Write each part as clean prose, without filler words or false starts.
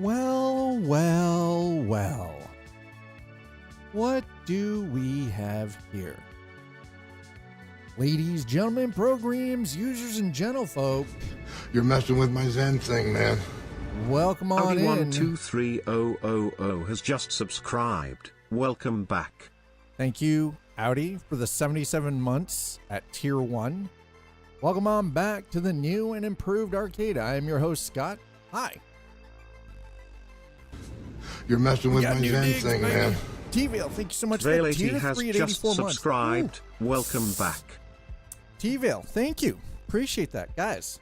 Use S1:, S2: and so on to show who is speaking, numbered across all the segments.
S1: Well, well, well. What do we have here? Ladies, gentlemen, programs, users, and gentlefolk.
S2: You're messing with my Zen thing, man.
S1: Welcome on in.
S3: Audi123000 has just subscribed. Welcome back.
S1: Thank you, Audi, for the 77 months at Tier 1. Welcome on back to the new and improved arcade. I am your host, Scott. Hi.
S2: You're messing with my Zen
S1: digs,
S2: thing,
S1: baby.
S2: man.
S1: T-Vale, thank you so much for
S3: Vale
S1: the
S3: 80
S1: tier
S3: has
S1: 3 at
S3: just
S1: 84 months.
S3: subscribed.
S1: Ooh.
S3: Welcome back.
S1: T-Vale, thank you. Appreciate that, guys.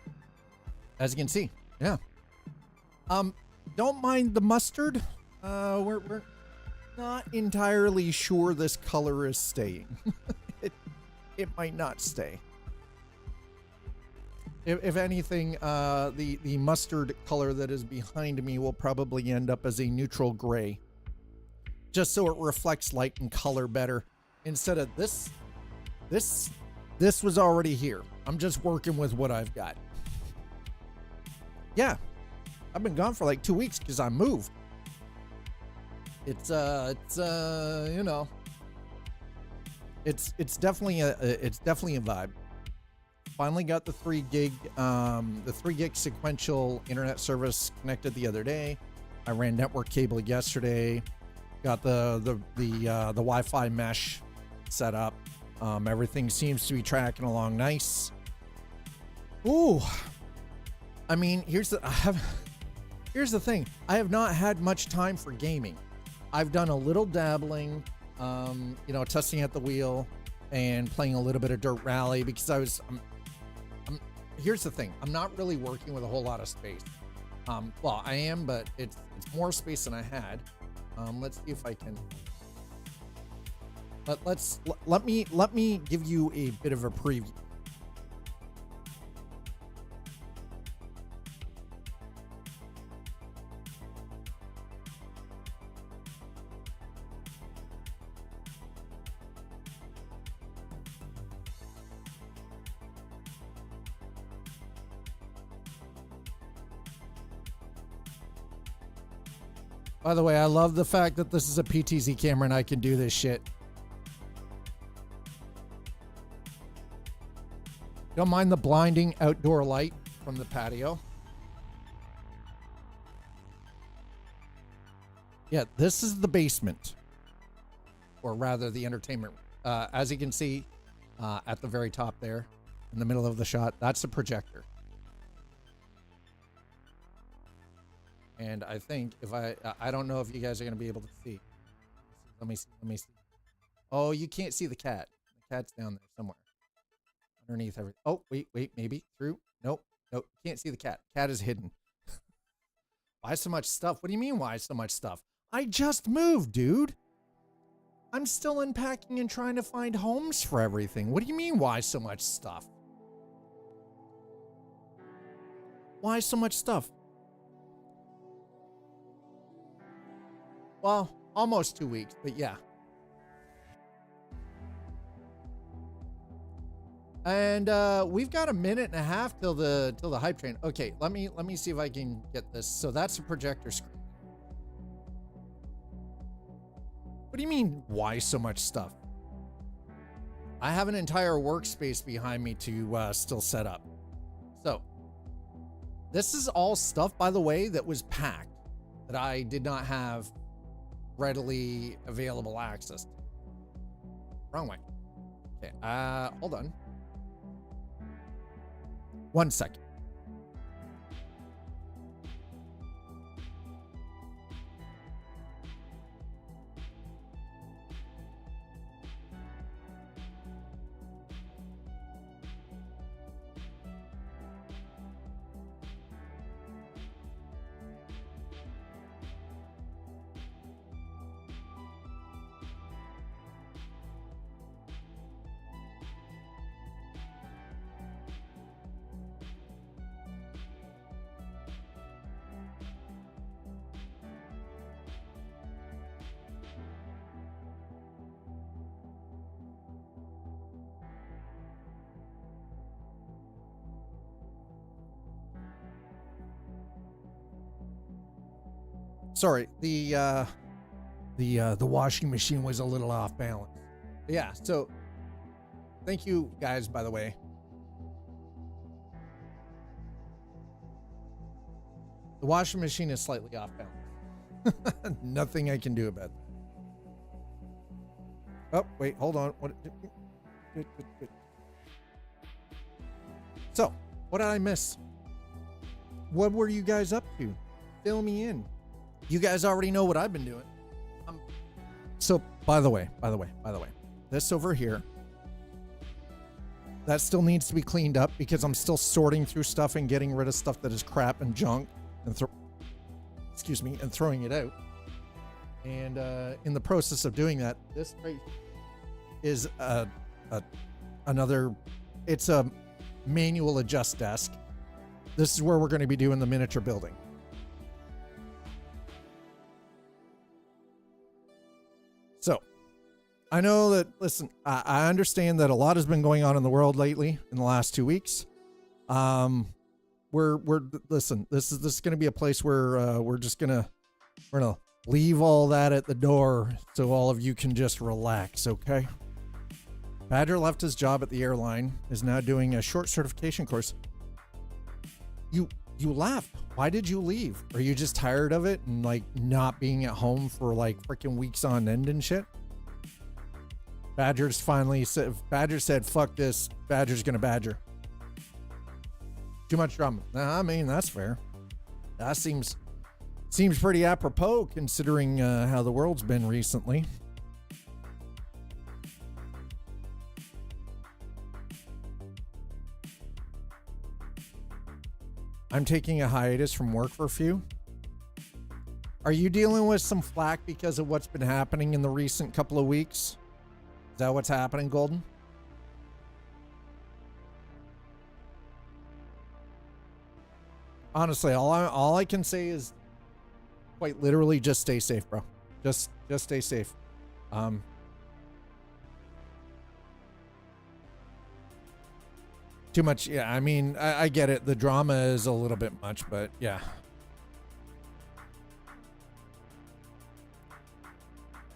S1: As you can see, yeah. Don't mind the mustard. We're not entirely sure this color is staying. it might not stay. If anything, the mustard color that is behind me will probably end up as a neutral gray, just so it reflects light and color better. Instead of this was already here. I'm just working with what I've got. Yeah, I've been gone for like 2 weeks because I moved. It's you know, it's definitely a vibe. Finally got the 3 gig sequential internet service connected the other day. I ran network cable yesterday. Got the Wi-Fi mesh set up. Everything seems to be tracking along nice. Ooh, I mean, here's the thing. I have not had much time for gaming. I've done a little dabbling, testing at the wheel and playing a little bit of Dirt Rally because here's the thing. I'm not really working with a whole lot of space. Well, I am, but it's more space than I had. Let's see if I can. Let me give you a bit of a preview. By the way, I love the fact that this is a PTZ camera and I can do this shit. Don't mind the blinding outdoor light from the patio. Yeah, this is the basement. Or rather, the entertainment. As you can see, at the very top there, in the middle of the shot, that's the projector. And I think if I don't know if you guys are going to be able to see. Let me see. Oh, you can't see the cat. The cat's down there somewhere. Underneath everything. Oh, wait, maybe through. Nope. Can't see the cat. Cat is hidden. Why so much stuff? What do you mean, why so much stuff? I just moved, dude. I'm still unpacking and trying to find homes for everything. What do you mean, why so much stuff? Why so much stuff? Well, almost 2 weeks, but yeah. And we've got a minute and a half till the hype train. Okay, let me see if I can get this. So that's a projector screen. What do you mean, why so much stuff? I have an entire workspace behind me to still set up. So this is all stuff, by the way, that was packed that I did not have readily available access to. Wrong way. Okay, hold on. 1 second. sorry, the washing machine was a little off balance. Yeah, so thank you guys, by the way. The washing machine is slightly off balance. Nothing I can do about that. Oh, wait, hold on. What? Good. So, what did I miss? What were you guys up to? Fill me in. You guys already know what I've been doing. So, by the way, this over here, that still needs to be cleaned up because I'm still sorting through stuff and getting rid of stuff that is crap and junk and throwing it out. And in the process of doing that, this right is another, it's a manual adjust desk. This is where we're going to be doing the miniature building. So, I know that, listen, I understand that a lot has been going on in the world lately in the last 2 weeks. Listen, this is going to be a place where we're going to leave all that at the door so all of you can just relax, okay? Badger left his job at the airline, is now doing a short certification course. You laughed. Why did you leave? Are you just tired of it and like not being at home for like freaking weeks on end and shit? Badger said, fuck this. Badger's gonna badger. Too much drama. I mean, that's fair. That seems pretty apropos considering how the world's been recently. I'm taking a hiatus from work for a few. Are you dealing with some flack because of what's been happening in the recent couple of weeks? Is that what's happening, Golden? Honestly, all I can say is quite literally just stay safe, bro. Just stay safe. Too much, yeah. I mean, I get it. The drama is a little bit much, but yeah.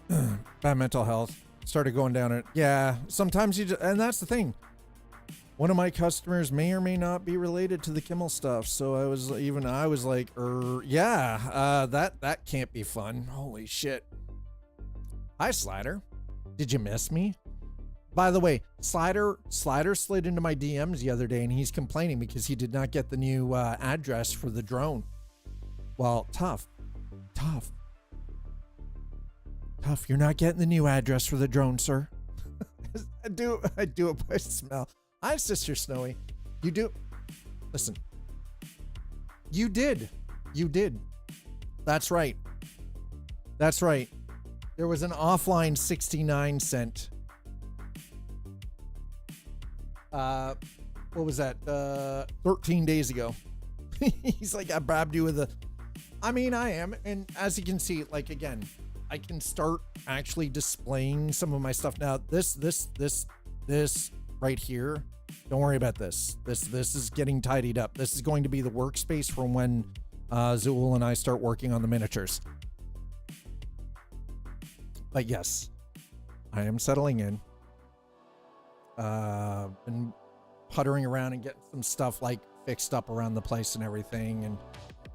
S1: Bad mental health. Started going down it. Yeah, sometimes you just, and that's the thing. One of my customers may or may not be related to the Kimmel stuff, so I was like, yeah, that can't be fun. Holy shit. Hi, Slider. Did you miss me? By the way, Slider slid into my DMs the other day, and he's complaining because he did not get the new address for the drone. Well, tough. You're not getting the new address for the drone, sir. I do it by smell. Hi, Sister Snowy. You do. Listen. You did. That's right. There was an offline 69 cent. What was that? 13 days ago. He's like, I grabbed you with a. I mean, I am. And as you can see, like, again, I can start actually displaying some of my stuff now. This right here. Don't worry about this. This is getting tidied up. This is going to be the workspace for when Zool and I start working on the miniatures. But yes, I am settling in. Been puttering around and getting some stuff like fixed up around the place and everything. And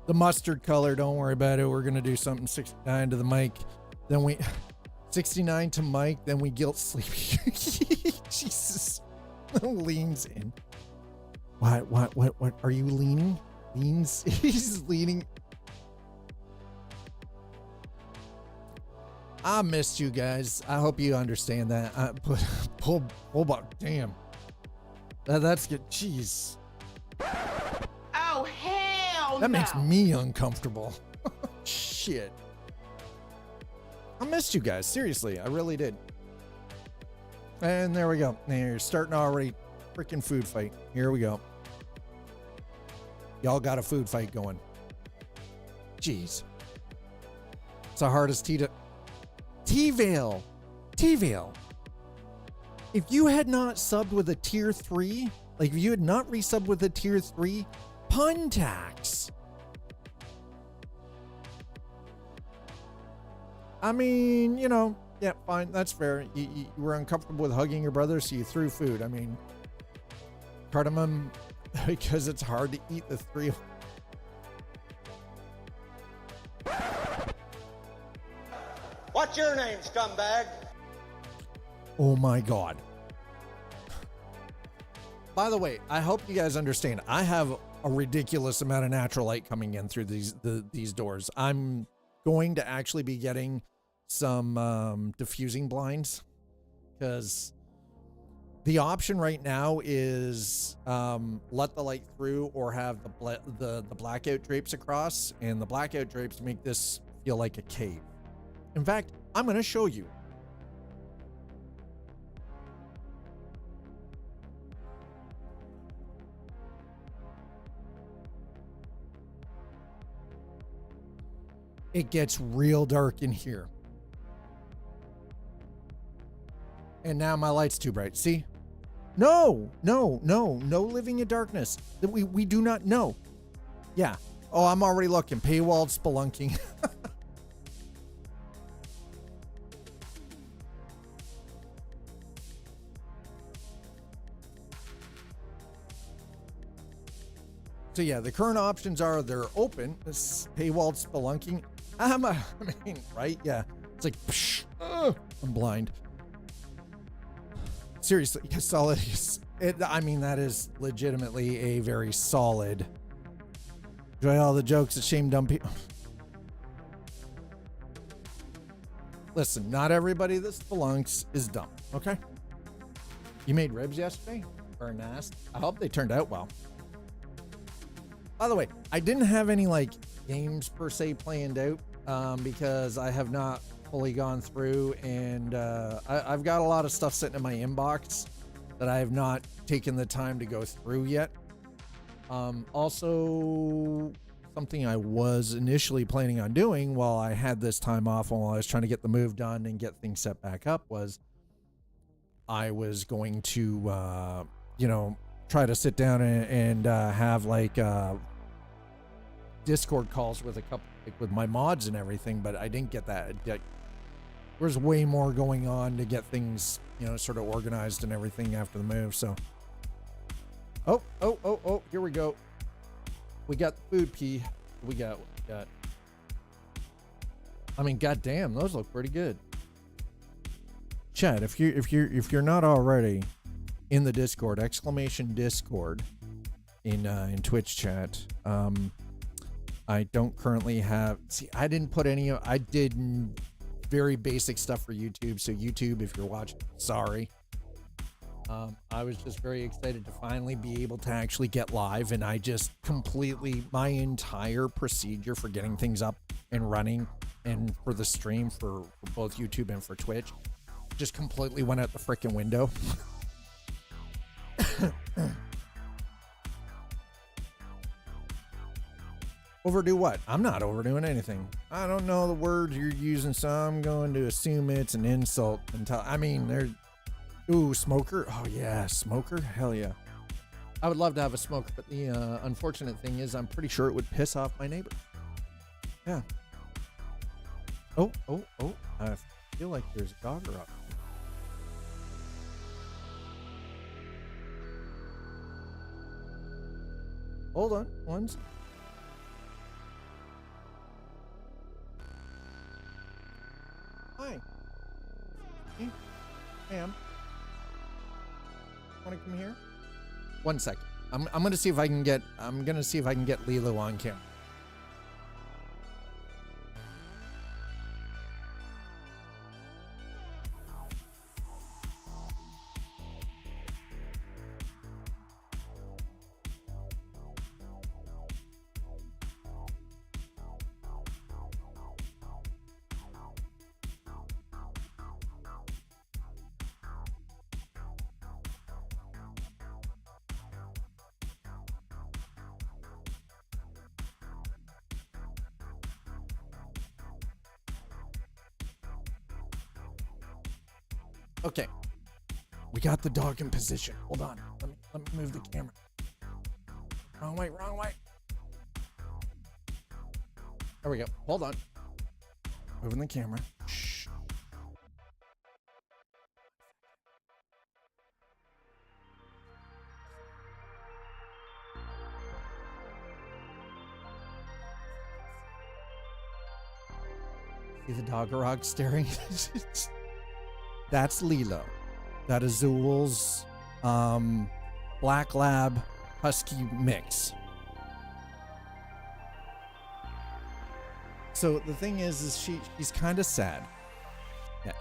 S1: the mustard color, don't worry about it. We're going to do something 69 to the mic. Then we 69 to Mike. Then we guilt sleepy. Jesus. Leans in. What are you leaning? Leans. He's leaning. I missed you guys. I hope you understand that. Pull back. Damn. That's good. Jeez.
S4: Oh, hell
S1: that
S4: no.
S1: makes me uncomfortable. Shit. I missed you guys. Seriously, I really did. And there we go. You're starting already. Freaking food fight. Here we go. Y'all got a food fight going. Jeez. It's the hardest T-Vale. If you had not subbed with a tier 3, like if you had not resubbed with a tier 3, pun tax. I mean, you know, yeah, fine. That's fair. You were uncomfortable with hugging your brother, so you threw food. I mean, cardamom, because it's hard to eat the three of
S5: What's your name, scumbag?
S1: Oh my God. By the way, I hope you guys understand. I have a ridiculous amount of natural light coming in through these doors. I'm going to actually be getting some diffusing blinds, because the option right now is let the light through or have the blackout drapes across, and the blackout drapes make this feel like a cave. In fact, I'm going to show you. It gets real dark in here. And now my light's too bright. See? No living in darkness. We do not know. Yeah. Oh, I'm already looking. Paywalled spelunking. So yeah, the current options are they're open. This paywalled spelunking. I mean, right? Yeah. It's like, psh, I'm blind. Seriously, solid. I mean, that is legitimately a very solid. Enjoy all the jokes that shame dumb people. Listen, not everybody that spelunks is dumb, okay? You made ribs yesterday? Or nasty? I hope they turned out well. By the way, I didn't have any like games per se planned out because I have not fully gone through, and I've got a lot of stuff sitting in my inbox that I have not taken the time to go through yet. Also, something I was initially planning on doing while I had this time off, while I was trying to get the move done and get things set back up, was I was going to, try to sit down and have like Discord calls with a couple, like with my mods and everything, but I didn't get that. There's way more going on to get things, sort of organized and everything after the move. So, oh, here we go. We got the food pea. We got. I mean, goddamn, those look pretty good. Chat, if you're not already in the Discord, !Discord in Twitch chat. I don't currently have. See, I didn't put any. I did very basic stuff for YouTube. So YouTube, if you're watching, sorry. I was just very excited to finally be able to actually get live, and I just completely, my entire procedure for getting things up and running and for the stream for both YouTube and for Twitch just completely went out the freaking window. Overdo what? I'm not overdoing anything. I don't know the words you're using, so I'm going to assume it's an insult until, I mean, they're, ooh, smoker. Oh yeah, smoker. Hell yeah. I would love to have a smoker, but the unfortunate thing is I'm pretty sure it would piss off my neighbor. Yeah. Oh. I feel like there's a dogger up. Hold on, one second. Hi. Hey, ma'am. Want to come here? 1 second. I'm gonna see if I can get Lilo on camera. Okay, we got the dog in position. Hold on, let me move the camera. Wrong way. There we go. Hold on. moving the camera. Shh. See the dog staring? That's Lilo. That is Zool's Black Lab Husky mix. So the thing is she's kind of sad. Yeah.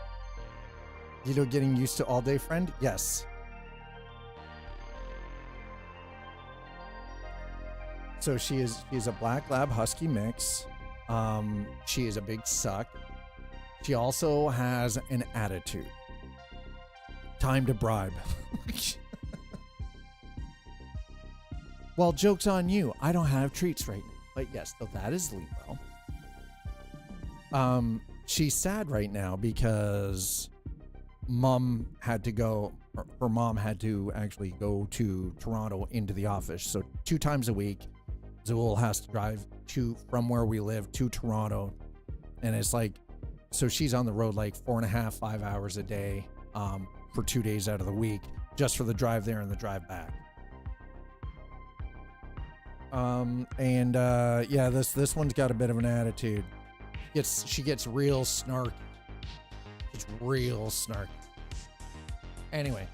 S1: Lilo getting used to all day friend? Yes. So she's a Black Lab Husky mix. She is a big suck. She also has an attitude. Time to bribe. Well, joke's on you. I don't have treats right now. But yes, so that is Lilo. She's sad right now because mom had to go, her mom had to actually go to Toronto into the office. So 2 times a week, Zool has to drive from where we live to Toronto. And it's like, so she's on the road like 4.5, 5 hours a day, for 2 days out of the week, just for the drive there and the drive back. Yeah, this one's got a bit of an attitude. She gets real snarky. It's real snarky. Anyway.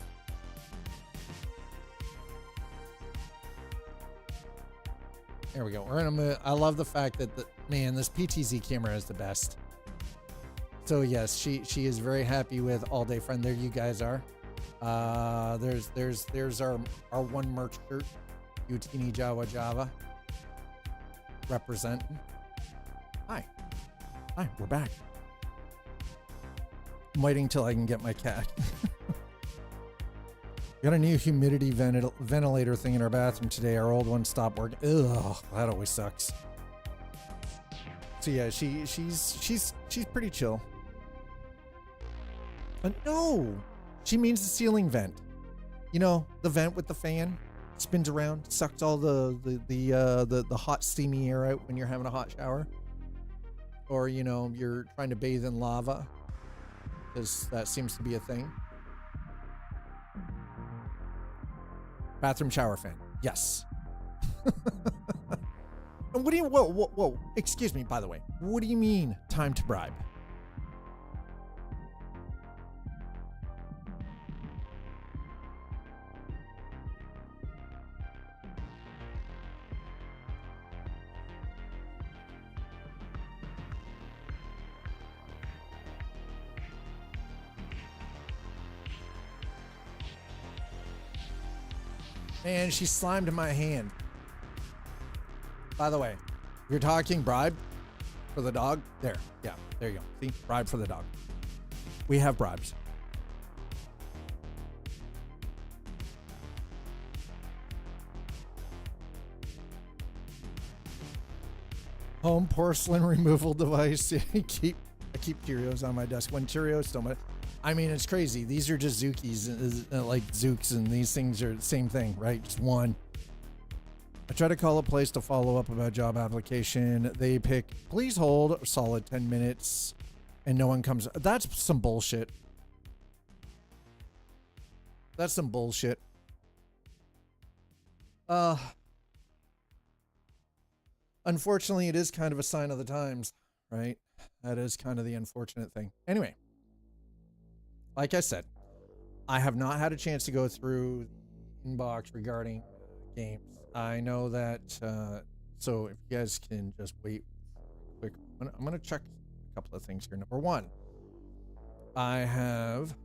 S1: There we go. I love the fact that this PTZ camera is the best. So yes, she is very happy with All Day Friend. There you guys are. There's our one merch shirt. Utini Java. Representing. Hi, we're back. I'm waiting till I can get my cat. Got a new humidity ventilator thing in our bathroom today. Our old one stopped working. Ugh, that always sucks. So yeah, she's pretty chill. No, she means the ceiling vent. You know, the vent with the fan spins around, sucks all the hot steamy air out when you're having a hot shower. Or, you know, you're trying to bathe in lava, because that seems to be a thing. Bathroom shower fan. Yes. And what do you, whoa, excuse me, by the way. What do you mean, time to bribe? And she slimed my hand. By the way, if you're talking bribe for the dog, there you go. See, bribe for the dog. We have bribes. Home porcelain removal device. I keep Cheerios on my desk. When Cheerios still my, I mean, it's crazy. These are just Zookies, like Zooks, and these things are the same thing, right? Just one. I try to call a place to follow up about job application. They pick, please hold a solid 10 minutes, and no one comes. That's some bullshit. That's some bullshit. Unfortunately, it is kind of a sign of the times, right? That is kind of the unfortunate thing. Anyway. Like I said, I have not had a chance to go through the inbox regarding games. I know that, so if you guys can just wait quick. I'm going to check a couple of things here. Number one, I have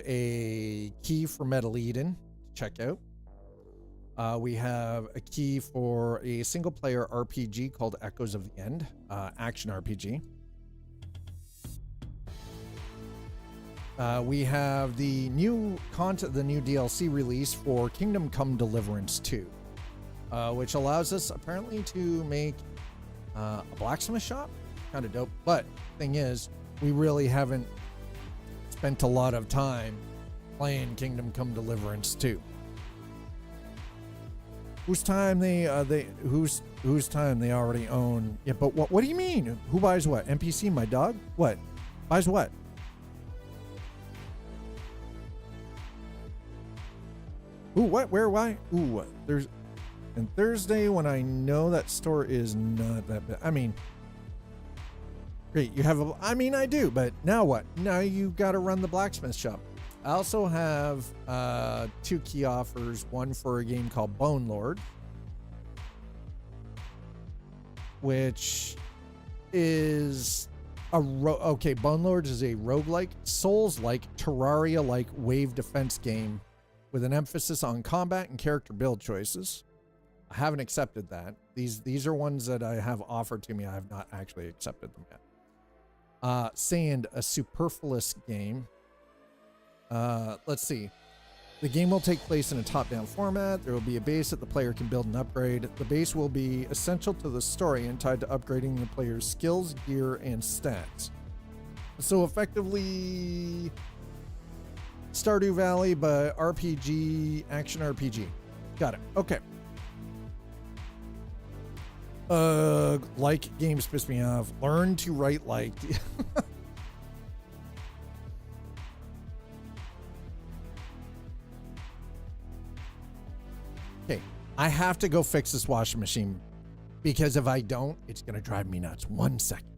S1: a key for Metal Eden to check out. We have a key for a single player RPG called Echoes of the End, action RPG. We have the new content, the new DLC release for Kingdom Come Deliverance 2, which allows us apparently to make a blacksmith shop. Kind of dope. But thing is, we really haven't spent a lot of time playing Kingdom Come Deliverance 2. whose time whose time they already own. Yeah, but what do you mean? Who buys what? NPC, my dog? What? Buys what? Ooh, what? Where? Why? Ooh, there's... And Thursday when I know that store is not that bad. I mean, great, you have a... I mean, I do, but now what? Now you got to run the blacksmith shop. I also have 2 key offers. One for a game called Bone Lord, which is a... Okay, Bone Lord is a roguelike, Souls-like, Terraria-like wave defense game with an emphasis on combat and character build choices. I haven't accepted that. These are ones that I have offered to me. I have not actually accepted them yet. Sand, a superfluous game. Let's see. The game will take place in a top-down format. There will be a base that the player can build and upgrade. The base will be essential to the story and tied to upgrading the player's skills, gear, and stats. So effectively... Stardew Valley, but RPG, action RPG. Got it. Okay. Like games piss me off. Learn to write like. Okay, I have to go fix this washing machine because if I don't, it's gonna drive me nuts. 1 second.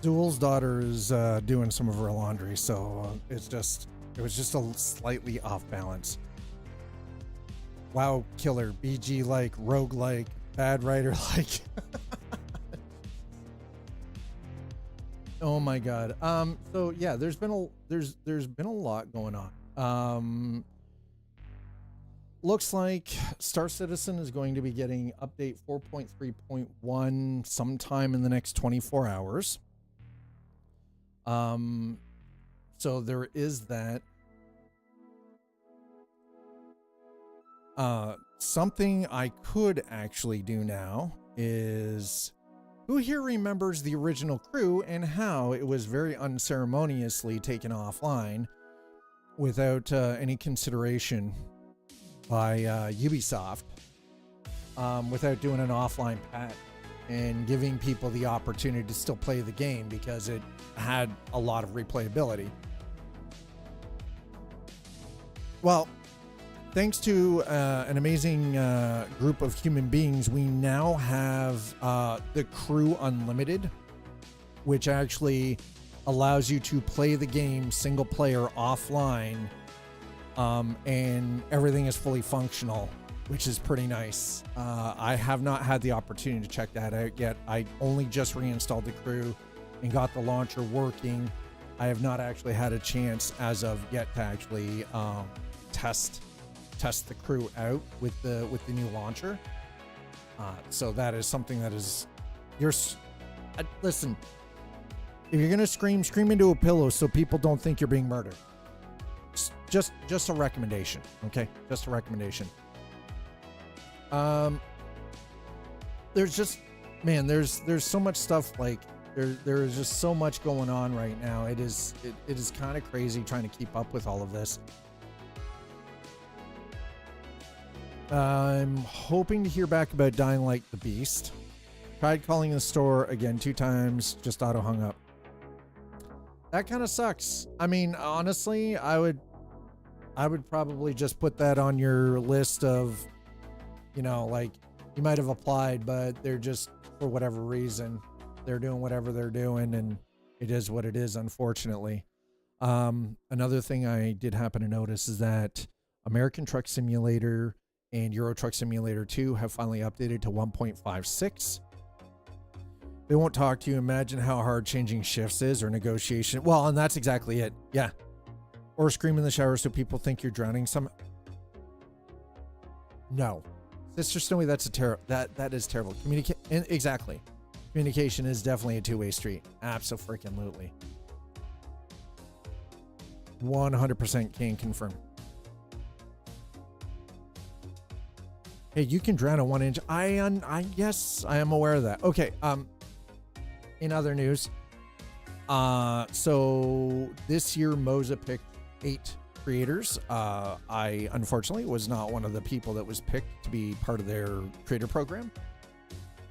S1: Zool's daughter is doing some of her laundry, so it was just a slightly off balance. WoW killer, BG like, rogue like, bad writer like. Oh my god. So yeah, there's been a lot going on. Looks like Star Citizen is going to be getting update 4.3.1 sometime in the next 24 hours. So there is that. Something I could actually do now is, who here remembers the original crew and how it was very unceremoniously taken offline without any consideration by Ubisoft, without doing an offline patch and giving people the opportunity to still play the game because it had a lot of replayability. Well, thanks to an amazing group of human beings, we now have the Crew Unlimited, which actually allows you to play the game single player offline, and everything is fully functional, which is pretty nice. I have not had the opportunity to check that out yet. I only just reinstalled the Crew and got the launcher working. I have not actually had a chance as of yet to actually test the Crew out with the new launcher. So that is something that is Listen, if you're gonna scream into a pillow so people don't think you're being murdered. Just a recommendation, okay? Just a recommendation. There's just, man, there's so much stuff, like there is just so much going on right now. It is kind of crazy trying to keep up with all of this. I'm hoping to hear back about Dying Light the Beast. Tried calling the store again 2 times, just auto hung up. That kind of sucks. I mean, honestly, I would probably just put that on your list of, like, you might have applied, but they're just, for whatever reason, they're doing whatever they're doing, and it is what it is, unfortunately. Another thing I did happen to notice is that American Truck Simulator and Euro Truck Simulator 2 have finally updated to 1.56. They won't talk to you. Imagine how hard changing shifts is, or negotiation. Well, and that's exactly it. Yeah. Or scream in the shower so people think you're drowning some. No. Sister Snowy, that's that is terrible. Exactly. Communication is definitely a two-way street. Abso-freaking-lutely. 100% can confirm. Hey, you can drown a 1-inch. Yes, I am aware of that. Okay. In other news, so this year Moza picked 8 creators. I unfortunately was not one of the people that was picked to be part of their creator program.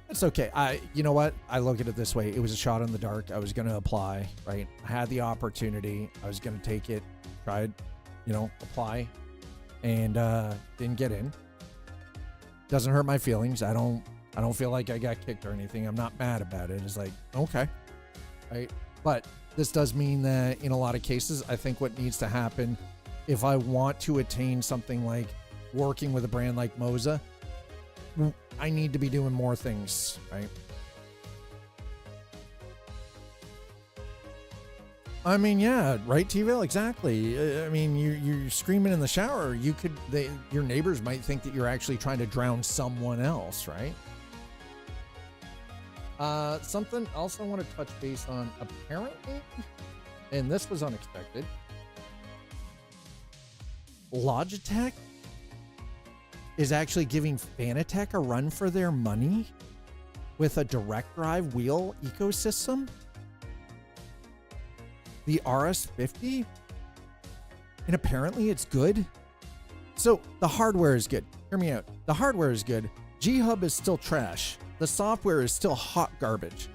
S1: It's okay. You know what? I look at it this way. It was a shot in the dark. I was going to apply, right? I had the opportunity. I was going to take it, tried, apply, and didn't get in. Doesn't hurt my feelings. I don't feel like I got kicked or anything. I'm not mad about it. It's like, okay, right? But this does mean that in a lot of cases, I think what needs to happen, if I want to attain something like working with a brand like Moza, I need to be doing more things, right? I mean, yeah, right, T-Vale, exactly. I mean, you're screaming in the shower. Your neighbors might think that you're actually trying to drown someone else, right? Something else I want to touch base on, apparently, and this was unexpected, Logitech is actually giving Fanatec a run for their money with a direct drive wheel ecosystem. The RS50, and apparently it's good. So the hardware is good. Hear me out. The hardware is good. G-Hub is still trash. The software is still hot garbage.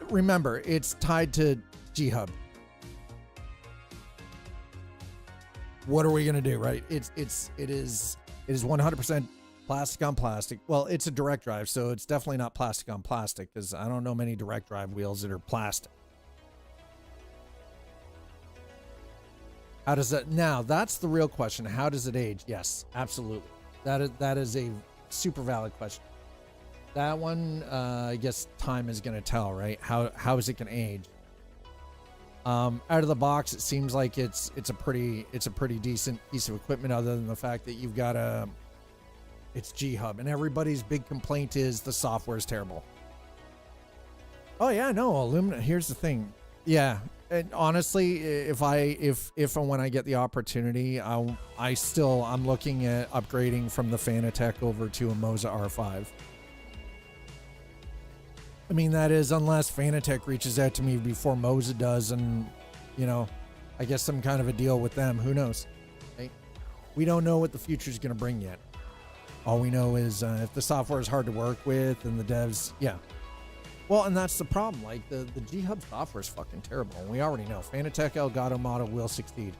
S1: Remember, it's tied to G-Hub. What are we gonna do, right? It is 100% plastic on plastic. Well, it's a direct drive, so it's definitely not plastic on plastic, because I don't know many direct drive wheels that are plastic. How does that, now that's the real question. How does it age? Yes, absolutely. That is a super valid question. That one, I guess time is going to tell, right? How is it going to age? Out of the box, it seems like it's a pretty decent piece of equipment, other than the fact that you've got it's G-Hub, and everybody's big complaint is the software is terrible. Oh yeah, no, Illumina. Here's the thing. Yeah. And honestly, if and when I get the opportunity, I'm looking at upgrading from the Fanatec over to a Moza R5. I mean, that is, unless Fanatec reaches out to me before Moza does, and I guess some kind of a deal with them. Who knows? Right? We don't know what the future is going to bring yet. All we know is if the software is hard to work with and the devs, yeah. Well, and that's the problem. Like, the G-Hub software is fucking terrible. And we already know. Fanatec Elgato model will succeed.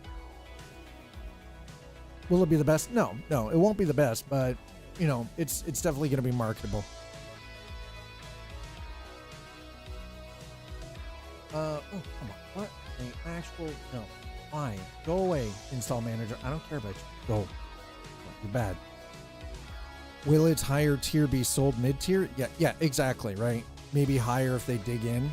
S1: Will it be the best? No, it won't be the best, but, it's definitely going to be marketable. Oh, come on. What? An actual, no. Fine. Go away, install manager. I don't care about you. Go. You're bad. Will its higher tier be sold mid-tier? Yeah, exactly, right? Maybe higher if they dig in.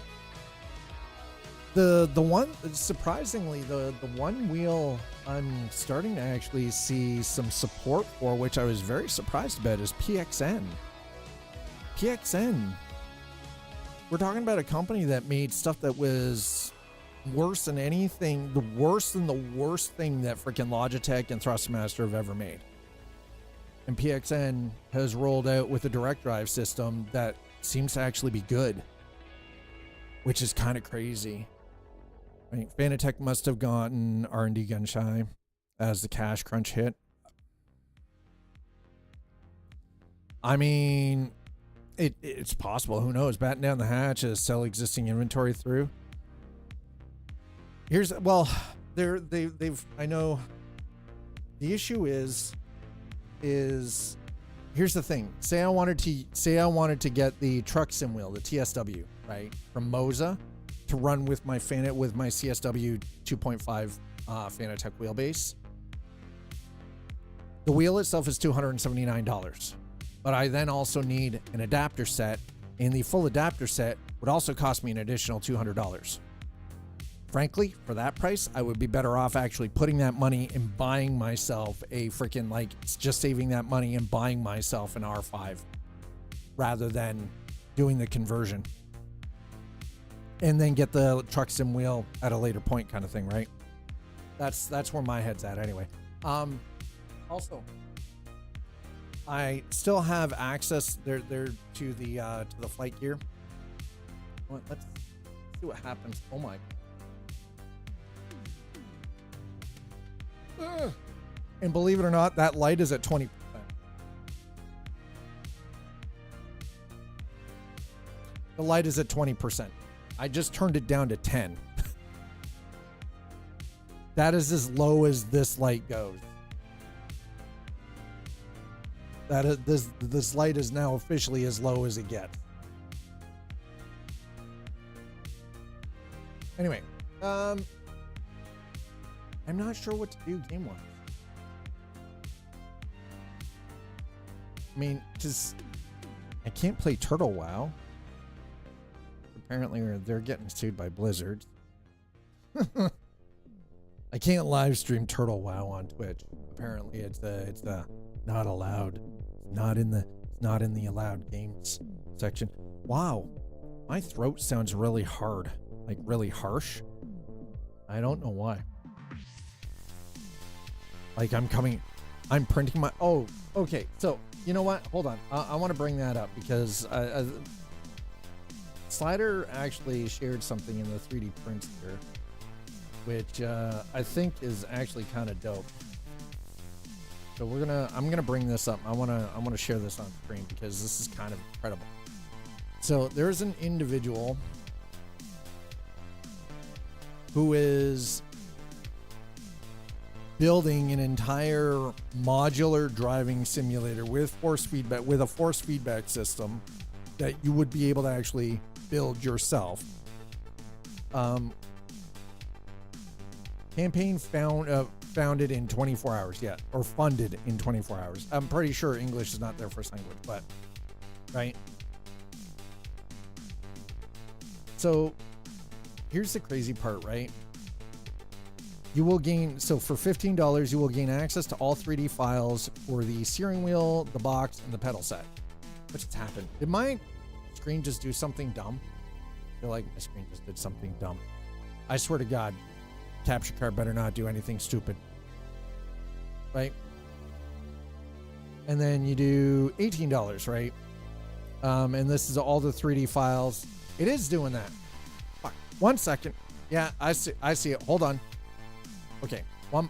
S1: The one, surprisingly, the one wheel I'm starting to actually see some support for, which I was very surprised about, is PXN. PXN. We're talking about a company that made stuff that was worse than anything, the worst thing that freaking Logitech and Thrustmaster have ever made. And PXN has rolled out with a direct drive system that seems to actually be good, which is kind of crazy. I mean, Fanatec must have gotten R&D gun shy as the cash crunch hit. I mean, it's possible. Who knows? Batten down the hatch as sell existing inventory through. They've I know the issue is here's the thing. Say I wanted to get the truck sim wheel, the TSW, right, from Moza to run with my CSW 2.5 Fanatec wheelbase. The wheel itself is $279, but I then also need an adapter set, and the full adapter set would also cost me an additional $200. Frankly, for that price, I would be better off actually putting that money and buying myself a freaking, like, just saving that money and buying myself an R5 rather than doing the conversion and then get the truck sim wheel at a later point kind of thing, right? That's where my head's at anyway. Also, I still have access there to the flight gear. Let's see what happens. Oh my. And believe it or not, that light is at 20%. The light is at 20%. I just turned it down to 10. That is as low as this light goes. That is, this light is now officially as low as it gets. Anyway, I'm not sure what to do game-wise. I mean, just I can't play Turtle WoW. Apparently, they're getting sued by Blizzard. I can't live stream Turtle WoW on Twitch. Apparently, it's not allowed. Not in the allowed games section. Wow, my throat sounds really hard, like really harsh. I don't know why. Like I'm printing my. Oh, okay. So you know what? Hold on. I want to bring that up because Slider actually shared something in the 3D prints here, which I think is actually kind of dope. So I'm gonna bring this up. I wanna share this on screen because this is kind of incredible. So there's an individual who is building an entire modular driving simulator with a force feedback system that you would be able to actually build yourself. Campaign founded in 24 hours, yeah, or funded in 24 hours. I'm pretty sure English is not their first language, but right. So here's the crazy part, right? You will gain, so for $15, you will gain access to all 3D files for the steering wheel, the box, and the pedal set. What just happened? Did my screen just do something dumb? I feel like my screen just did something dumb. I swear to God, capture card better not do anything stupid. Right? And then you do $18, right? And this is all the 3D files. It is doing that. Fuck. 1 second. Yeah, I see it. Hold on. Okay. One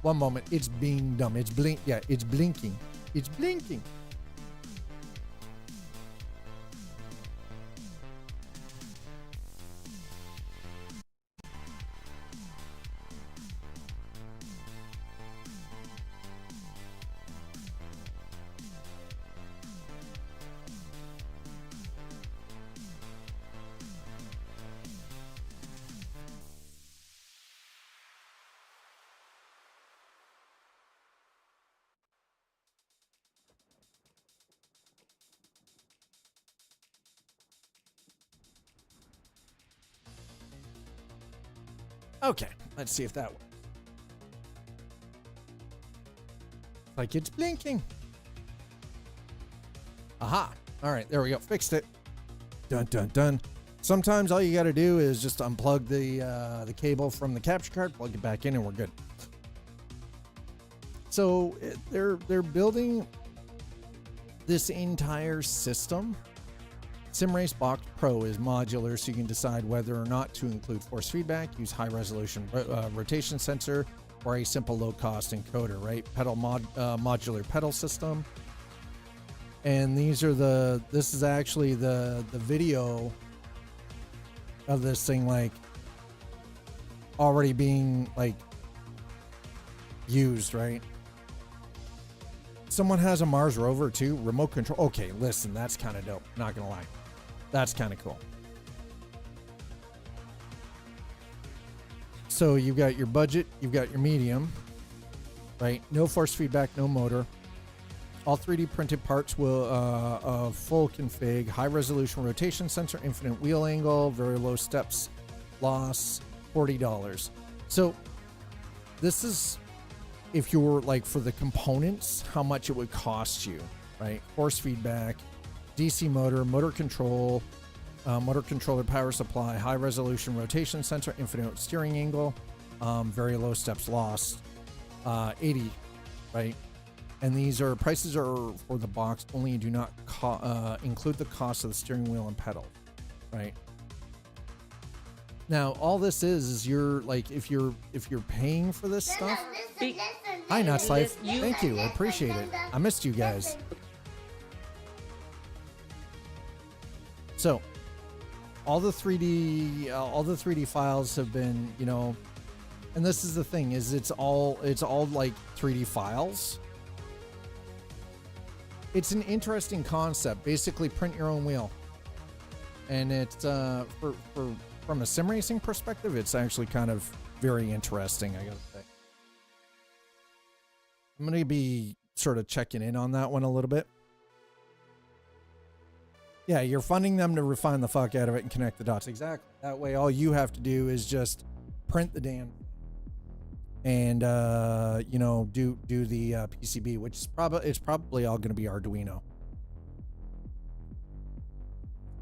S1: moment. It's being dumb. It's it's blinking. It's blinking. Okay, let's see if that works. Like it's blinking. Aha. All right, there we go. Fixed it. Dun, dun, dun. Sometimes all you got to do is just unplug the cable from the capture card, plug it back in, and we're good. So they're building this entire system. SimRace Box Pro is modular, so you can decide whether or not to include force feedback, use high-resolution rotation sensor, or a simple low-cost encoder, right? Modular pedal system. And this is actually the video of this thing, like, already being, like, used, right? Someone has a Mars rover too, remote control. Okay, listen, that's kind of dope. Not gonna lie. That's kind of cool. So you've got your budget, you've got your medium, right? No force feedback, no motor. All 3D printed parts will full config, high resolution rotation sensor, infinite wheel angle, very low steps loss, $40. So this is, if you're like for the components, how much it would cost you, right? Force feedback, DC motor, motor control, motor controller power supply, high resolution rotation sensor, infinite steering angle, very low steps lost, 80, right? And these are prices are for the box only and do not include the cost of the steering wheel and pedal, right? Now, all this is you're like, if you're paying for this stuff. Hi, Nuts Life. Thank you. I appreciate it. I missed you guys. So, all the 3D files have been, you know, and this is the thing, is it's all like 3D files. It's an interesting concept. Basically, print your own wheel, and it's from a sim racing perspective, it's actually kind of very interesting, I gotta say. I'm gonna be sort of checking in on that one a little bit. Yeah, you're funding them to refine the fuck out of it and connect the dots. Exactly. That way, all you have to do is just print the damn and you know, do the PCB, which is probably all going to be Arduino.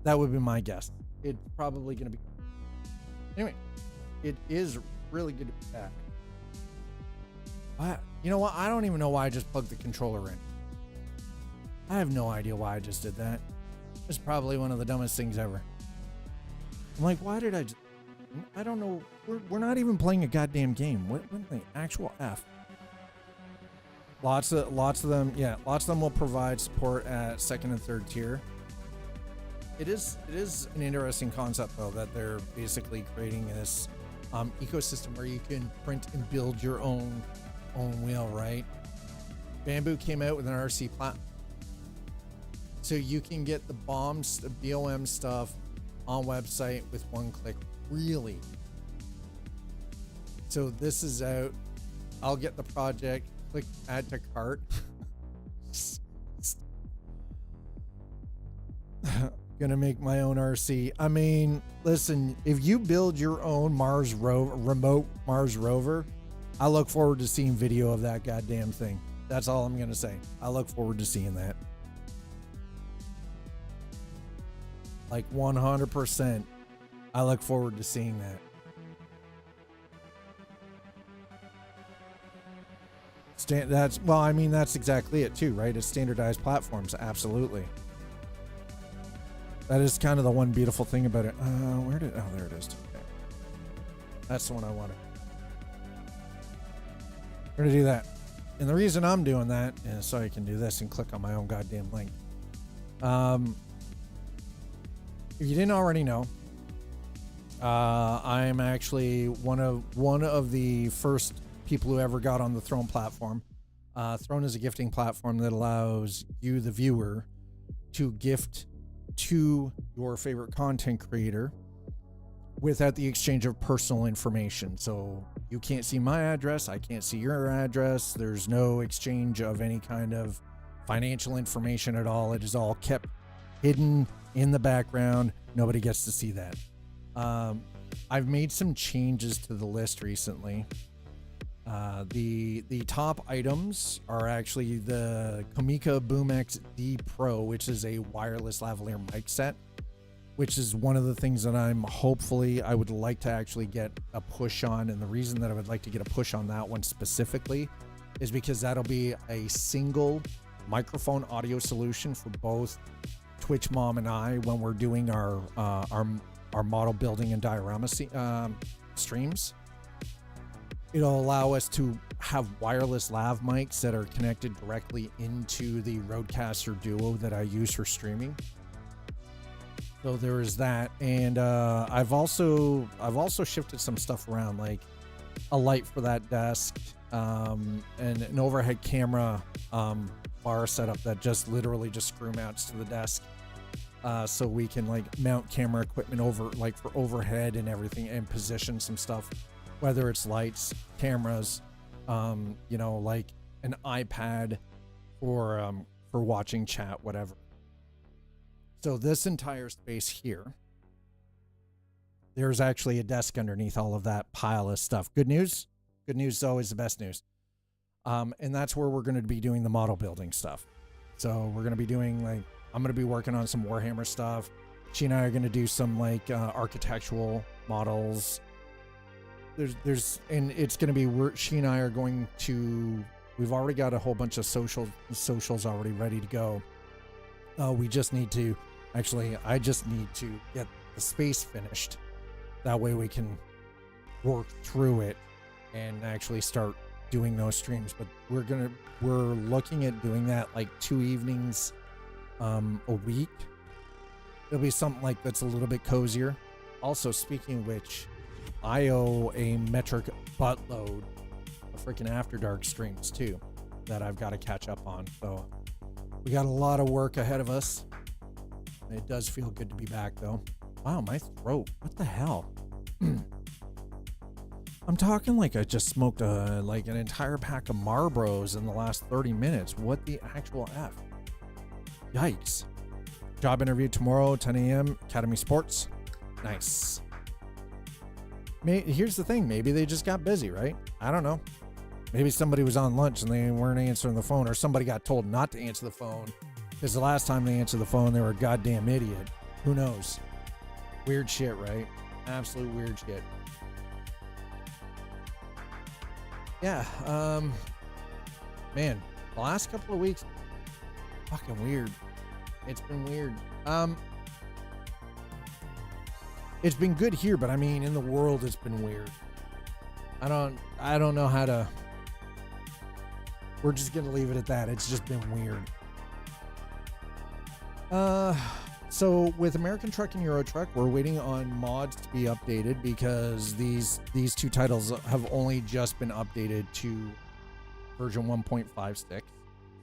S1: That would be my guess. It's probably going to be. Anyway, it is really good to be back. You know what? I don't even know why I just plugged the controller in. I have no idea why I just did that. It's probably one of the dumbest things ever. I'm like, why did I just... I don't know. We're not even playing a goddamn game. What the actual F? Lots of them, yeah. Lots of them will provide support at second and third tier. It is an interesting concept though, that they're basically creating this ecosystem where you can print and build your own wheel, right? Bamboo came out with an RC platform, so you can get the BOM stuff on website with one click. Really? So this is out. I'll get the project, click add to cart. Gonna make my own RC. I mean, listen, if you build your own remote Mars rover, I look forward to seeing video of that goddamn thing. That's all I'm gonna say. I look forward to seeing that. Like 100%. I look forward to seeing that. That's exactly it too, right? It's standardized platforms, absolutely. That is kind of the one beautiful thing about it. There it is. Okay. That's the one I wanted. We're gonna do that. And the reason I'm doing that is so I can do this and click on my own goddamn link. If you didn't already know, I'm actually one of the first people who ever got on the Throne platform. Throne is a gifting platform that allows you, the viewer, to gift to your favorite content creator without the exchange of personal information. So you can't see my address, I can't see your address. There's no exchange of any kind of financial information at all. It is all kept hidden in the background. Nobody gets to see that. I've made some changes to the list recently. The top items are actually the Comica Boom X D Pro, which is a wireless lavalier mic set, which is one of the things that I would like to actually get a push on. And the reason that I would like to get a push on that one specifically is because that'll be a single microphone audio solution for both Twitch Mom and I when we're doing our model building and diorama streams. It'll allow us to have wireless lav mics that are connected directly into the Rodecaster Duo that I use for streaming. So there is that, and I've also shifted some stuff around, like a light for that desk, and an overhead camera bar setup that just literally just screw mounts to the desk, so we can like mount camera equipment over, like for overhead and everything, and position some stuff, whether it's lights, cameras, you know, like an iPad for watching chat, whatever. So this entire space here, there's actually a desk underneath all of that pile of stuff. Good news. Good news is always the best news. And that's where we're going to be doing the model building stuff. So we're going to be doing, like, I'm going to be working on some Warhammer stuff. She and I are going to do some like architectural models. And it's going to be, she and I are going to, we've already got a whole bunch of socials already ready to go. We just need to, actually, I just need to get the space finished. That way we can work through it and actually start doing those streams. But we're looking at doing that like 2 evenings a week. It'll be something like that's a little bit cozier. Also, speaking of which, I owe a metric buttload of freaking After Dark streams too that I've got to catch up on. So we got a lot of work ahead of us. It does feel good to be back though. Wow, my throat. What the hell? I'm talking like I just smoked like an entire pack of Marlboros in the last 30 minutes. What the actual F? Yikes. Job interview tomorrow, 10 a.m. Academy Sports. Nice. Here's the thing. Maybe they just got busy, right? I don't know. Maybe somebody was on lunch and they weren't answering the phone, or somebody got told not to answer the phone because the last time they answered the phone, they were a goddamn idiot. Who knows? Weird shit, right? Absolute weird shit. Yeah. Man, the last couple of weeks, fucking weird. It's been weird. It's been good here, but I mean, in the world, it's been weird. I don't know how to. We're just gonna leave it at that. It's just been weird. So with American Truck and Euro Truck, we're waiting on mods to be updated because these two titles have only just been updated to version 1.56.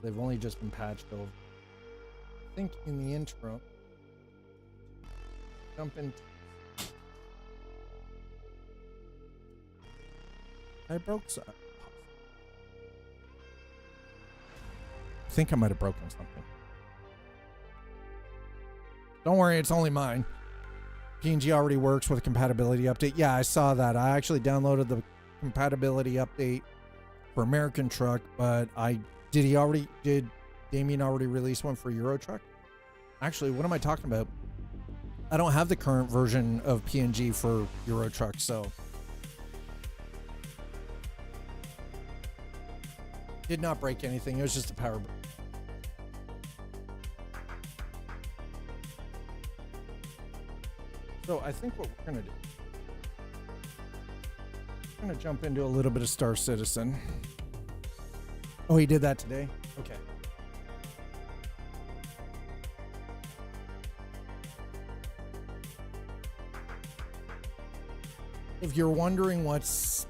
S1: They've only just been patched over. I think in the intro, jump in. I broke some. I think I might have broken something. Don't worry, it's only mine. PNG already works with a compatibility update. Yeah, I saw that. I actually downloaded the compatibility update for American Truck, but did Damien already release one for Euro Truck? Actually, what am I talking about? I don't have the current version of PNG for Euro Truck, so did not break anything. It was just a power break. So I think what we're gonna do, we're gonna jump into a little bit of Star Citizen. Oh, he did that today? Okay. If you're wondering what's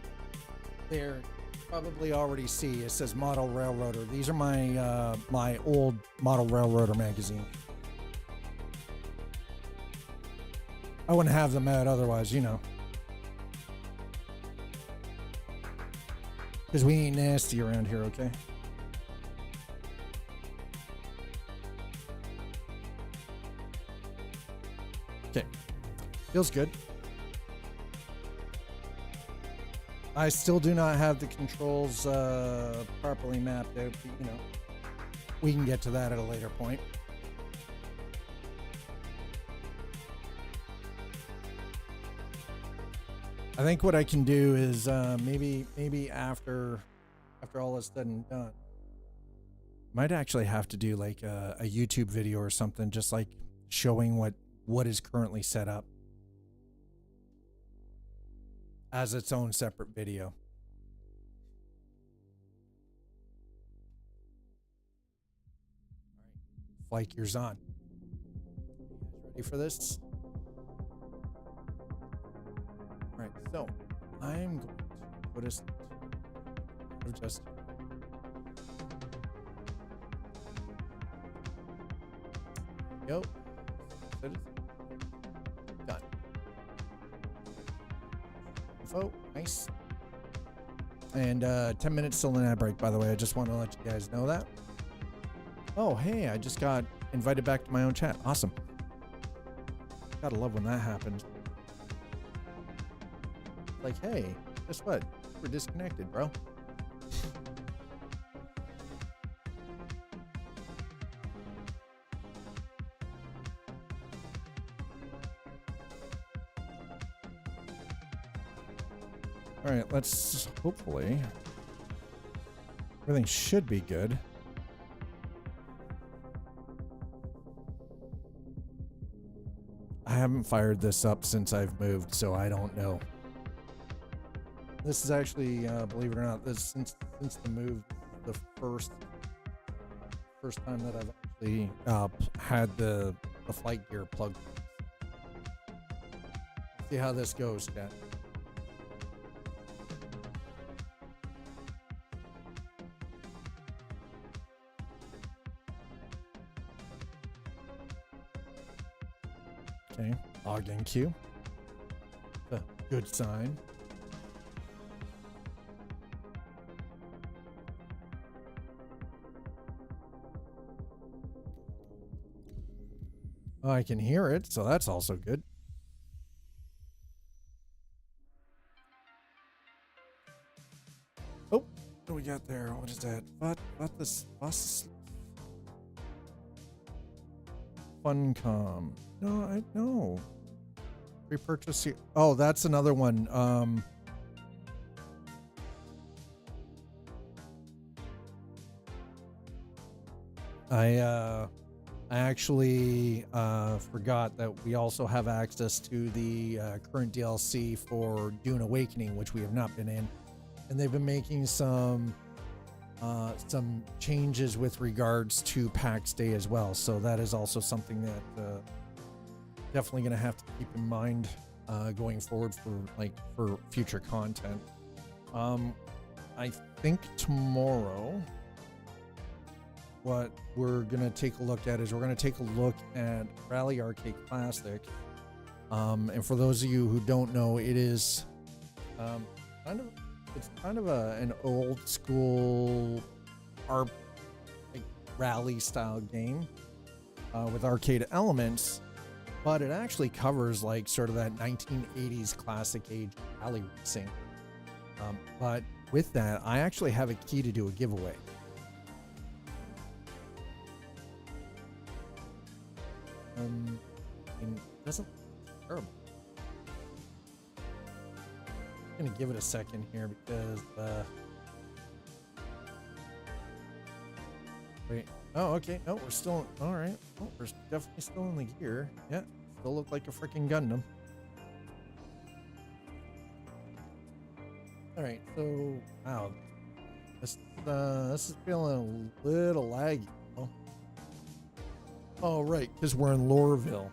S1: there, probably already see it says Model Railroader. These are my my old Model Railroader magazine. I wouldn't have them out otherwise, you know. Because we ain't nasty around here, okay? Okay. Feels good. I still do not have the controls properly mapped out, but you know, we can get to that at a later point. I think what I can do is maybe after all is said and done, might actually have to do like a YouTube video or something, just like showing what is currently set up as its own separate video. Flight gear's on. You guys ready for this? All right, so I'm going to put us just go. Done. Info, nice. And 10 minutes till an ad break, by the way. I just want to let you guys know that. Oh, hey, I just got invited back to my own chat. Awesome. Gotta love when that happens. Like, hey, guess what? We're disconnected, bro. All right, let's hopefully everything should be good. I haven't fired this up since I've moved, so I don't know. This is actually, believe it or not, this since the move, the first time that I've actually had the flight gear plugged. See how this goes, chat. Okay, logged in queue. A good sign. Oh, I can hear it, so that's also good. Oh, what do we got there? What is that? What this bus? Funcom. No, I know. Repurchase here. Oh, that's another one. I actually forgot that we also have access to the current DLC for Dune Awakening, which we have not been in, and they've been making some changes with regards to PAX Day as well. So that is also something that definitely going to have to keep in mind going forward for future content. I think tomorrow what we're going to take a look at is we're going to take a look at Rally Arcade Classic. And for those of you who don't know, it is kind of an old school rally style game with arcade elements, but it actually covers like sort of that 1980s classic age rally racing. But with that, I actually have a key to do a giveaway. It doesn't look terrible. I'm gonna give it a second here because wait. Oh, okay. No, we're still all right. Oh, we're definitely still in the gear. Yeah, still look like a freaking Gundam. All right. So wow, this is feeling a little laggy. Oh, right, because we're in Lorville.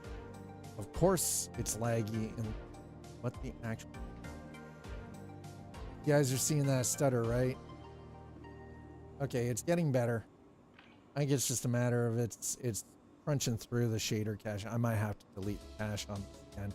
S1: Of course it's laggy. And what the actual... You guys are seeing that stutter, right? Okay, it's getting better. I think it's just a matter of it's crunching through the shader cache. I might have to delete the cache on this again.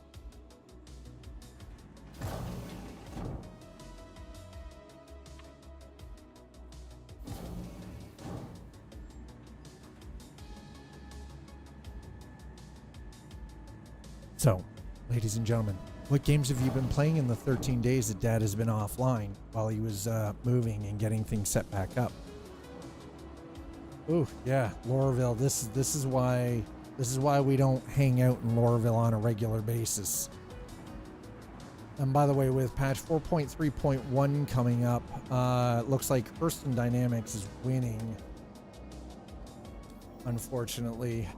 S1: So, ladies and gentlemen, What games have you been playing in the 13 days that Dad has been offline while he was moving and getting things set back up? Ooh, yeah, Lorville. This is why we don't hang out in Lorville on a regular basis. And by the way, with patch 4.3.1 coming up, it looks like Hurston Dynamics is winning. Unfortunately,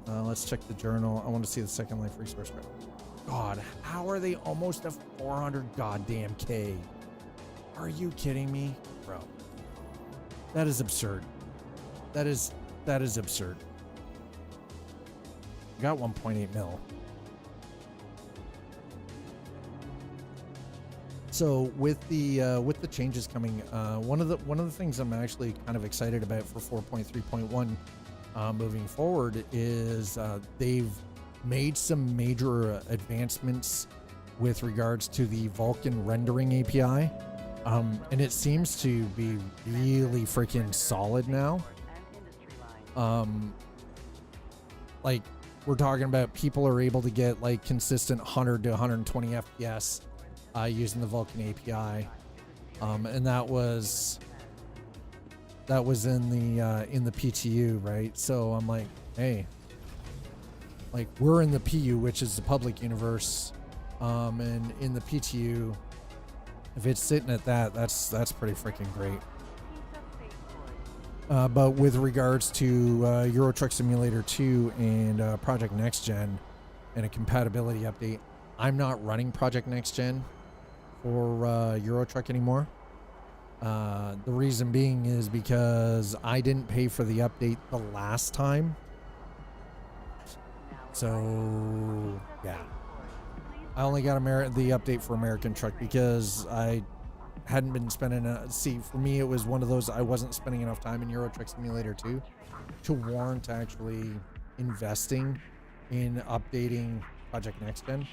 S1: let's check the journal. I want to see the Second Life resource. God, how are they almost a 400 goddamn K? Are you kidding me, bro? That is absurd. That is absurd. Got 1.8 mil. So with the changes coming, one of the things I'm actually kind of excited about for 4.3.1 moving forward is they've made some major advancements with regards to the Vulkan rendering API, and it seems to be really freaking solid now. Like, we're talking about people are able to get like consistent 100 to 120 FPS using the Vulkan API, and that was in the PTU, right? So I'm like, hey, like, we're in the PU, which is the public universe, and in the PTU, if it's sitting at that's pretty freaking great. But with regards to Euro Truck Simulator 2 and Project Next Gen and a compatibility update, I'm not running Project Next Gen for Euro Truck anymore. The reason being is because I didn't pay for the update the last time. So, yeah. I only got the update for American Truck because I hadn't been spending for me it was one of those, I wasn't spending enough time in Euro Truck Simulator 2 to warrant actually investing in updating Project Next Gen.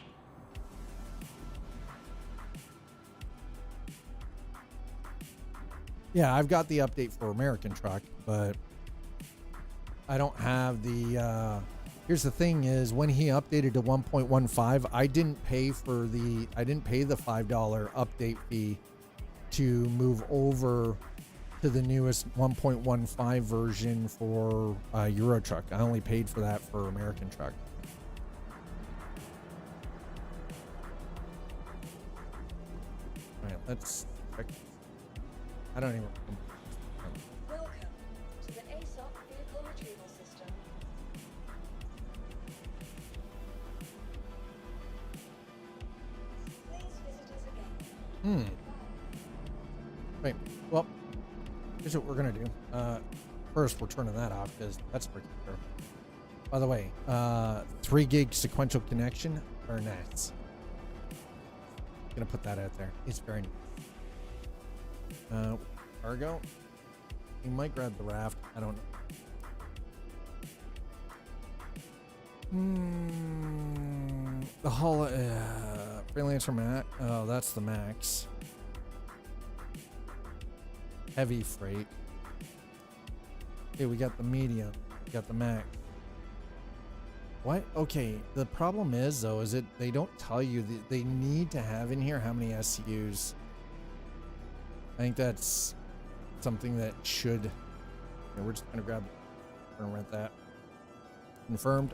S1: Yeah, I've got the update for American Truck, but I don't have the here's the thing is, when he updated to 1.15, I didn't pay the $5 update fee to move over to the newest 1.15 version for Euro Truck. I only paid for that for American Truck. All right, let's check. I don't even remember.
S6: Welcome to the ASOC vehicle retrieval system. Please visit us again.
S1: Wait, well, here's what we're gonna do. First, we're turning that off because that's pretty clear. By the way, 3 gig sequential connection, very nice. Gonna put that out there. It's very nice. Cargo. You might grab the raft. I don't know. The hull, Freelancer Max. Oh, that's the max. Heavy freight. Okay, we got the medium. We got the max. What? Okay, the problem is though, is they don't tell you that they need to have in here how many SCUs. I think that's something that should. Okay, we're just gonna rent that. Confirmed.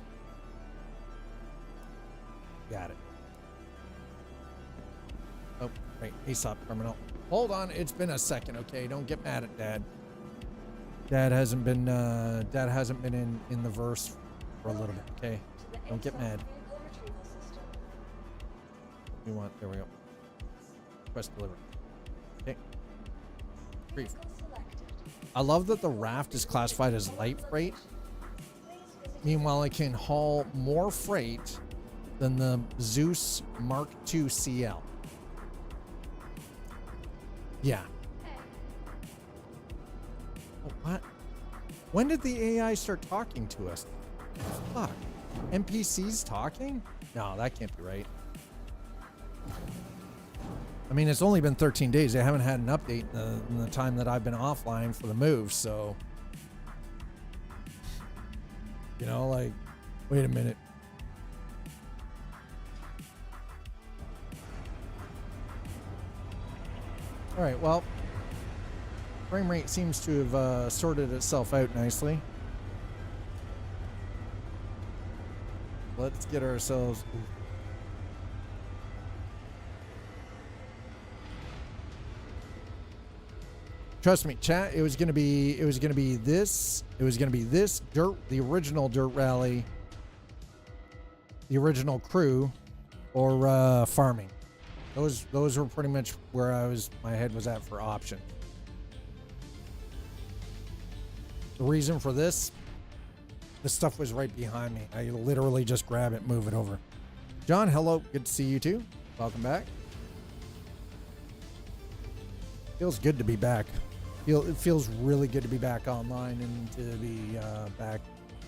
S1: Got it. Oh, wait, ASOP terminal. Hold on, it's been a second, okay? Don't get mad at Dad. Dad hasn't been in the verse for a little bit, okay? Don't get mad. We want, there we go. Request delivery. Okay. Brief. I love that the raft is classified as light freight. Meanwhile, it can haul more freight than the Zeus Mark II CL. Yeah. Oh, what? When did the AI start talking to us? Fuck. NPCs talking? No, that can't be right. I mean, it's only been 13 days. They haven't had an update in the time that I've been offline for the move, so... You know, like, wait a minute. All right, well, frame rate seems to have sorted itself out nicely. Let's get ourselves. Trust me, chat. It was gonna be this. It was gonna be this dirt, the original dirt rally, the original crew, or farming. Those were pretty much where my head was at for option. The reason for this stuff was right behind me. I literally just grab it, move it over. John, hello, good to see you too. Welcome back. Feels good to be back. It feels really good to be back online and to be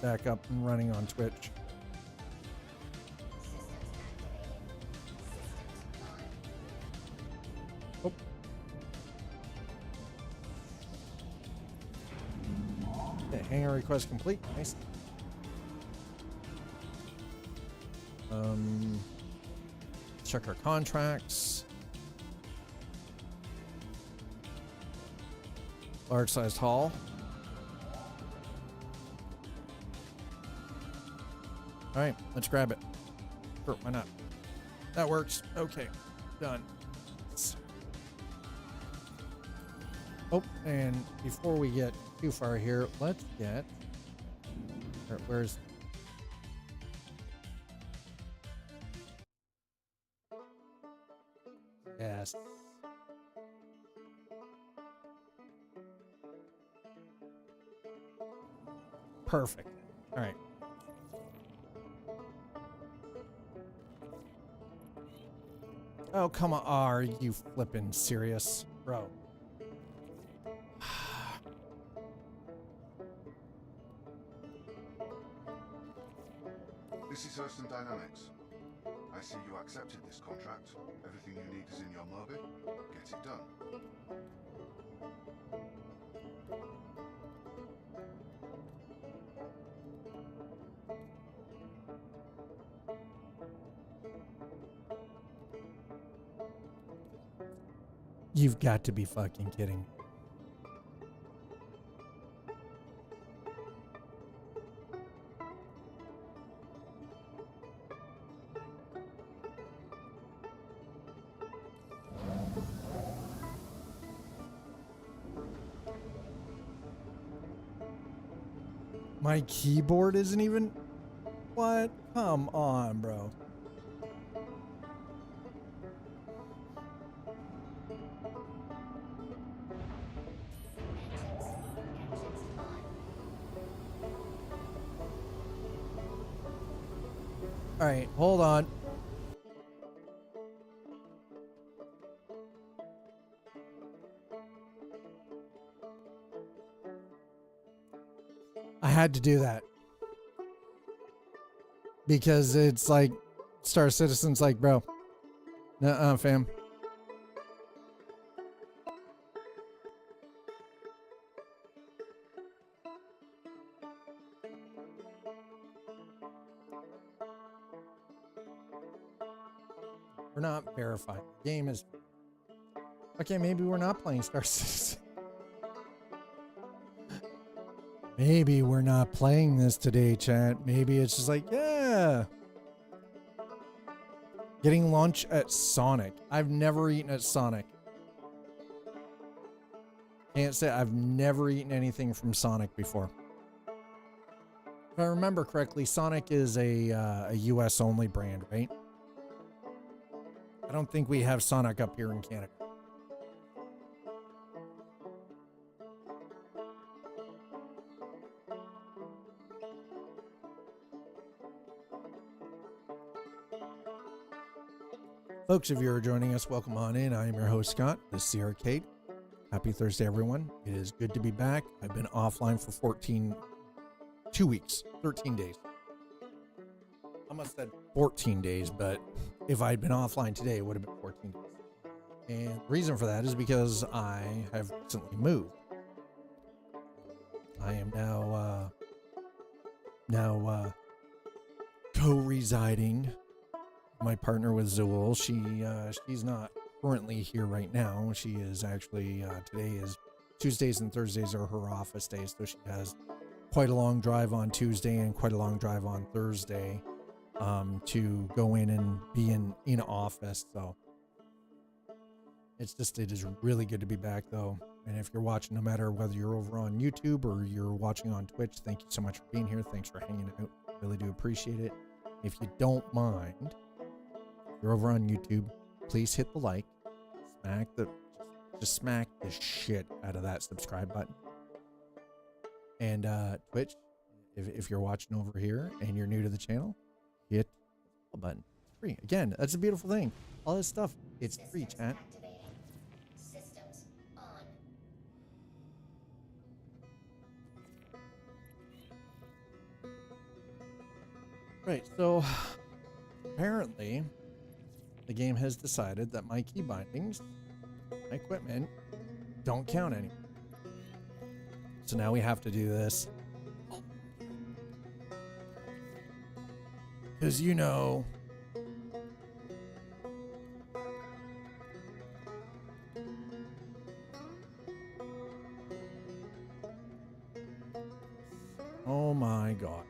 S1: back up and running on Twitch. Oh. Okay, hangar request complete. Nice. Check our contracts. Large sized hall. All right, let's grab it. Sure, why not? That works. Okay, done. Oh, and before we get too far here, let's get. Where's. Yes. Perfect. All right. Oh, come on. Are you flipping serious, bro?
S7: This is Hurston Dynamics. I see you accepted this contract. Everything you need is in your Moby. Get it done.
S1: You've got to be fucking kidding. My keyboard isn't even. What? Come on, bro. All right, hold on. I had to do that because it's like Star Citizen's like, bro, nuh-uh, fam. We're not verified. The game is okay. Maybe we're not playing Star Citizen. Maybe we're not playing this today, chat. Maybe it's just like, yeah. Getting lunch at Sonic. I've never eaten at Sonic. Can't say I've never eaten anything from Sonic before. If I remember correctly, Sonic is a US only brand, right? I don't think we have Sonic up here in Canada. Folks, if you're joining us, welcome on in. I am your host, Scott. This is the Arcade. Happy Thursday, everyone. It is good to be back. I've been offline for 2 weeks, 13 days. I must have said 14 days, but if I'd been offline today, it would have been 14 days. And the reason for that is because I have recently moved. I am now co-residing. My partner with Zool, she's not currently here right now. She is actually, today is Tuesdays and Thursdays are her office days. So she has quite a long drive on Tuesday and quite a long drive on Thursday to go in and be in office. So it is really good to be back though. And if you're watching, no matter whether you're over on YouTube or you're watching on Twitch, thank you so much for being here. Thanks for hanging out. Really do appreciate it. If you don't mind, if you're over on YouTube, please hit the like, just smack the shit out of that subscribe button. And Twitch, if you're watching over here and you're new to the channel, hit the button. It's free. Again, that's a beautiful thing. All this stuff, it's free, chat.
S6: Systems on.
S1: Right, so apparently the game has decided that my key bindings, my equipment, don't count anymore. So now we have to do this. Because you know, oh my God.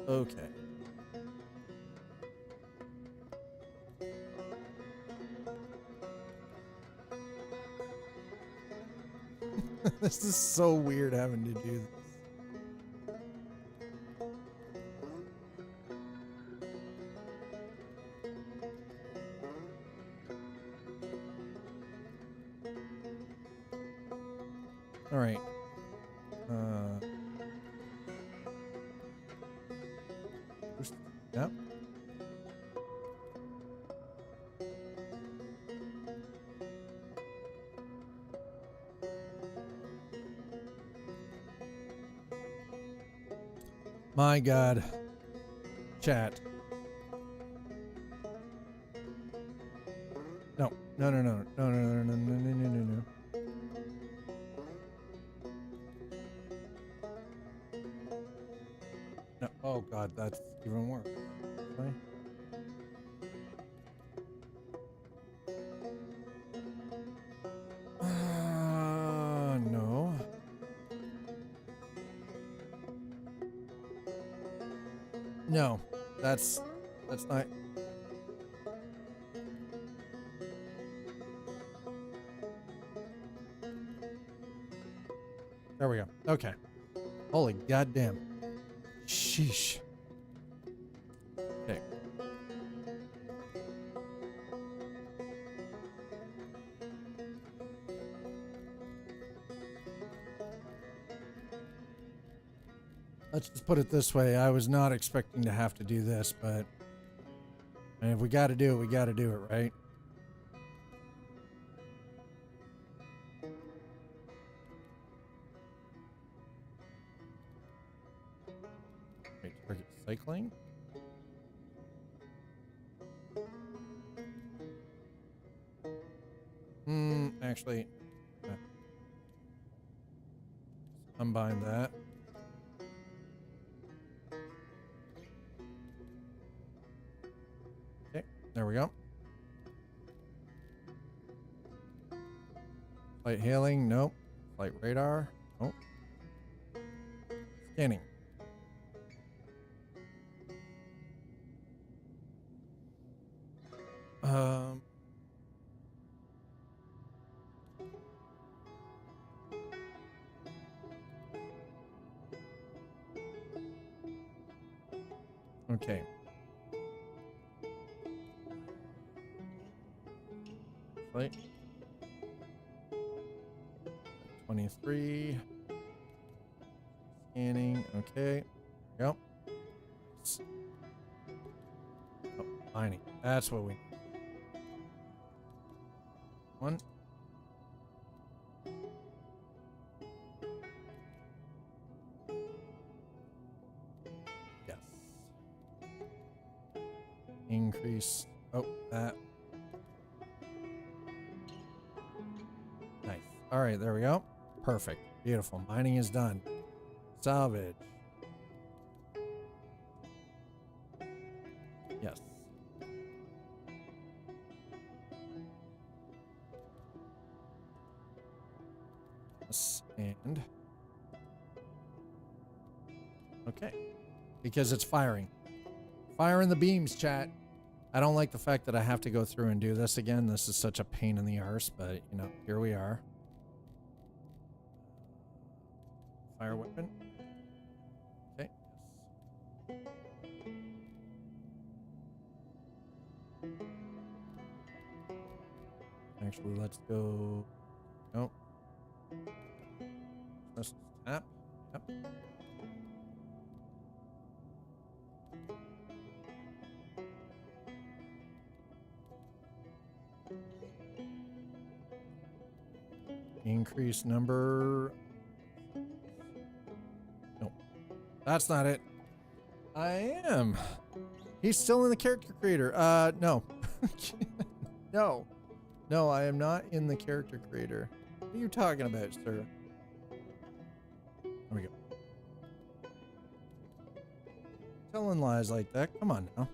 S1: Okay. This is so weird having to do this. All right. Yep. My God. Chat. No. No, no, no. No, no, no, no, no, no, no, no, no. No. Oh God, that's even worse. Right? No. No, that's not. There we go. Okay. Holy goddamn. Sheesh. Okay. Let's just put it this way. I was not expecting to have to do this, but if we got to do it, we got to do it, right? Wait, target cycling? Actually, unbind that. Okay, there we go. Flight hailing, nope. Flight radar, nope. Scanning. Okay. Flight 23. Scanning. Okay. Yep. Oh, mining. That's what we need. One. Yes. Increase. Oh, that. All right, there we go. Perfect. Beautiful. Mining is done. Salvage. Yes. Yes, and okay. Because it's firing. Firing the beams, chat. I don't like the fact that I have to go through and do this again. This is such a pain in the arse, but you know, here we are. Fire weapon. Okay. Yes. Actually, let's go. Nope. Let's tap. Yep. Increase number. Nope. That's not it. I am. He's still in the character creator. No. No. No, I am not in the character creator. What are you talking about, sir? There we go. Telling lies like that. Come on now.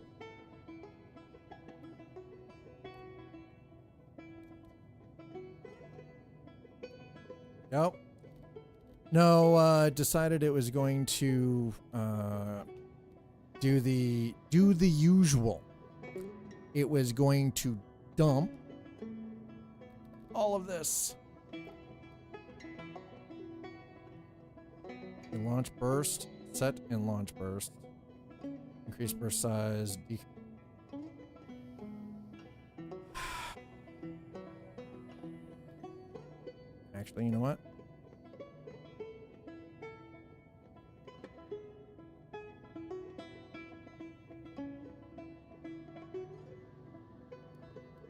S1: Nope. No, decided it was going to do the usual. It was going to dump all of this. In launch burst, set in launch burst. Increase burst size. Actually, you know what?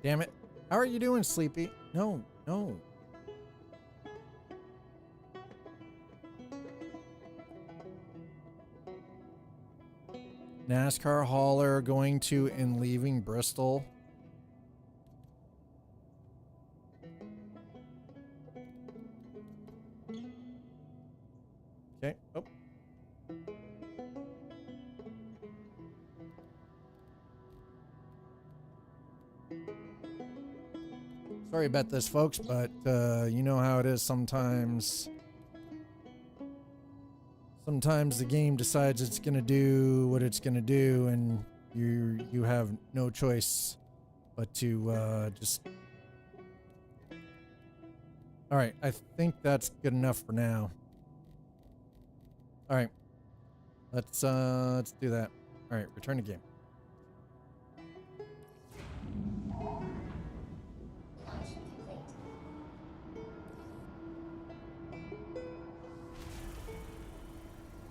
S1: Damn it. How are you doing, Sleepy? No, no. NASCAR hauler going to and leaving Bristol. Okay. Oh. Sorry about this, folks, but you know how it is sometimes. Sometimes the game decides it's going to do what it's going to do, and you have no choice but to just... All right, I think that's good enough for now. All right, let's do that. All right, return to game.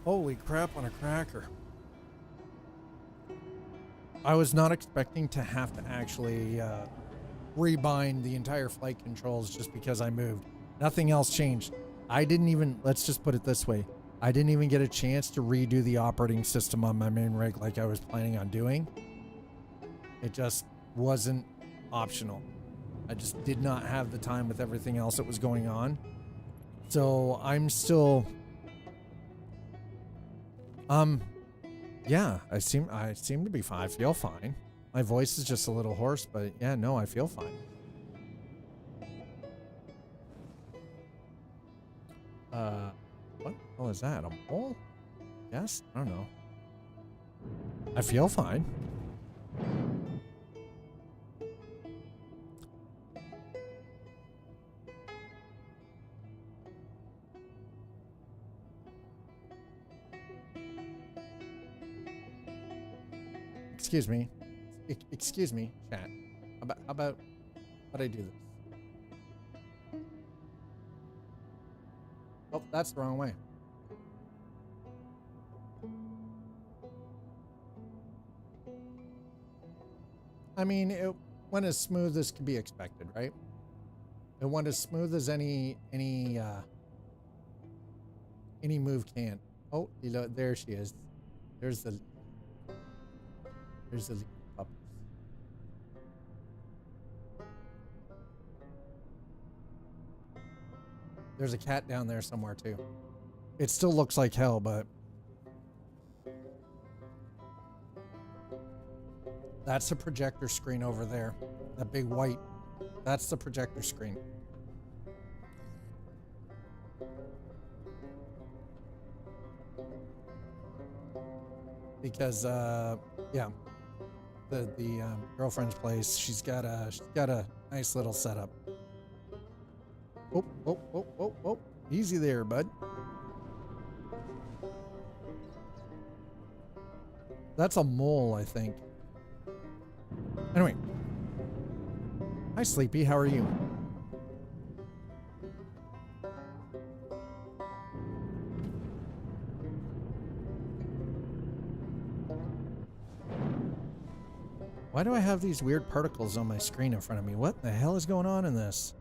S1: Holy crap on a cracker. I was not expecting to have to actually rebind the entire flight controls just because I moved. Nothing else changed. I didn't even, let's just put it this way. I didn't even get a chance to redo the operating system on my main rig like I was planning on doing. It just wasn't optional. I just did not have the time with everything else that was going on. So I'm still... yeah, I seem to be fine. I feel fine. My voice is just a little hoarse, but yeah, no, I feel fine. What the hell is that? A mole? Yes? I don't know. I feel fine. Excuse me, chat. How about I do this? Oh, that's the wrong way. I mean, it went as smooth as could be expected, right? It went as smooth as any move can. Oh, you know, there she is. There's the puppers. There's a cat down there somewhere too. It still looks like hell, but that's a projector screen over there. That big white, that's the projector screen. Because yeah, the girlfriend's place, she's got a nice little setup. Oh, easy there, bud. That's a mole, I think. Anyway. Hi, Sleepy. How are you? Why do I have these weird particles on my screen in front of me? What the hell is going on in this?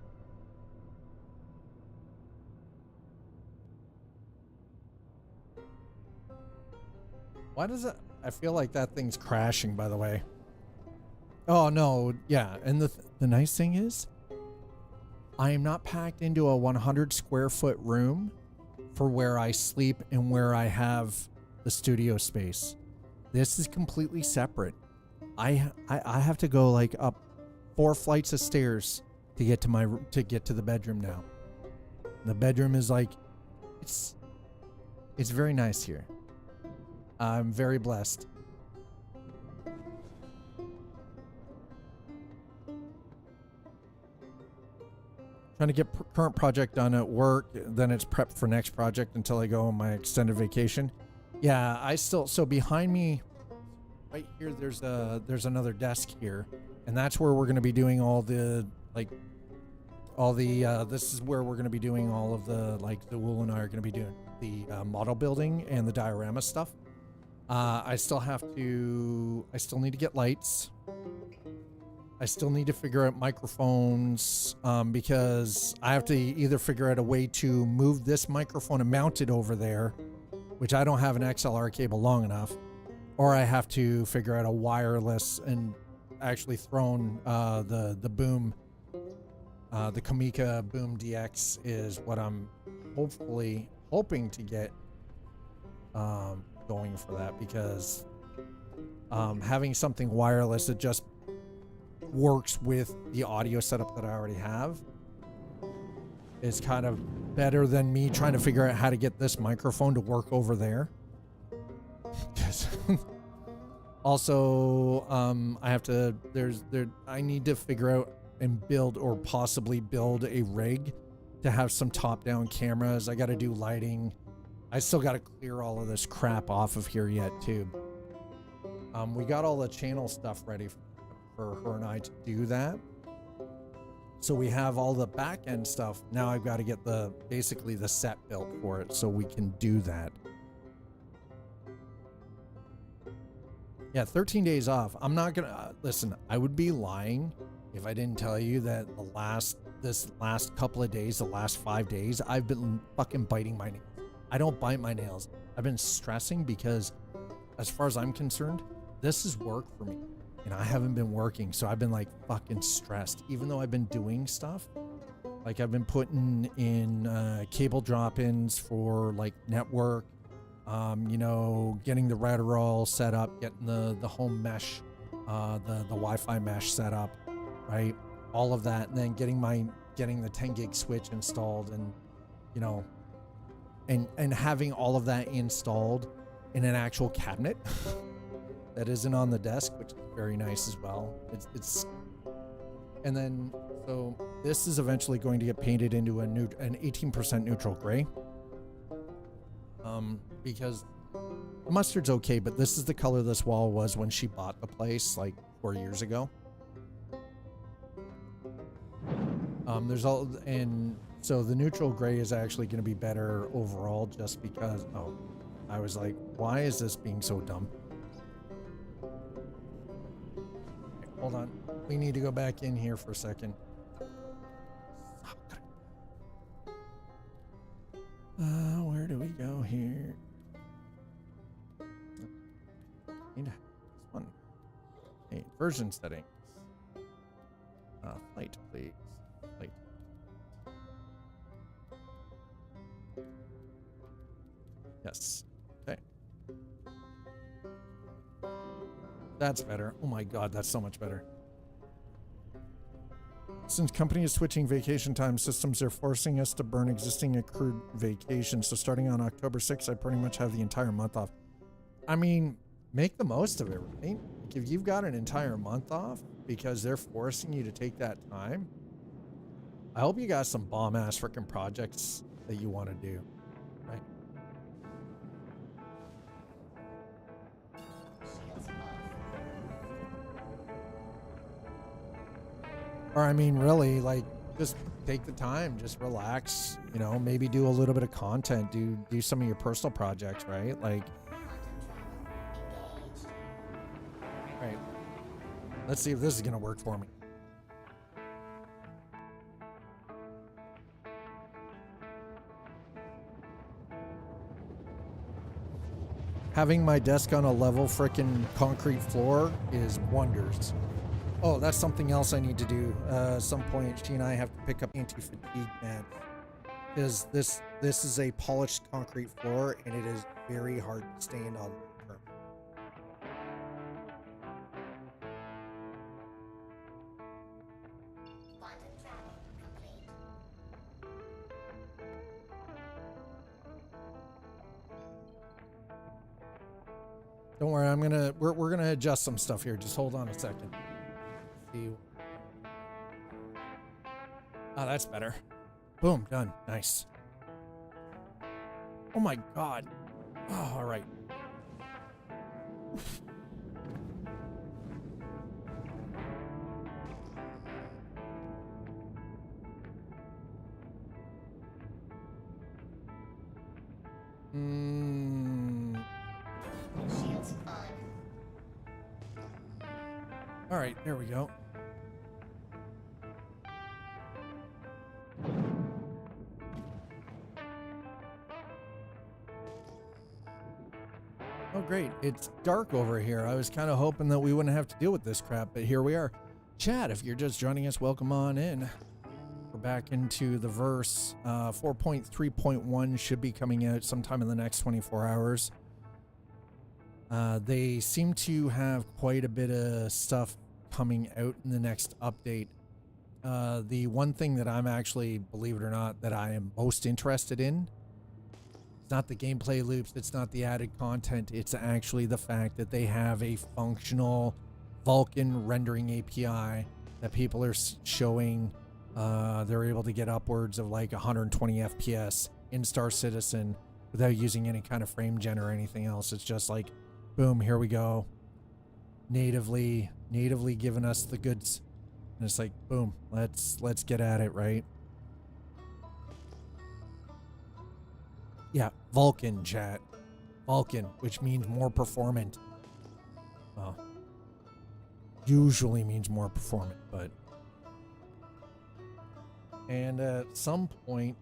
S1: Why does it... I feel like that thing's crashing, by the way. Oh, no. Yeah. And the nice thing is, I am not packed into a 100 square foot room for where I sleep and where I have the studio space. This is completely separate. I have to go like up 4 flights of stairs to get to the bedroom now. The bedroom is like, it's very nice here. I'm very blessed. Trying to get current project done at work, then it's prep for next project until I go on my extended vacation. Yeah, so behind me, right here, there's another desk here, and that's where we're going to be doing all the this is where we're going to be doing all of the the Wool and I are going to be doing the model building and the diorama stuff. I still need to get lights. I still need to figure out microphones because I have to either figure out a way to move this microphone and mount it over there, which I don't have an XLR cable long enough, or I have to figure out a wireless and actually thrown the boom, the Kamika Boom DX is what I'm hoping to get going for that, because having something wireless that just works with the audio setup that I already have is kind of better than me trying to figure out how to get this microphone to work over there. Also, I need to figure out and build or possibly build a rig to have some top-down cameras. I got to do lighting. I still got to clear all of this crap off of here yet too. We got all the channel stuff ready for her and I to do that. So we have all the back end stuff. Now I've got to get basically the set built for it so we can do that. Yeah, 13 days off. I'm not gonna listen. I would be lying if I didn't tell you that this last couple of days, the last 5 days, I've been fucking biting my nails. I don't bite my nails. I've been stressing because, as far as I'm concerned, this is work for me, and I haven't been working, so I've been like fucking stressed. Even though I've been doing stuff, like I've been putting in cable drop-ins for like network. Getting the router all set up, getting the home mesh, the Wi-Fi mesh set up, right? All of that, and then getting the 10 gig switch installed, and and having all of that installed in an actual cabinet that isn't on the desk, which is very nice as well. And then so this is eventually going to get painted into an 18% neutral gray. Because mustard's okay, but this is the color this wall was when she bought the place like 4 years ago. So the neutral gray is actually going to be better overall, just because. Oh, I was like, why is this being so dumb? Okay, hold on, we need to go back in here for a second. Where do we go here? Need this one. Hey, version settings. Flight, please. Flight. Yes. Okay. That's better. Oh my god, that's so much better. Since company is switching vacation time systems, they're forcing us to burn existing accrued vacation. So starting on October 6th, I pretty much have the entire month off. I mean, make the most of it, right? Like if you've got an entire month off because they're forcing you to take that time, I hope you got some bomb-ass freaking projects that you want to do, right? Or I mean, really, like, just take the time, just relax, you know, maybe do a little bit of content, do some of your personal projects, right? Like, right. Let's see if this is going to work for me. Having my desk on a level frickin' concrete floor is wonders. Oh, that's something else I need to do. At some point, she and I have to pick up anti-fatigue mats. Because this is a polished concrete floor, and it is very hard to stand on long term. Don't worry, we're gonna adjust some stuff here. Just hold on a second. See. Oh, that's better. Boom, done. Nice. Oh my god. Oh, all right. All right, there we go. Oh, great. It's dark over here. I was kind of hoping that we wouldn't have to deal with this crap, but here we are. Chat, if you're just joining us, welcome on in. We're back into the verse. 4.3.1 should be coming out sometime in the next 24 hours. They seem to have quite a bit of stuff coming out in the next update. The one thing that I'm actually, believe it or not, that I am most interested in, it's not the gameplay loops, it's not the added content, it's actually the fact that they have a functional Vulkan rendering API that people are showing. They're able to get upwards of like 120 FPS in Star Citizen without using any kind of frame gen or anything else. It's just like, boom, here we go. Natively giving us the goods. And it's like, boom, let's get at it, right? Yeah, Vulkan, chat. Vulkan, which means more performant. Well, usually means more performant, but... And at some point...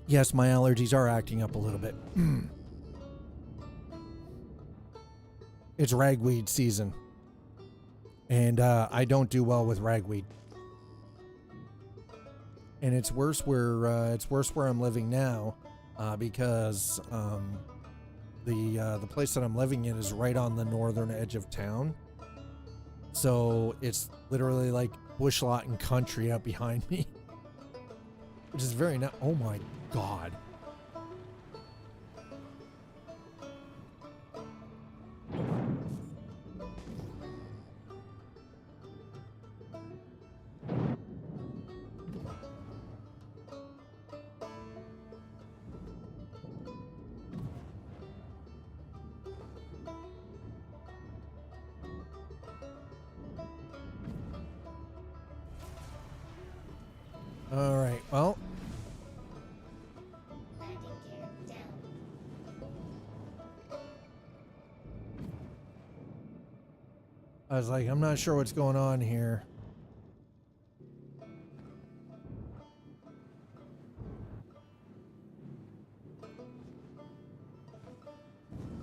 S1: Yes, my allergies are acting up a little bit. It's ragweed season. And I don't do well with ragweed. And it's worse where I'm living now, because the place that I'm living in is right on the northern edge of town. So it's literally like bush lot and country up behind me. Which is very oh my god. All right, well. I was like, I'm not sure what's going on here.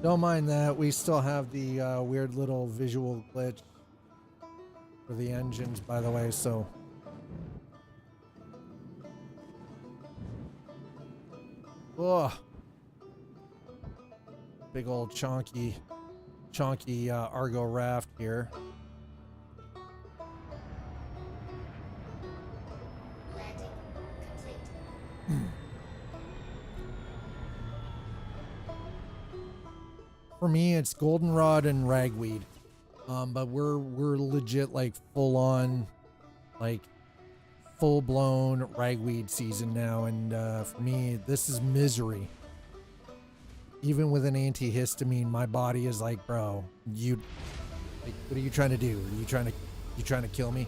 S1: Don't mind that. We still have the weird little visual glitch for the engines, by the way, so. Ugh. Big old chonky Argo raft here. For me, it's goldenrod and ragweed, but we're legit like full on, like full blown ragweed season now, and for me, this is misery. Even with an antihistamine, my body is like, bro, like, what are you trying to do? Are you trying to kill me?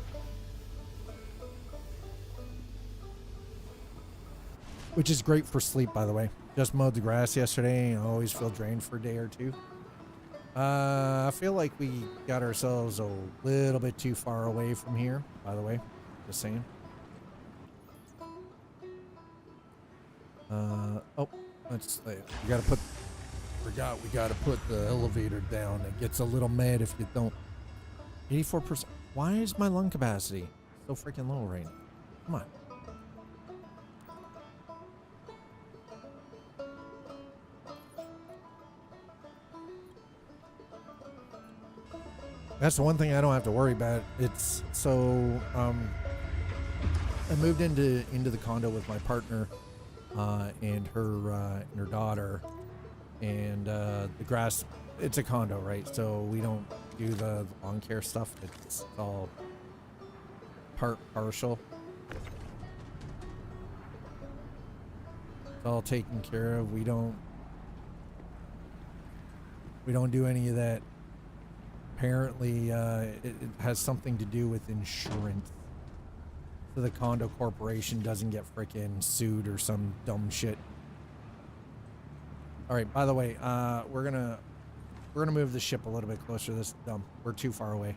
S1: Which is great for sleep, by the way. Just mowed the grass yesterday. I always feel drained for a day or two. I feel like we got ourselves a little bit too far away from here, by the way. Just saying. Oh, let's, we gotta put, forgot we gotta put the elevator down. It gets a little mad if you don't. 84%. Why is my lung capacity so freaking low right now? Come on. That's the one thing I don't have to worry about. It's so, I moved into the condo with my partner, and her daughter, and the grass, it's a condo, right? So we don't do the lawn care stuff. It's all partial. It's all taken care of. We don't do any of that. Apparently, it has something to do with insurance. So the condo corporation doesn't get frickin' sued or some dumb shit. All right, by the way, we're gonna move the ship a little bit closer. This is dumb. We're too far away.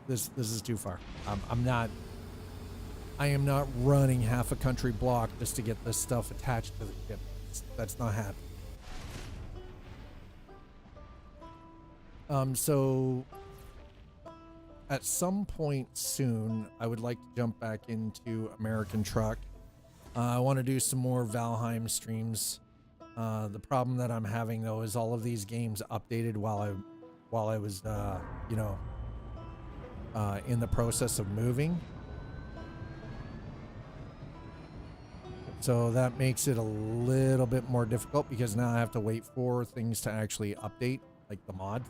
S1: This is too far. I am not running half a country block just to get this stuff attached to the ship. That's not happening. So at some point soon, I would like to jump back into American Truck. I want to do some more Valheim streams. The problem that I'm having though is all of these games updated while I was, in the process of moving. So that makes it a little bit more difficult because now I have to wait for things to actually update, like the mods.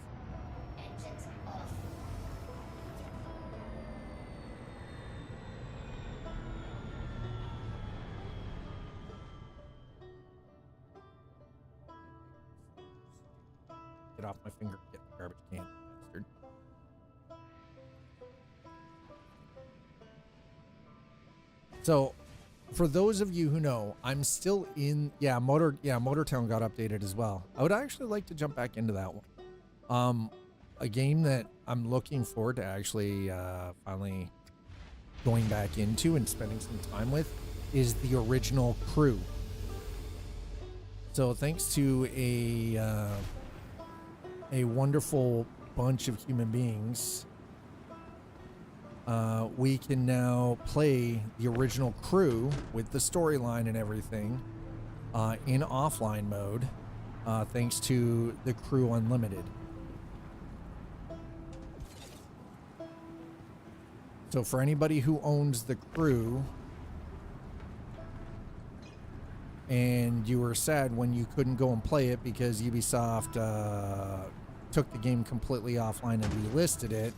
S1: Get off my finger, get the garbage can, bastard. So, for those of you who know, I'm still in, Motortown got updated as well. I would actually like to jump back into that one. A game that I'm looking forward to actually finally going back into and spending some time with is the original Crew. So thanks to a wonderful bunch of human beings, we can now play the original Crew with the storyline and everything in offline mode, thanks to the Crew Unlimited. So for anybody who owns the Crew and you were sad when you couldn't go and play it because Ubisoft took the game completely offline and delisted it,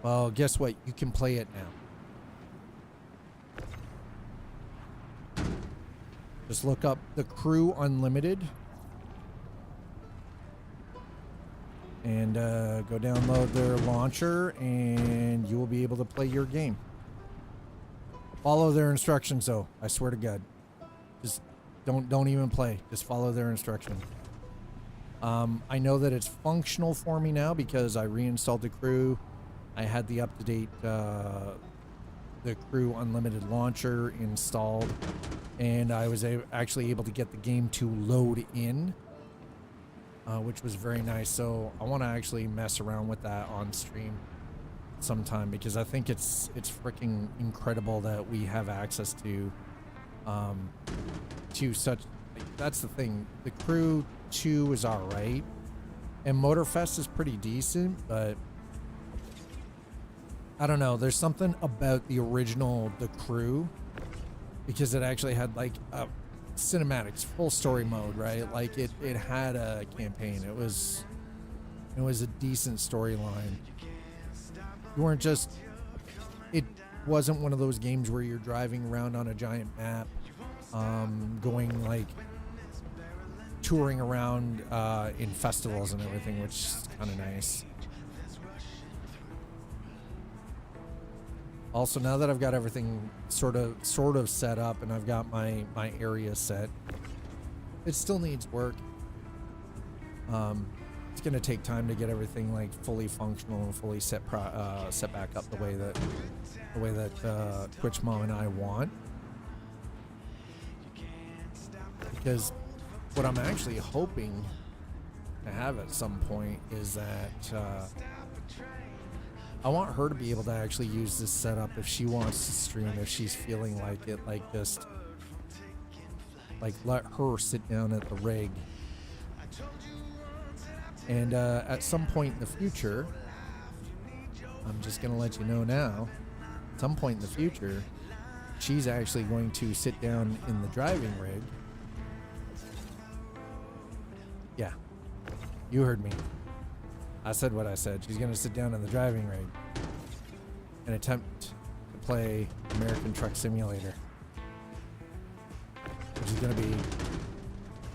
S1: well, guess what? You can play it now. Just look up the Crew Unlimited and go download their launcher and you will be able to play your game. Follow their instructions though, I swear to God. Just don't even play. Just follow their instructions. I know that it's functional for me now because I reinstalled the Crew. I had the up-to-date the Crew Unlimited launcher installed, and I was actually able to get the game to load in which was very nice. So I want to actually mess around with that on stream sometime, because I think it's freaking incredible that we have access to such, like, that's the thing. The Crew 2 is all right, and Motorfest is pretty decent, but I don't know, there's something about the original The Crew, because it actually had like a cinematics, full story mode, right? Like it had a campaign. It was a decent storyline. You weren't just, it wasn't one of those games where you're driving around on a giant map, going like touring around in festivals and everything, which is kind of nice. Also, now that I've got everything sort of set up and I've got my area set, it still needs work. It's gonna take time to get everything like fully functional and fully set back up the way that Twitch Mom and I want. Because what I'm actually hoping to have at some point is that I want her to be able to actually use this setup if she wants to stream, if she's feeling like it, like just like let her sit down at the rig. And at some point in the future, I'm just gonna let you know now, at some point in the future, she's actually going to sit down in the driving rig. Yeah, you heard me. I said what I said. She's going to sit down in the driving rig and attempt to play American Truck Simulator, which is going to be,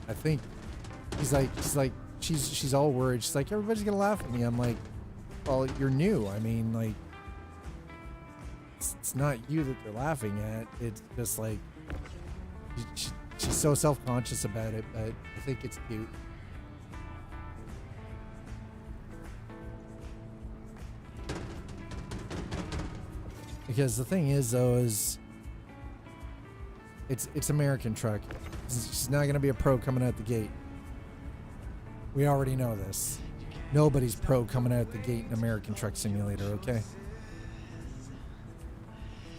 S1: I think, she's all worried. She's like, everybody's going to laugh at me. I'm like, well, you're new. I mean, like, it's not you that they're laughing at. It's just like, she's so self-conscious about it, but I think it's cute. Because the thing is, though, is it's American Truck. She's not going to be a pro coming out the gate. We already know this. Nobody's pro coming out the gate in American Truck Simulator, okay?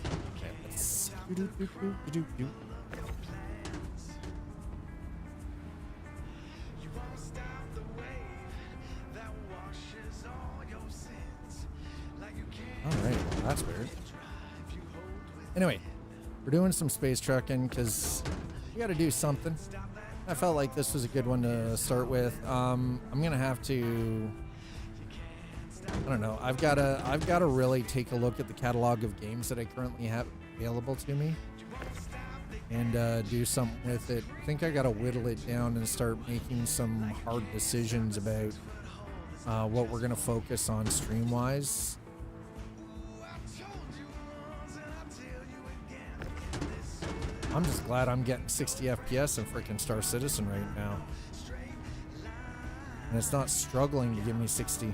S1: Okay, let's... Alright, well, that's weird. Anyway, we're doing some space trucking because we got to do something. I felt like this was a good one to start with. I'm gonna have to, I don't know, I've got to really take a look at the catalog of games that I currently have available to me and do something with it. I think I got to whittle it down and start making some hard decisions about what we're gonna focus on stream wise. I'm just glad I'm getting 60 FPS in freaking Star Citizen right now. And it's not struggling to give me 60.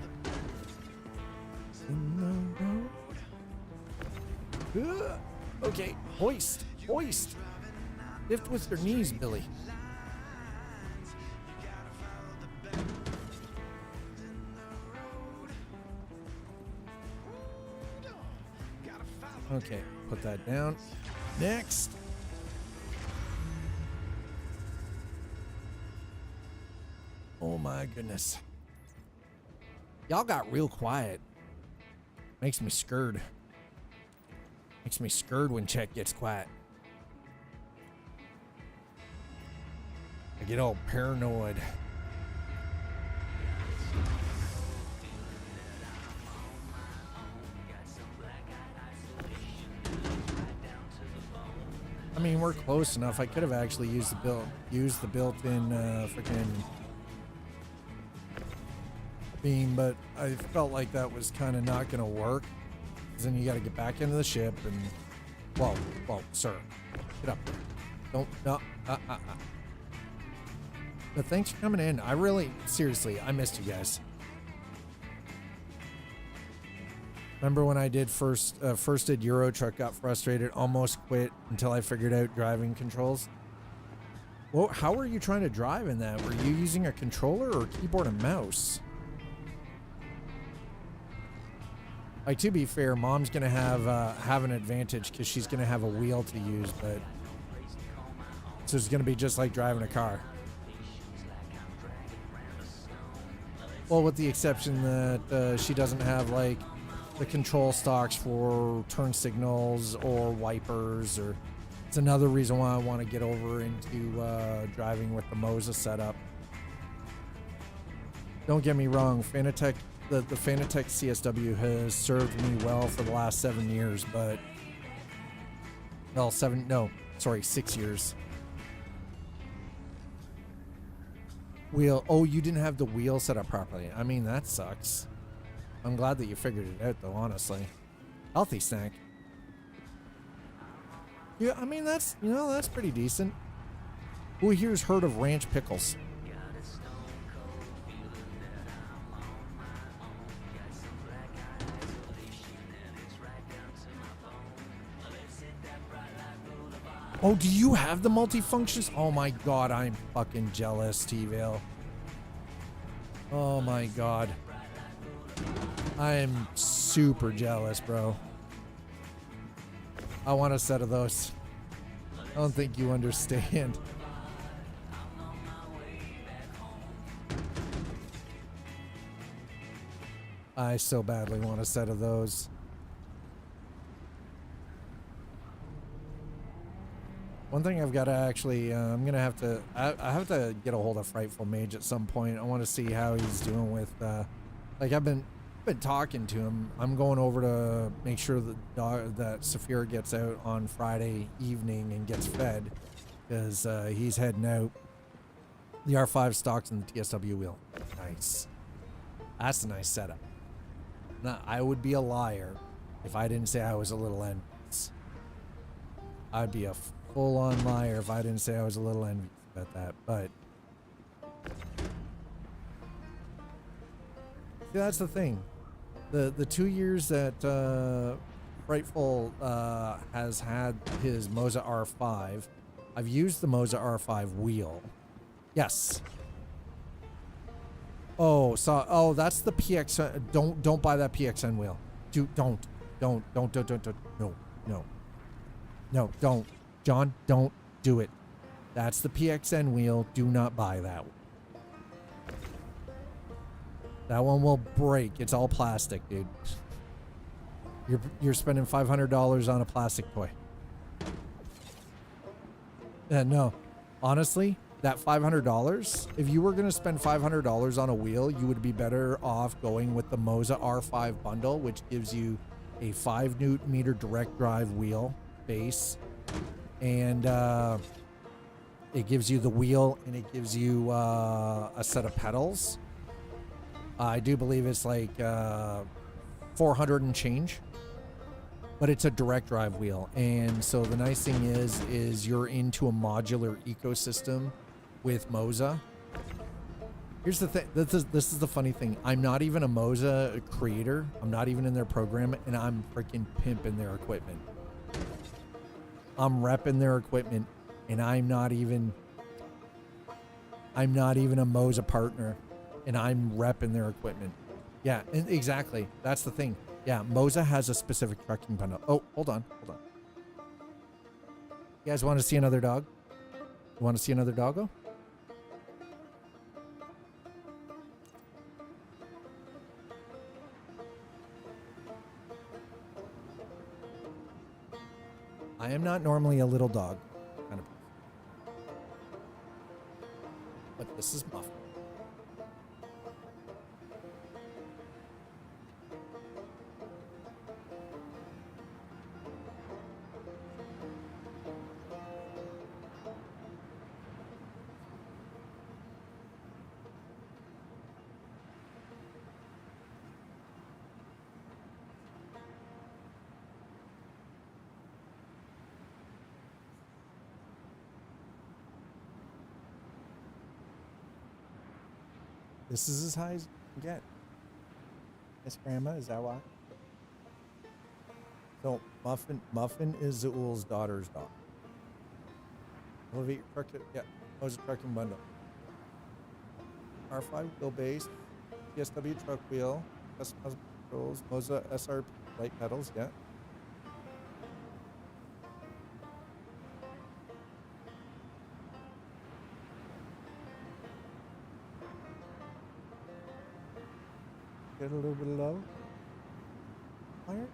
S1: Okay, hoist, hoist. Lift with your knees, Billy. Okay, put that down. Next. Oh my goodness. Y'all got real quiet. Makes me scared. Makes me scared when chat gets quiet. I get all paranoid. I mean, we're close enough. I could have actually used the built-in freaking beam, but I felt like that was kind of not going to work. Because then you got to get back into the ship and, whoa, sir, get up there. Don't, no, But thanks for coming in. I really, seriously, I missed you guys. Remember when I did first did Euro Truck, got frustrated, almost quit until I figured out driving controls. Well, how were you trying to drive in that? Were you using a controller or keyboard and mouse? Like, to be fair, Mom's gonna have an advantage because she's gonna have a wheel to use, but so it's gonna be just like driving a car. Well, with the exception that she doesn't have like the control stalks for turn signals or wipers, or it's another reason why I want to get over into driving with the Moza setup. Don't get me wrong, Fanatec, the Fanatec CSW has served me well for the last 7 years, but well, 6 years. Wheel. Oh, you didn't have the wheel set up properly. I mean, that sucks. I'm glad that you figured it out, though, honestly. Healthy snack. Yeah, I mean, that's pretty decent. Who here's heard of ranch pickles? Oh, do you have the multifunctions? Oh my god, I'm fucking jealous, T-Vale. Oh my god. I am super jealous, bro. I want a set of those. I don't think you understand. I so badly want a set of those. One thing I've got to actually, I'm gonna have to, I have to get a hold of Frightful Mage at some point. I want to see how he's doing with, like I've been talking to him. I'm going over to make sure that Saphira gets out on Friday evening and gets fed, because he's heading out. The R5 stocks and the TSW wheel. Nice. That's a nice setup. Now, I would be a liar if I didn't say I was a little envious. I'd be a full-on liar if I didn't say I was a little envious about that, but see, that's the thing. The 2 years that Frightful has had his Moza R5, I've used the Moza R5 wheel. Yes. Oh, so that's the PX. Don't buy that PXN wheel. Don't. No, don't. John, don't do it. That's the PXN wheel. Do not buy that one. That one will break. It's all plastic, dude. You're spending $500 on a plastic toy. No, honestly, that $500, if you were going to spend $500 on a wheel, you would be better off going with the Moza R5 bundle, which gives you a 5 Newton meter direct drive wheel base, and it gives you the wheel, and it gives you a set of pedals. I do believe it's like 400 and change, but it's a direct drive wheel. And so the nice thing is you're into a modular ecosystem with Moza. Here's the thing. This is the funny thing. I'm not even a Moza creator. I'm not even in their program, and I'm freaking pimping their equipment. I'm repping their equipment, and I'm not even a Moza partner, and I'm repping their equipment. Yeah, and exactly. That's the thing. Yeah, Moza has a specific trucking bundle. Oh, hold on. You guys want to see another dog? You want to see another doggo? I am not normally a little dog kind of person, but this is Muffin. This is as high as you can get. Yes, Grandma, is that why? So Muffin is Zool's daughter's dog. Elevate your truck. Yeah. Moza trucking bundle. R5 wheelbase, PSW truck wheel, customizable controls, Moza SRP light pedals, yeah. Get a little bit of love. Fire.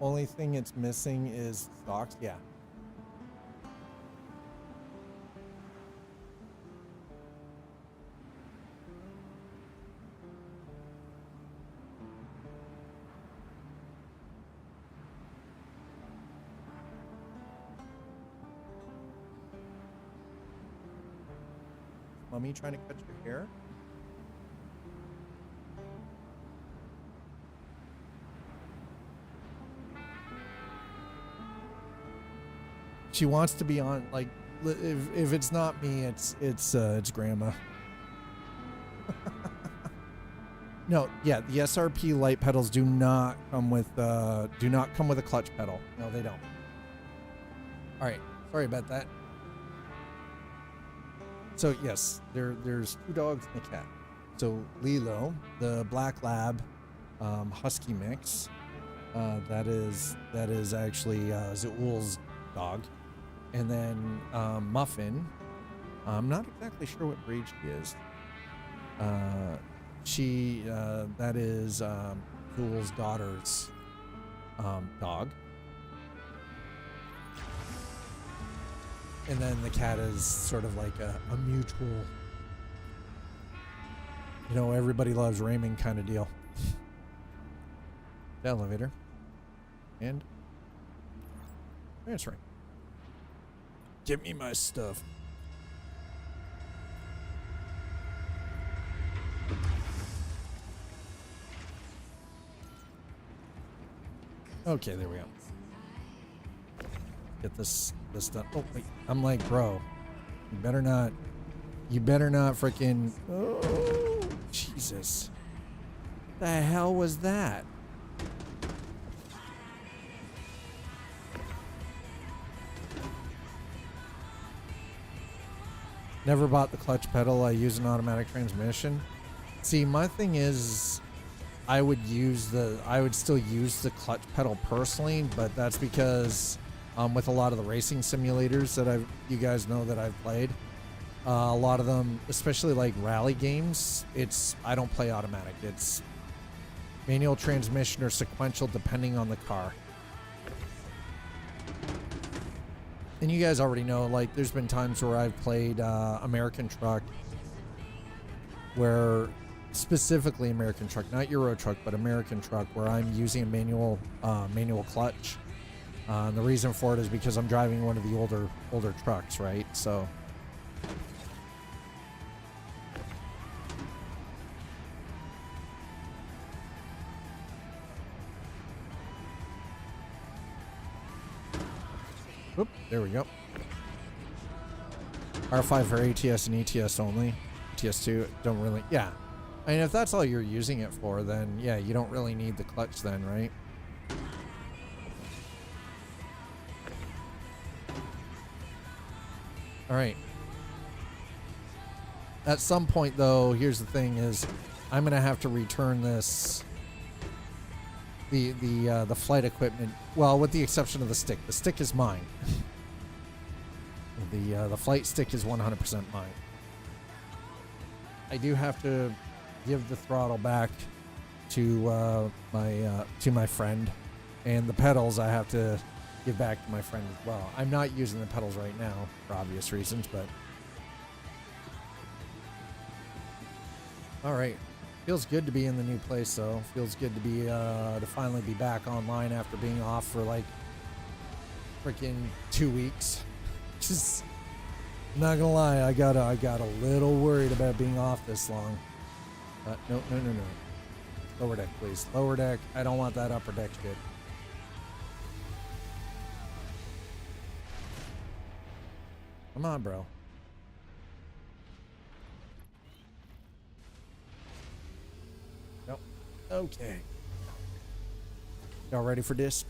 S1: Only thing it's missing is stocks. Yeah. Mommy trying to cut your hair? She wants to be on, like, if it's not me, it's grandma. No, yeah, the SRP light pedals do not come with a clutch pedal. No, they don't. All right, sorry about that. So yes, there's 2 dogs and a cat. So Lilo, the black lab, husky mix, that is actually Zool's dog, and then Muffin. I'm not exactly sure what breed she is. That is Zool's daughter's dog. And then the cat is sort of like a mutual, you know, everybody loves Raymond kind of deal. The elevator. And transferring. Give me my stuff. Okay, there we go. Get this done. Oh wait, I'm like, bro, you better not freaking. Oh, Jesus! The hell was that? Never bought the clutch pedal. I use an automatic transmission. See, my thing is, I would still use the clutch pedal personally, but that's because with a lot of the racing simulators that you guys know that I've played, a lot of them, especially like rally games, I don't play automatic. It's manual transmission or sequential depending on the car. And you guys already know, like, there's been times where I've played American Truck, where specifically American Truck, not Euro Truck, but American Truck, where I'm using a manual clutch. The reason for it is because I'm driving one of the older trucks, right? So whoop, there we go. R5 for ATS and ETS only. ETS2 don't really, yeah. I mean, if that's all you're using it for, then yeah, you don't really need the clutch then, right? All right. At some point, though, here's the thing: is I'm gonna have to return this, the flight equipment. Well, with the exception of the stick. The stick is mine. The flight stick is 100% mine. I do have to give the throttle back to my friend, and the pedals I have to give back to my friend as well. I'm not using the pedals right now for obvious reasons, but all right. Feels good to be in the new place, though. Feels good to be to finally be back online after being off for like freaking 2 weeks. Just not gonna lie, I got a little worried about being off this long. No. Lower deck, please. Lower deck. I don't want that upper deck shit. Come on, bro. Nope. Okay. Y'all ready for this?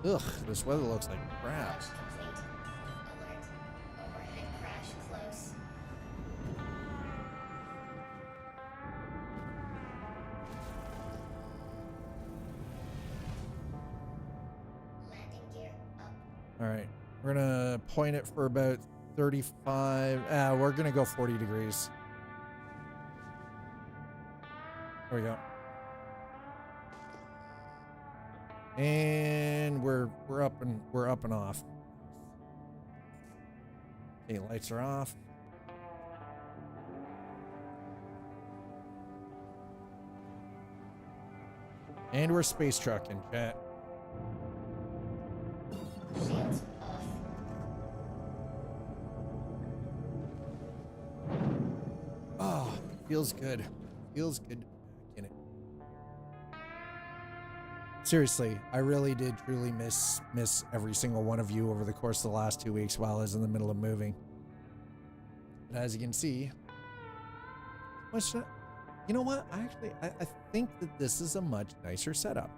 S1: Ugh, this weather looks like crap.
S8: Complete. Alert. Overhead crash close. Landing gear up.
S1: All right. We're going to point it for about 35. We're going to go 40 degrees. There we go. And we're up and off. Okay, lights are off. And we're space trucking, chat.
S8: Shields off.
S1: Oh, feels good. Feels good to be back in it. Seriously, I really did truly miss every single one of you over the course of the last 2 weeks while I was in the middle of moving. And as you can see, you know what? I think that this is a much nicer setup.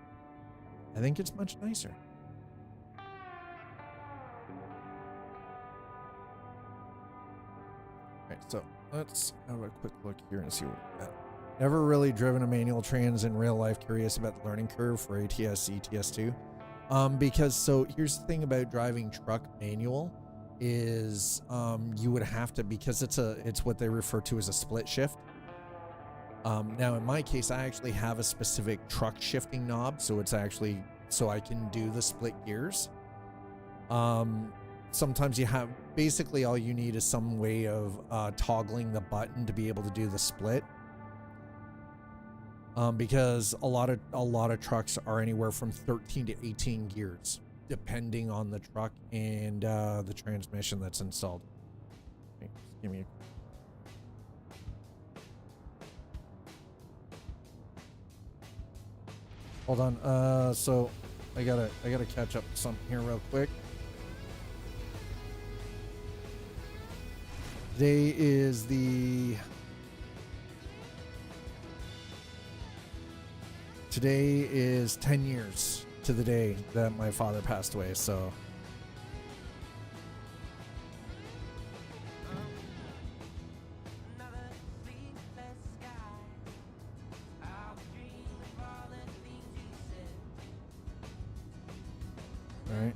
S1: I think it's much nicer. Alright, so let's have a quick look here and see what we got. Never really driven a manual trains in real life. Curious about the learning curve for ATS, ETS2. Because so here's the thing about driving truck manual is you would have to, because it's what they refer to as a split shift. Now in my case, I actually have a specific truck shifting knob, so it's actually so I can do the split gears. Sometimes you have basically all you need is some way of toggling the button to be able to do the split. Because a lot of trucks are anywhere from 13 to 18 gears, depending on the truck and the transmission that's installed. Okay, just give me a hold on. So I gotta catch up to something here real quick. Today is Today is 10 years to the day that my father passed away, so. All right,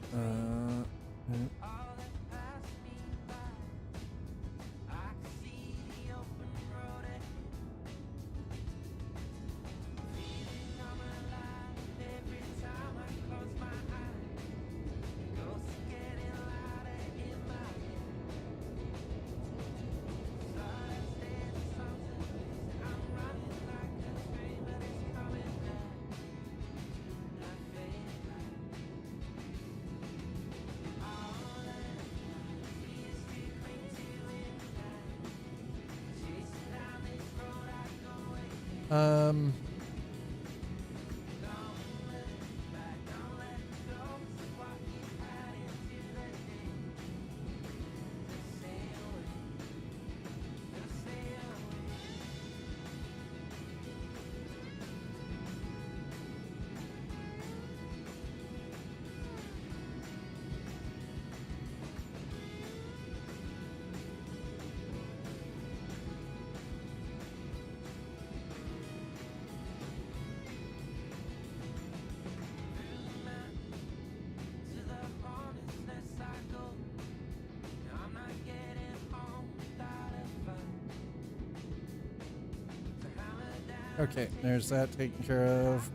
S1: okay, there's that taken care of.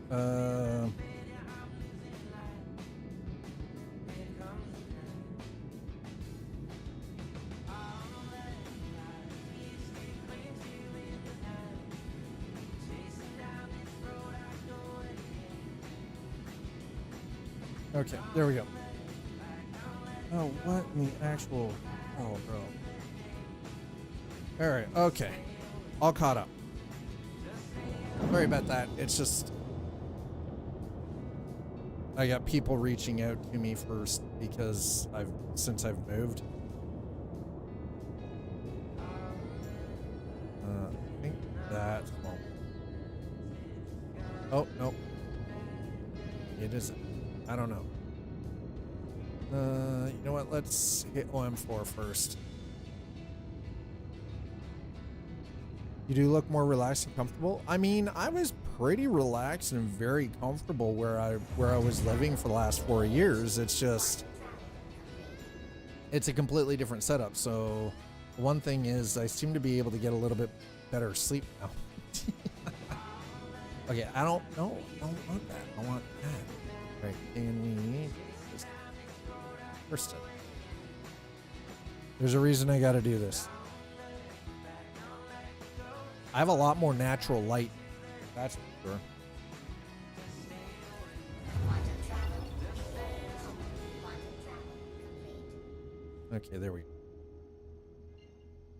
S1: Okay, there we go. Oh, what in the actual... Oh, bro. Alright, okay. All caught up. Sorry about that. It's just... I got people reaching out to me first because since I've moved. that. Oh, no. It isn't. I don't know. You know what? Let's hit OM4 first. You do look more relaxed and comfortable. I mean, I was pretty relaxed and very comfortable where I was living for the last 4 years. It's just, it's a completely different setup. So one thing is I seem to be able to get a little bit better sleep now. Okay, I don't want that. I want that. Right, can we just first step? There's a reason I got to do this. I have a lot more natural light. That's for sure. Okay, there we go.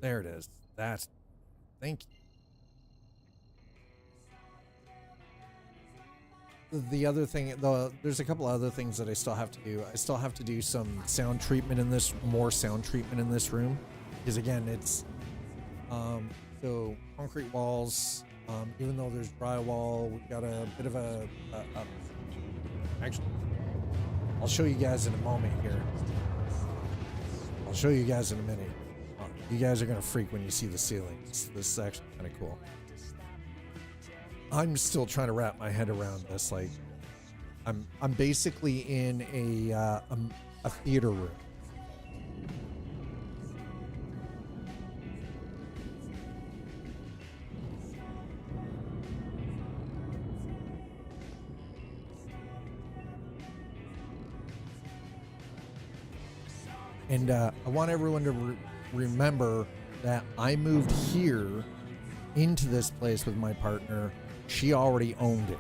S1: There it is. That's, thank you. The other thing, though, there's a couple other things that I still have to do. I still have to do some sound treatment in this, more sound treatment in this room, because again, it's so concrete walls. Even though there's drywall, we've got a bit of a actually, I'll show you guys in a moment here. I'll show you guys in a minute. You guys are gonna freak when you see the ceilings. This is actually kind of cool. I'm still trying to wrap my head around this. Like, I'm basically in a theater room. And I want everyone to remember that I moved here into this place with my partner. She already owned it.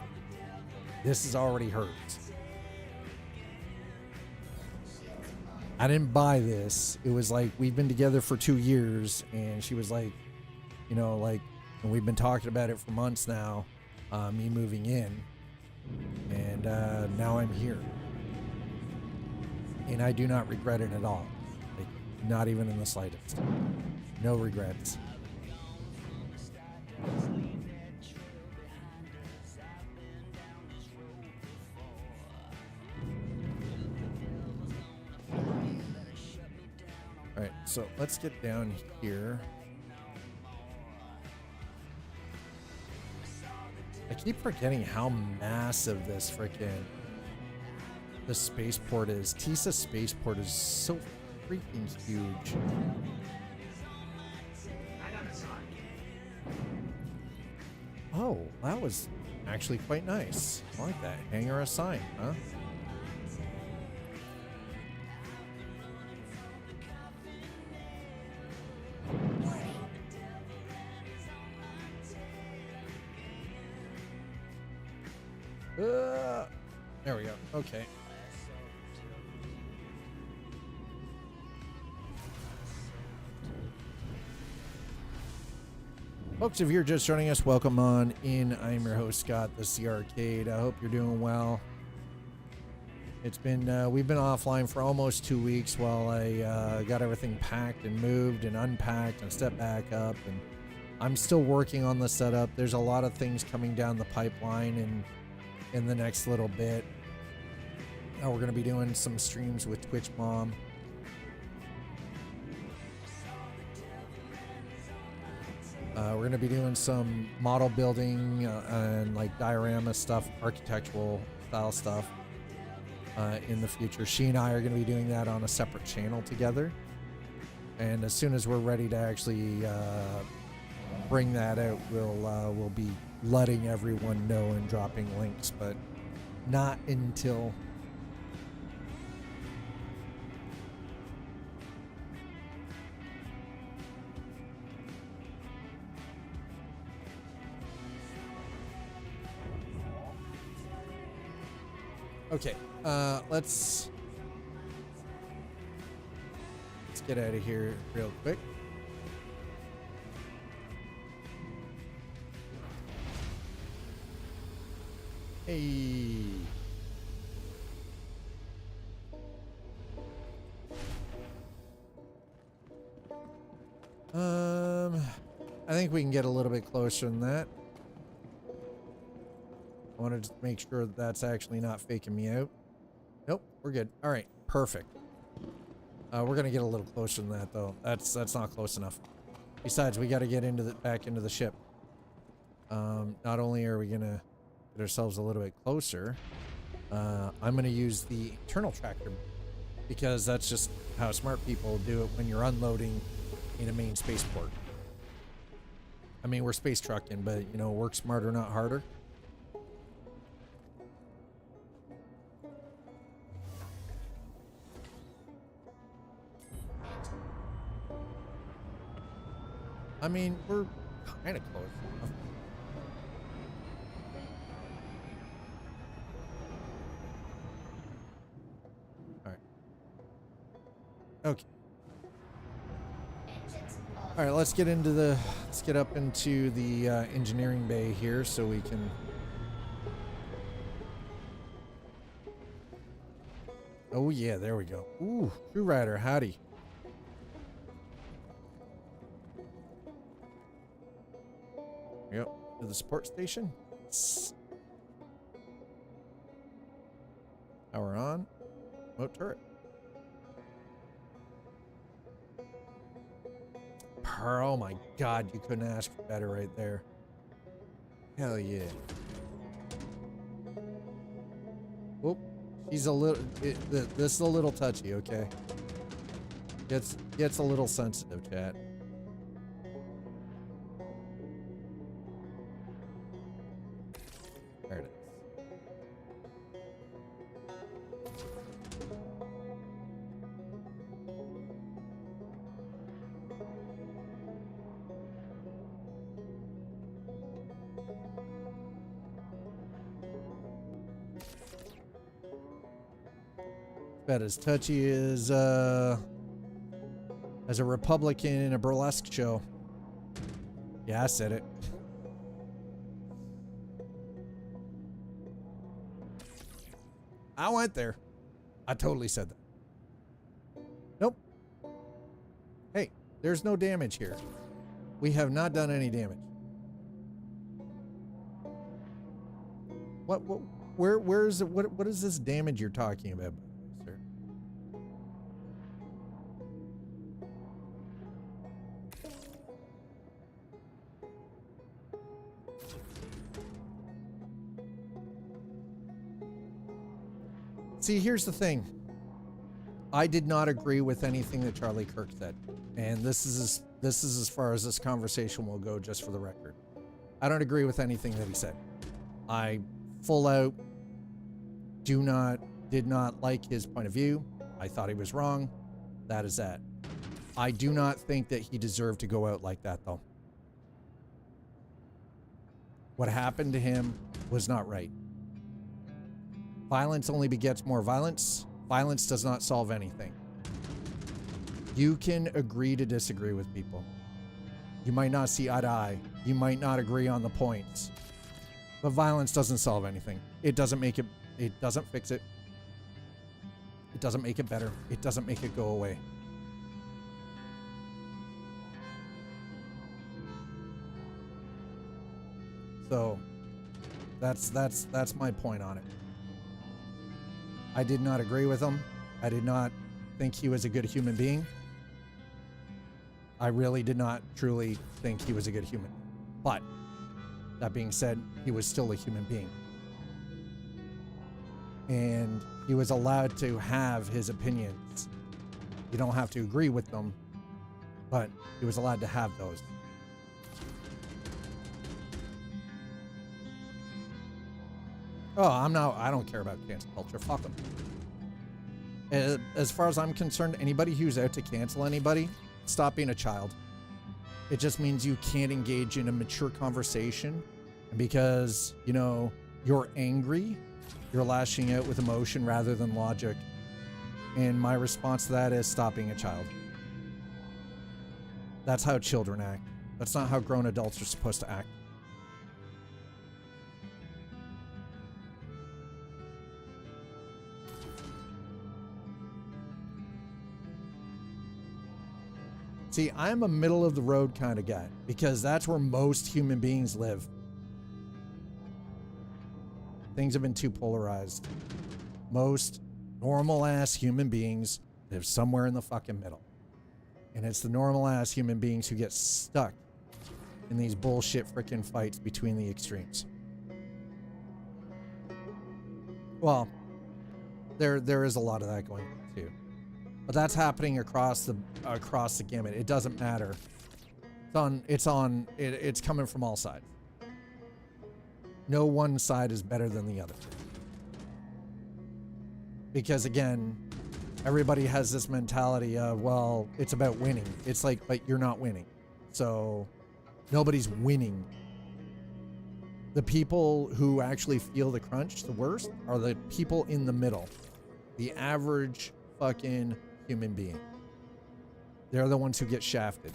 S1: This is already hers. I didn't buy this. It was like, we've been together for 2 years, and she was like, you know, like, and we've been talking about it for months now, me moving in, and now I'm here. And I do not regret it at all. Like, not even in the slightest. No regrets. All right, so let's get down here. I keep forgetting how massive this freaking the spaceport is. TISA spaceport is so freaking huge. Oh, that was actually quite nice. I like that. Hangar assigned, huh? There we go. Okay. Folks, if you're just joining us, welcome on in. I'm your host, Scott, the Sea Arcade. I hope you're doing well. It's been, we've been offline for almost 2 weeks while I got everything packed and moved and unpacked and stepped back up. And I'm still working on the setup. There's a lot of things coming down the pipeline in the next little bit. We're going to be doing some streams with Twitch Mom. We're going to be doing some model building and like diorama stuff, architectural style stuff in the future. She and I are going to be doing that on a separate channel together. And as soon as we're ready to actually bring that out, we'll be letting everyone know and dropping links, but not until okay, let's get out of here real quick. Hey. I think we can get a little bit closer than that. I want to just make sure that that's actually not faking me out. Nope, we're good. All right, perfect. We're gonna get a little closer than that though. That's not close enough. Besides, we got to get into the back into the ship. Not only are we gonna get ourselves a little bit closer, I'm gonna use the internal tractor because that's just how smart people do it when you're unloading in a main spaceport. I mean, we're space trucking, but you know, work smarter, not harder. I mean, we're kind of close. All right. Okay.
S8: Engines off.
S1: All right, let's get up into the engineering bay here so we can. Oh yeah, there we go. Ooh, Crew Rider, howdy. Yep, to the support station. Power on. Remote turret. Oh my god, you couldn't ask for better right there. Hell yeah. Whoop. She's a little. This is a little touchy, okay? Gets a little sensitive, chat. There it is. About as touchy as a Republican in a burlesque show. Yeah, I said it. I went there. I totally said that. Nope. Hey, there's no damage here. We have not done any damage. Where is it? What is this damage you're talking about, sir? See, here's the thing. I did not agree with anything that Charlie Kirk said, and this is as far as this conversation will go. Just for the record, I don't agree with anything that he said. I full out did not like his point of view. I thought he was wrong. That is that. I do not think that he deserved to go out like that, though. What happened to him was not right. Violence only begets more violence. Violence does not solve anything. You can agree to disagree with people. You might not see eye to eye. You might not agree on the points. But violence doesn't solve anything. It doesn't make it, it doesn't fix it. It doesn't make it better. It doesn't make it go away. So that's my point on it. I did not agree with him. I did not think he was a good human being. I really did not truly think he was a good human. But that being said, he was still a human being. And he was allowed to have his opinions. You don't have to agree with them, but he was allowed to have those. Oh, I don't care about cancel culture. Fuck them. As far as I'm concerned, anybody who's out to cancel anybody, stop being a child. It just means you can't engage in a mature conversation. And because, you know, you're angry, you're lashing out with emotion rather than logic. And my response to that is stop being a child. That's how children act. That's not how grown adults are supposed to act. See, I'm a middle of the road kind of guy because that's where most human beings live. Things have been too polarized. Most normal ass human beings live somewhere in the fucking middle. And it's the normal ass human beings who get stuck in these bullshit freaking fights between the extremes. Well, there is a lot of that going on too. But that's happening across the gamut. It doesn't matter. It's coming from all sides. No one side is better than the other. Because again, everybody has this mentality of, well, it's about winning. It's like, but you're not winning. So nobody's winning. The people who actually feel the crunch the worst are the people in the middle. The average fucking human being. They're the ones who get shafted.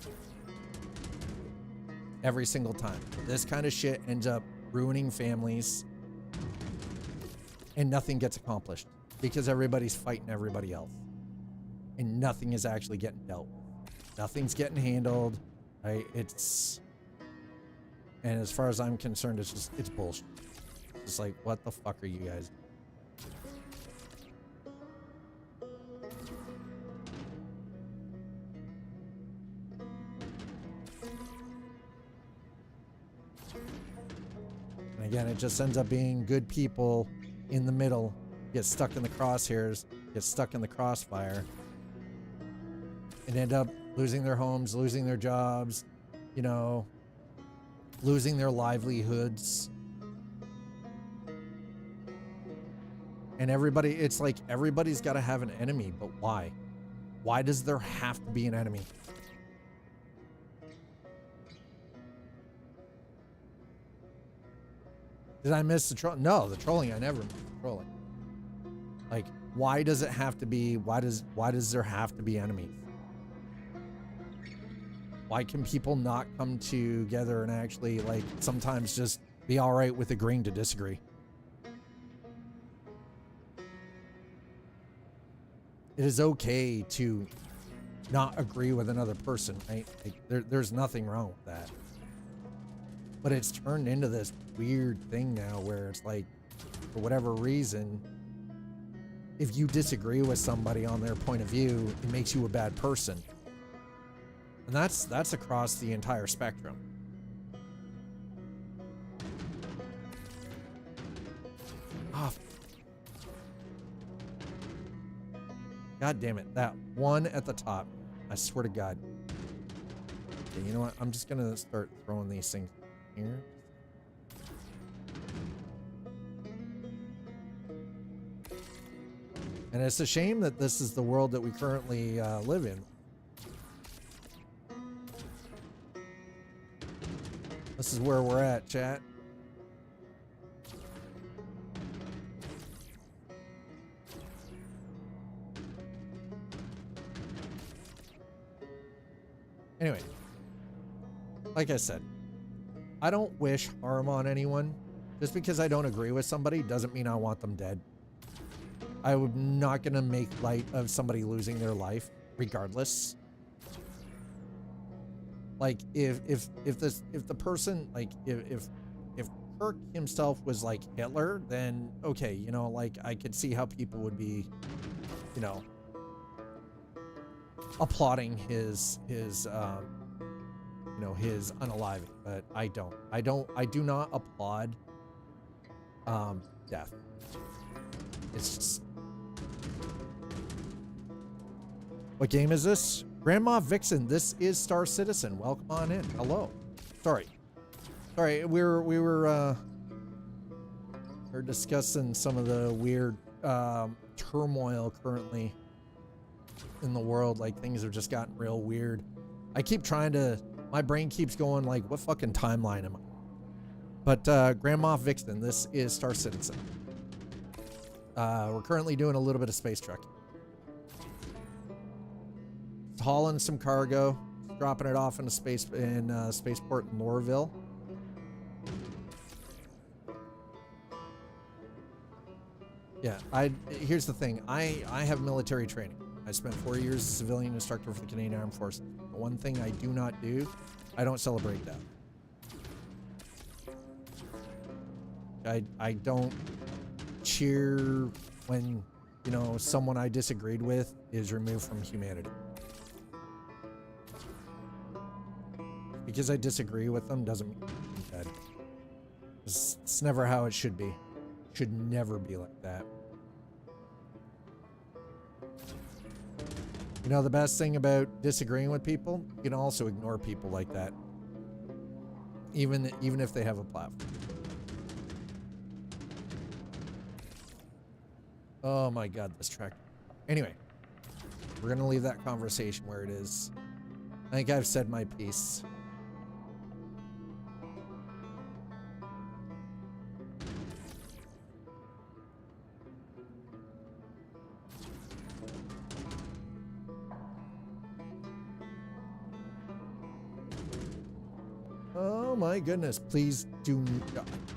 S1: Every single time. This kind of shit ends up ruining families. And nothing gets accomplished. Because everybody's fighting everybody else. And nothing is actually getting dealt with. Nothing's getting handled. Right? And as far as I'm concerned, it's bullshit. It's like, what the fuck are you guys doing? And again, it just ends up being good people in the middle, get stuck in the crosshairs, get stuck in the crossfire, and end up losing their homes, losing their jobs, you know, losing their livelihoods. And everybody, it's like everybody's got to have an enemy, but why? Why does there have to be an enemy? Did I miss the troll? No, the trolling, I never missed the trolling. Like, why does it have to be, why does there have to be enemies? Why can people not come together and actually, like, sometimes just be all right with agreeing to disagree? It is okay to not agree with another person, right? Like, there's nothing wrong with that. But it's turned into this weird thing now where it's like, for whatever reason, if you disagree with somebody on their point of view, it makes you a bad person. And that's across the entire spectrum. Oh, God damn it. That one at the top. I swear to God. Okay, you know what? I'm just going to start throwing these things here. And it's a shame that this is the world that we currently live in. This is where we're at, chat. Anyway, like I said, I don't wish harm on anyone. Just because I don't agree with somebody doesn't mean I want them dead. I'm not gonna make light of somebody losing their life, regardless. Like if the person, like if Kirk himself was like Hitler, then okay, you know, like I could see how people would be, you know, applauding his you know, his unaliving, but I do not applaud death. It's just, what game is this? Grandma Vixen, this is Star Citizen. Welcome on in. Hello. Sorry, we were discussing some of the weird turmoil currently in the world. Like, things have just gotten real weird. I keep trying to, my brain keeps going like, what fucking timeline am I? But Grandma Vixen, this is Star Citizen. We're currently doing a little bit of space trucking. Hauling some cargo, dropping it off in a spaceport in Lorville. Yeah, here's the thing. I have military training. I spent 4 years as a civilian instructor for the Canadian Armed Forces. The one thing I do not do, I don't celebrate that. I don't cheer when, you know, someone I disagreed with is removed from humanity. Because I disagree with them doesn't mean I'm dead. It's never how it should be. Should never be like that. You know, the best thing about disagreeing with people, you can also ignore people like that. Even if they have a platform. Oh my god, this track. Anyway, we're gonna leave that conversation where it is. I think I've said my piece. Oh my goodness, please do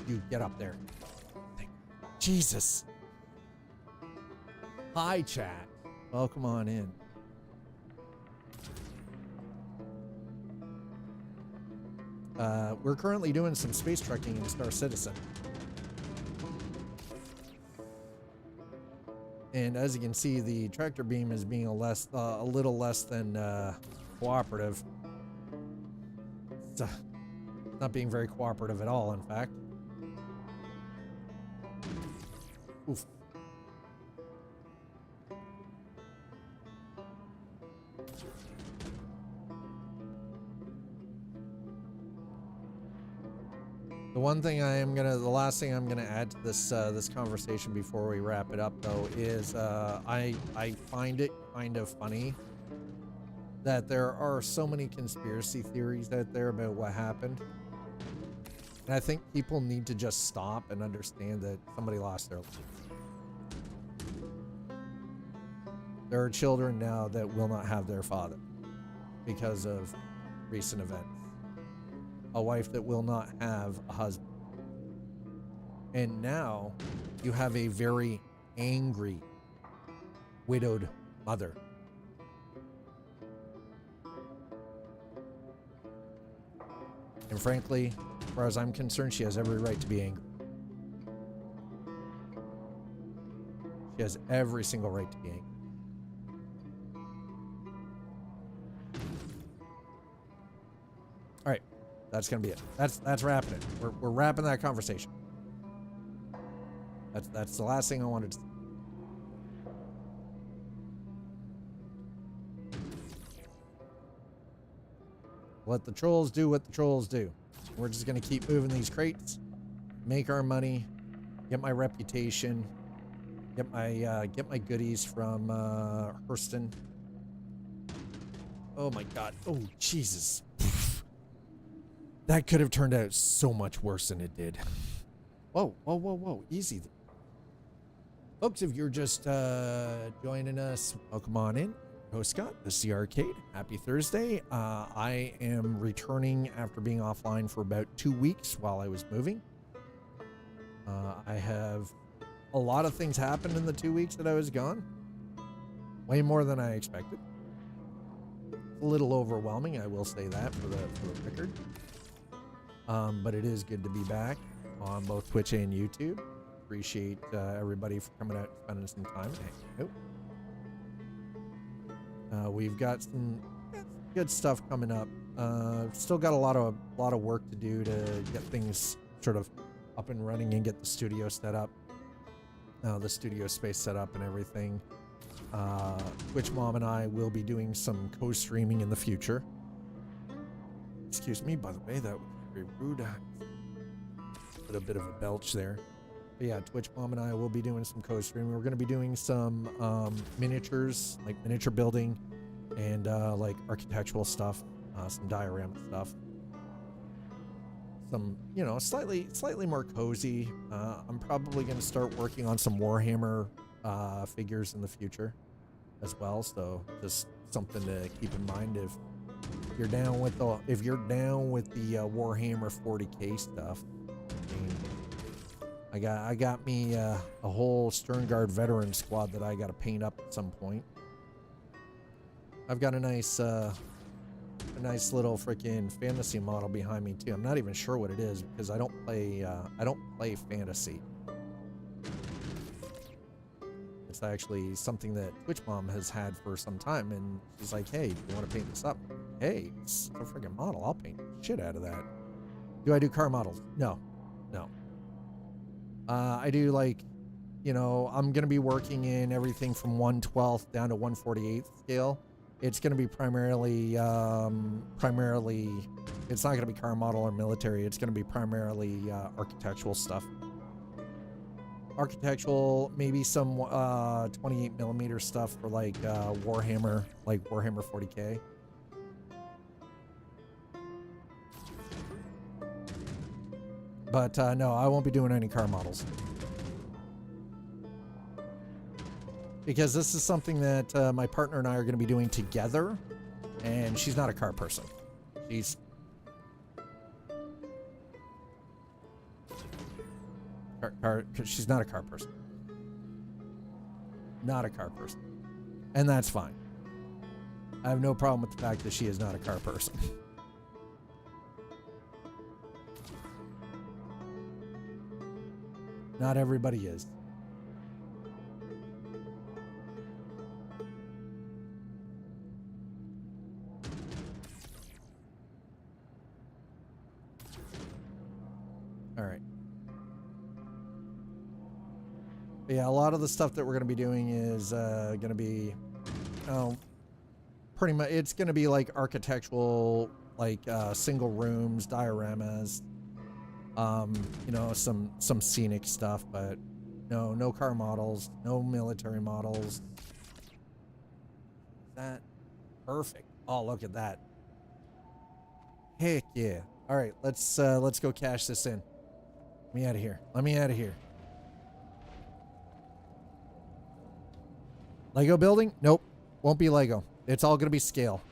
S1: you get up there. Jesus. Hi, chat. Welcome on in. We're currently doing some space trekking in Star Citizen. And as you can see, the tractor beam is being a little less than cooperative. It's not being very cooperative at all, in fact. Oof. The last thing I'm gonna add to this this conversation before we wrap it up, though, is I find it kind of funny that there are so many conspiracy theories out there about what happened, and I think people need to just stop and understand that somebody lost their life. There are children now that will not have their father because of recent events. A wife that will not have a husband. And now you have a very angry, widowed mother. And frankly, as far as I'm concerned, she has every right to be angry. She has every single right to be angry. All right. That's gonna be it. That's wrapping it. We're wrapping that conversation. That's the last thing I wanted to say. Let the trolls do what the trolls do. We're just gonna keep moving these crates, make our money, get my reputation, get my goodies from Hurston. Oh my god. Oh Jesus. That could have turned out so much worse than it did. Whoa, whoa, whoa, whoa. Easy. Folks, if you're just joining us, welcome on in. Host Scott, the C Arcade. Happy Thursday. I am returning after being offline for about 2 weeks while I was moving. I have a lot of things happened in the 2 weeks that I was gone. Way more than I expected. A little overwhelming, I will say that for the record. But it is good to be back on both Twitch and YouTube. Appreciate everybody for coming out and spending some time. We've got some good stuff coming up. Still got a lot of work to do to get things sort of up and running and get the studio set up, the studio space set up and everything. Twitch Mom and I will be doing some co-streaming in the future. Excuse me, by the way, that was very rude. Put a bit of a belch there. But yeah, Twitch Mom and I will be doing some co-streaming. We're going to be doing some miniatures, like miniature building and like architectural stuff, some diorama stuff. Some, you know, slightly more cozy. I'm probably going to start working on some Warhammer figures in the future as well. So just something to keep in mind if you're down with the Warhammer 40K stuff. I got me a whole Sternguard veteran squad that I got to paint up at some point. I've got a nice nice little freaking fantasy model behind me too. I'm not even sure what it is because I don't play fantasy. It's actually something that Twitch Mom has had for some time, and she's like, "Hey, do you want to paint this up?" Hey, it's a freaking model. I'll paint the shit out of that. Do I do car models? No. I do, like, you know, I'm gonna be working in everything from 1/12 down to 1/48 scale. It's going to be primarily, it's not going to be car model or military. It's going to be primarily architectural stuff. Architectural, maybe some 28 millimeter stuff for like Warhammer 40K. But no, I won't be doing any car models. Because this is something that my partner and I are going to be doing together, and she's not a car person. She's she's not a car person. Not a car person. And that's fine. I have no problem with the fact that she is not a car person. Not everybody is. All right. But yeah, a lot of the stuff that we're going to be doing is going to be, pretty much, it's going to be like architectural, like single rooms, dioramas, you know, some scenic stuff, but no car models, no military models. That perfect. Oh, look at that. Heck yeah. All right, let's go cash this in. Let me out of here. Let me out of here. Lego building? Nope. Won't be Lego. It's all going to be scale.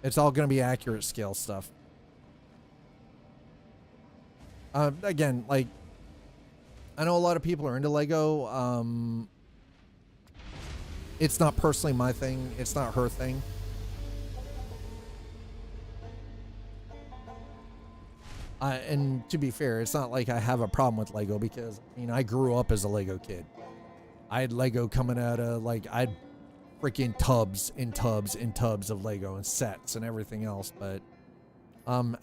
S1: It's all going to be accurate scale stuff. Again, like, I know a lot of people are into Lego. It's not personally my thing. It's not her thing. And to be fair, it's not like I have a problem with Lego because, I mean, I grew up as a Lego kid. I had Lego coming out of, like, I had freaking tubs and tubs and tubs of Lego and sets and everything else. But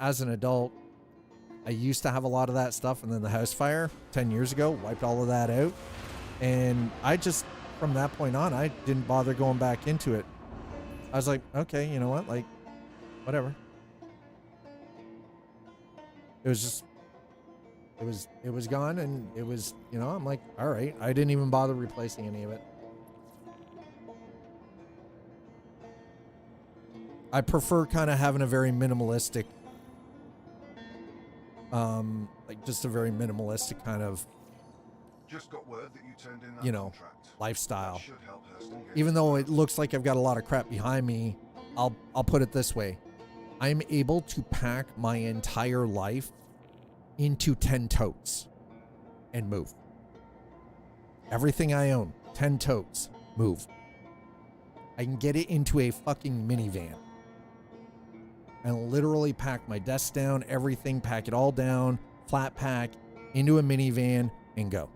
S1: as an adult, I used to have a lot of that stuff, and then the house fire 10 years ago wiped all of that out. And I just, from that point on, I didn't bother going back into it. I was like, okay, you know what? Like, whatever. It was just, it was gone, and it was, you know, I'm like, all right. I didn't even bother replacing any of it. I prefer kind of having a very minimalistic, like just a very minimalistic kind of,
S7: Just got word that you turned in that
S1: you know,
S7: contract.
S1: lifestyle.
S7: That should help Hurston get
S1: Even
S7: his
S1: though
S7: prize.
S1: it looks like I've got a lot of crap behind me, I'll put it this way. I'm able to pack my entire life into 10 totes and move. Everything I own, 10 totes, move. I can get it into a fucking minivan and literally pack my desk down, everything, pack it all down, flat pack into a minivan and go.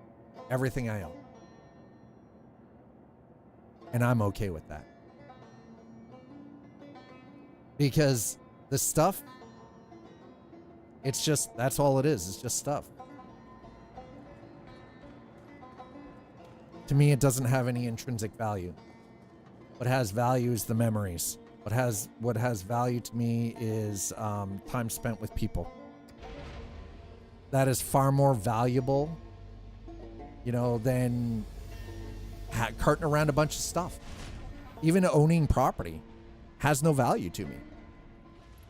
S1: Everything I own. And I'm okay with that. Because the stuff, it's just, that's all it is. It's just stuff. To me, it doesn't have any intrinsic value. What has value is the memories. What has value to me is time spent with people. That is far more valuable, you know, than carting around a bunch of stuff. Even owning property has no value to me.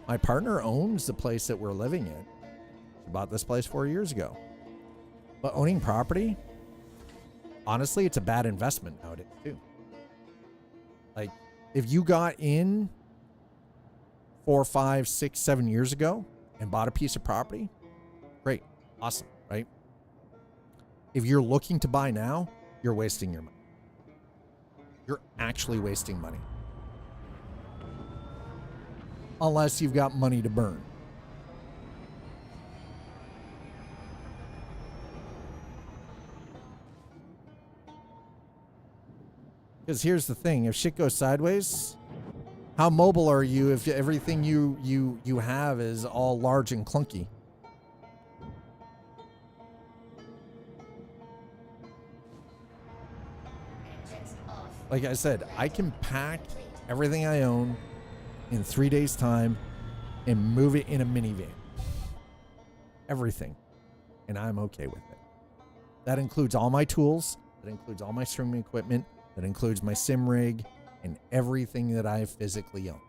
S1: My partner owns the place that we're living in. She bought this place 4 years ago. But owning property, honestly, it's a bad investment nowadays too. Like, if you got in 4, 5, 6, 7 years ago and bought a piece of property, great, awesome, right? If you're looking to buy now, you're wasting your money. You're actually wasting money. unless you've got money to burn. Because here's the thing, if shit goes sideways, how mobile are you if everything you have is all large and clunky?
S8: Engines off.
S1: Like I said, I can pack everything I own in 3 days' time and move it in a minivan. Everything. And I'm okay with it. That includes all my tools. That includes all my streaming equipment. That includes my sim rig and everything that I physically own.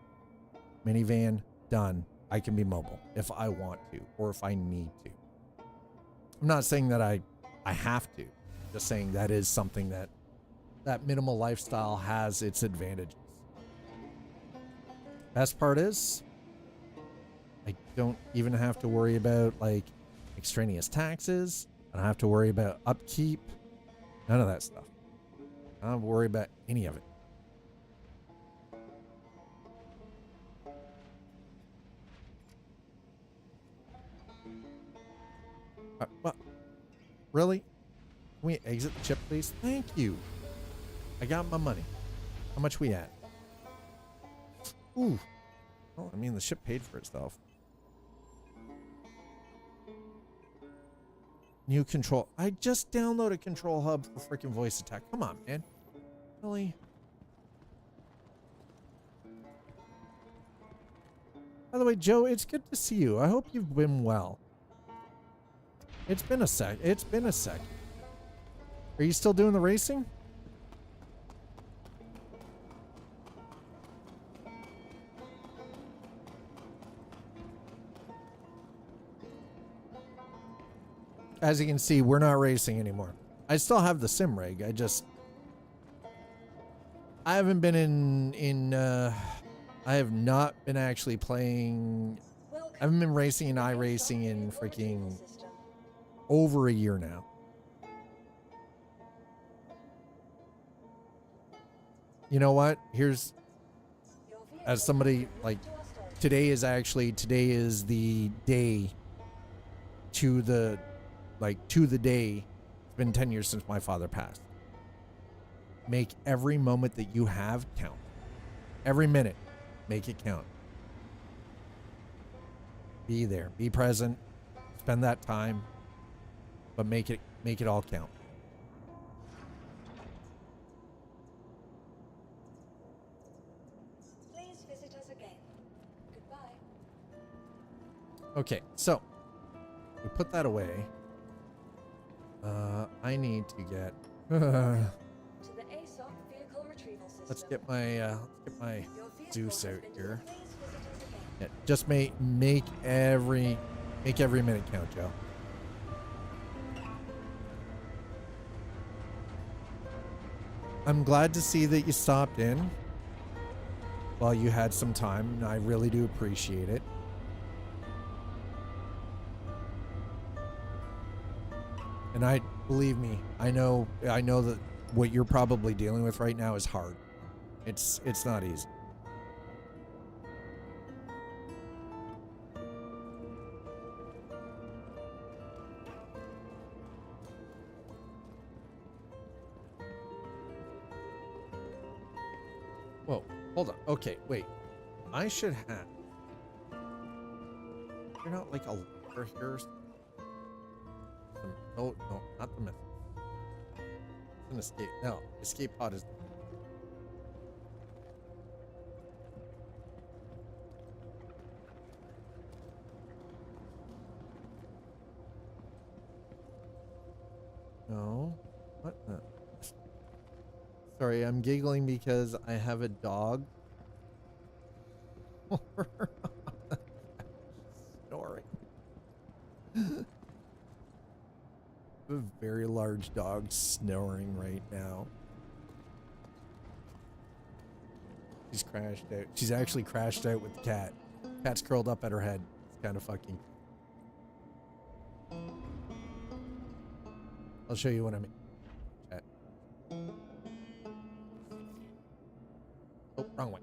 S1: Minivan, done. I can be mobile if I want to or if I need to. I'm not saying that I have to. Just saying that is something that minimal lifestyle has its advantages. Best part is I don't even have to worry about like extraneous taxes. I don't have to worry about upkeep. None of that stuff. I don't have to worry about any of it. What? Really? Can we exit the chip, please? Thank you. I got my money. How much we at? Ooh. Well, I mean, the ship paid for itself. New control. I just downloaded Control Hub for freaking voice attack. Come on, man. Really? By the way, Joe, it's good to see you. I hope you've been well. It's been a sec. It's been a sec. Are you still doing the racing? As you can see, we're not racing anymore. I still have the sim rig. I haven't been I have not been actually playing. I haven't been racing in iRacing in freaking over a year now. You know what? Here's, as somebody like, today is the day to the day. It's been 10 years since my father passed. Make every moment that you have count. Every minute, make it count. Be there, be present, spend that time, but make it all count.
S6: Please visit us again. Goodbye.
S1: Okay, so we put that away. I need to get.
S6: To the ASOC vehicle retrieval system.
S1: Let's get my
S6: Your
S1: Zeus
S6: vehicle has
S1: out
S6: been
S1: here.
S6: Please visit us again.
S1: Yeah, just make every minute count, Joe. I'm glad to see that you stopped in while you had some time, and I really do appreciate it. And believe me, I know that what you're probably dealing with right now is hard. It's not easy. Whoa, hold on. Okay, wait. I should have. You're not like a lever here. No, not the method. It's an escape. No, escape pod is. No. What? No. Sorry, I'm giggling because I have a dog. Snoring. A very large dog snoring right now. She's crashed out. She's actually crashed out with the cat. Cat's curled up at her head. It's kind of fucking. I'll show you what I mean. Chat. Oh, wrong way.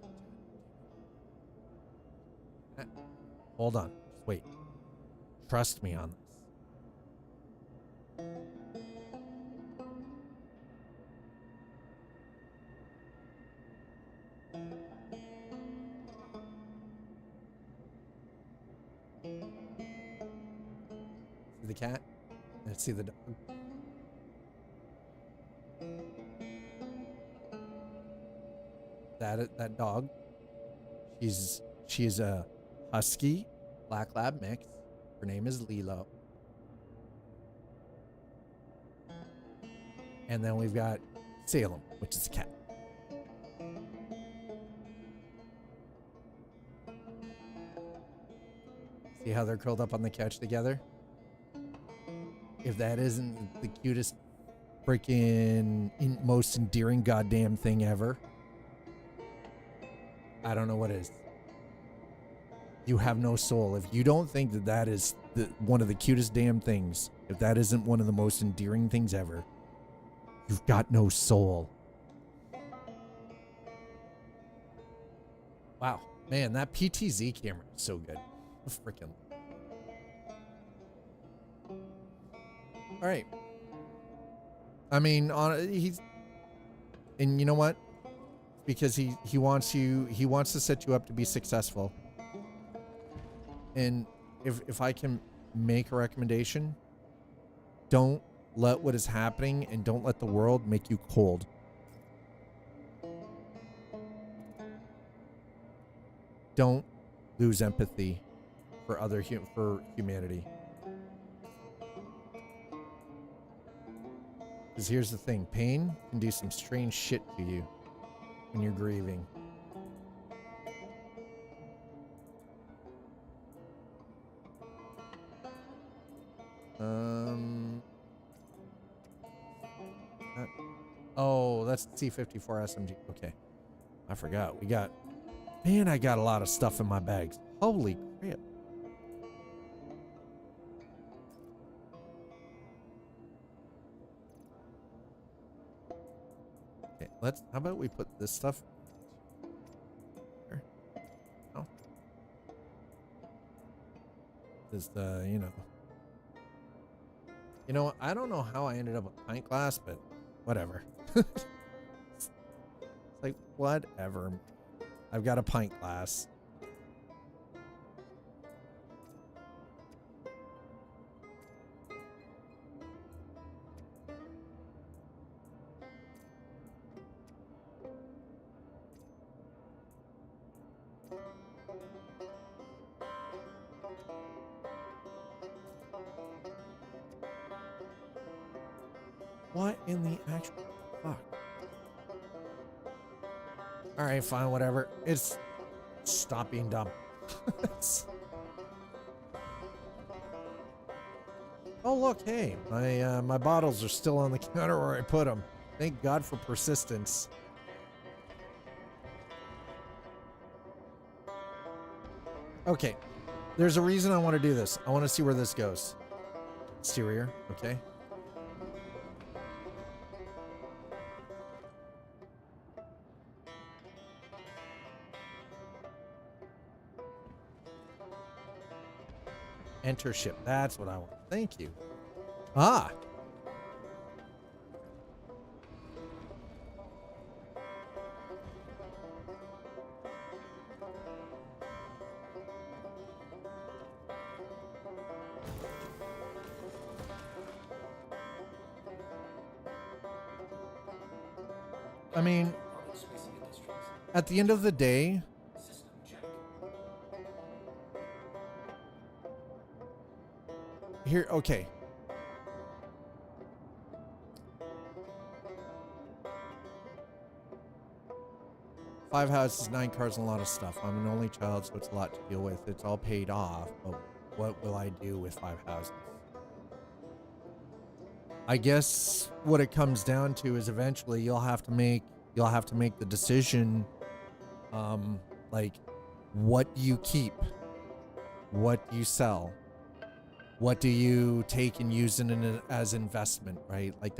S1: Hold on. Just wait. Trust me on this. See the cat? Let's see the dog. That dog. She's a husky black lab mix. Her name is Lilo. And then we've got Salem, which is a cat. See how they're curled up on the couch together? If that isn't the cutest freaking most endearing goddamn thing ever, I don't know what is. You have no soul. If you don't think that that is one of the cutest damn things, if that isn't one of the most endearing things ever, you've got no soul. Wow. Man, that PTZ camera is so good. Freaking. All right. I mean, and you know what? Because he wants to set you up to be successful. And if I can make a recommendation, don't let what is happening and don't let the world make you cold. Don't lose empathy for for humanity. Because here's the thing, pain can do some strange shit to you when you're grieving. Oh, that's C-54 SMG. Okay. I forgot. Man, I got a lot of stuff in my bags. Holy crap. Okay, how about we put this stuff here? Oh. Just, I don't know how I ended up with pint glass, but whatever. It's like, whatever. I've got a pint glass. What in the actual fuck? All right, fine, whatever. Stop being dumb. Oh, look, hey, my bottles are still on the counter where I put them. Thank God for persistence. Okay, there's a reason I want to do this. I want to see where this goes. Exterior, okay. Enter ship. That's what I want. Thank you. Ah. I mean, at the end of the day, here, okay. Five houses, 9 cars, and a lot of stuff. I'm an only child, so it's a lot to deal with. It's all paid off, but what will I do with 5 houses? I guess what it comes down to is eventually you'll have to make the decision, like, what do you keep? What do you sell? What do you take and use as investment, right? Like,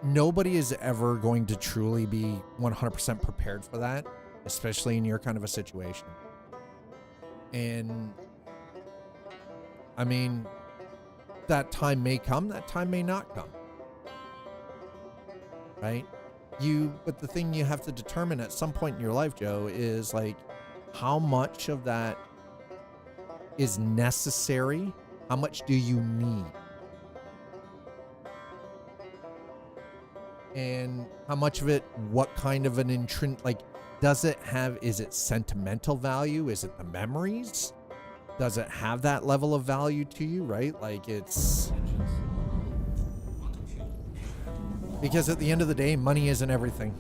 S1: nobody is ever going to truly be 100% prepared for that, especially in your kind of a situation. And I mean, that time may come, that time may not come. Right? But the thing you have to determine at some point in your life, Joe, is like how much of that is necessary? How much do you need? And how much of it, what kind of an like, does it have, is it sentimental value? Is it the memories? Does it have that level of value to you, right? Like it's, because at the end of the day, money isn't everything.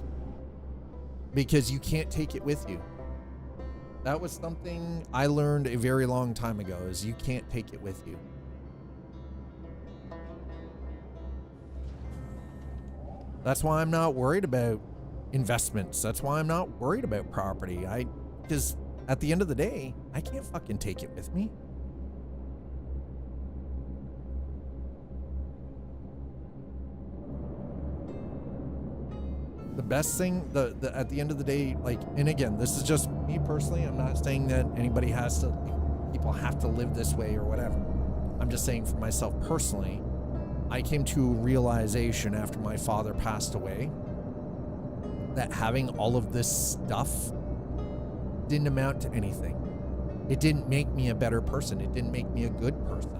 S1: Because you can't take it with you. That was something I learned a very long time ago, is you can't take it with you. That's why I'm not worried about investments. That's why I'm not worried about property. Because at the end of the day, I can't fucking take it with me. The best thing, at the end of the day, like, and again, this is just me personally. I'm not saying that anybody has to, people have to live this way or whatever. I'm just saying for myself personally, I came to a realization after my father passed away that having all of this stuff didn't amount to anything. It didn't make me a better person. It didn't make me a good person.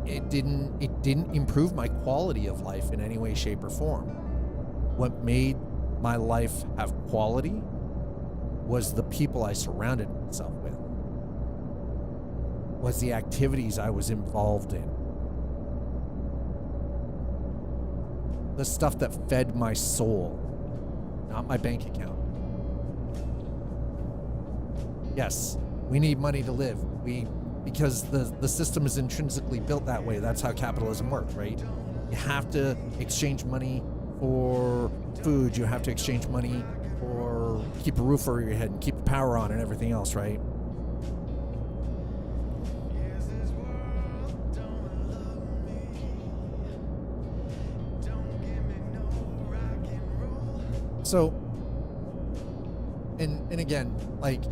S1: It didn't improve my quality of life in any way, shape, or form. What made my life have quality was the people I surrounded myself with, was the activities I was involved in, the stuff that fed my soul, not my bank account. Yes, we need money to live. Because the system is intrinsically built that way. That's how capitalism works, right? You have to exchange money for food. You have to exchange money for keep a roof over your head and keep the power on and everything else, right? So, and again, like,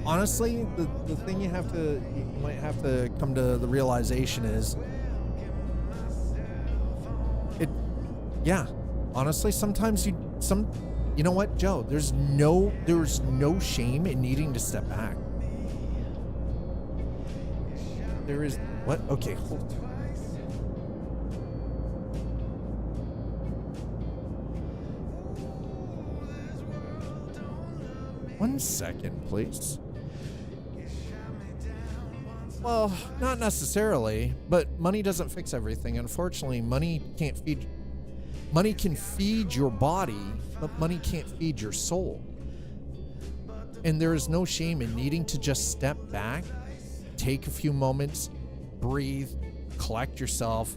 S1: honestly, the thing you might have to come to the realization is, honestly, sometimes you know what, Joe, there's no shame in needing to step back. There is, what? Okay, hold on. One second, please. Well, not necessarily, but money doesn't fix everything. Unfortunately, money can feed your body, but money can't feed your soul. And there is no shame in needing to just step back, take a few moments, breathe, collect yourself,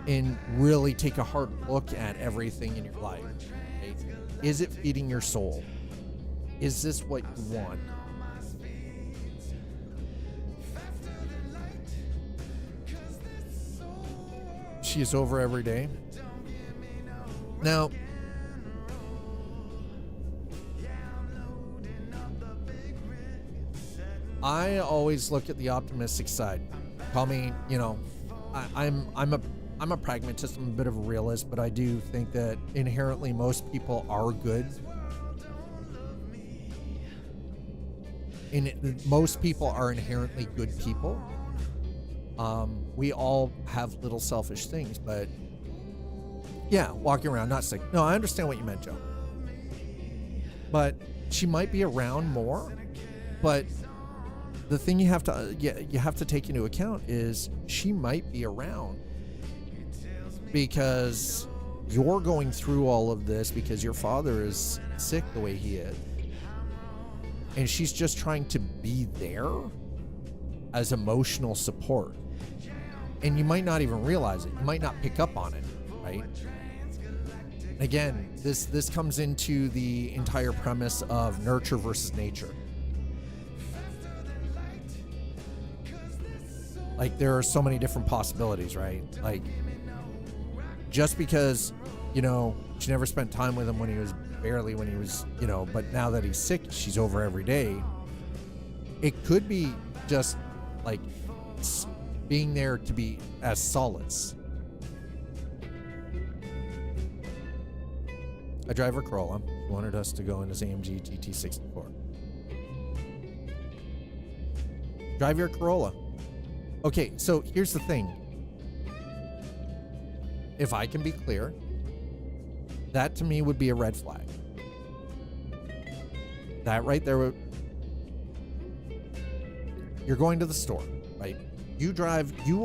S1: and really take a hard look at everything in your life. Okay? Is it feeding your soul? Is this what you want? She is over every day. Now, I always look at the optimistic side. Call me, I'm a pragmatist. I'm a bit of a realist, but I do think that inherently most people are good. Most people are inherently good people. We all have little selfish things, but yeah, walking around not sick. No, I understand what you meant, Joe. But she might be around more. But the thing you have to take into account is she might be around because you're going through all of this because your father is sick the way he is. And she's just trying to be there as emotional support. And you might not even realize it. You might not pick up on it, right? Again, this comes into the entire premise of nurture versus nature. Like, there are so many different possibilities, right? Like, just because, She never spent time with him when he was you know, but now that he's sick, she's over every day. It could be just like being there to be as solace. I drive her Corolla. She wanted us to go in his AMG GT64. Drive your Corolla. Okay, so here's the thing. If I can be clear, that to me would be a red flag. That right there would... You're going to the store, right? You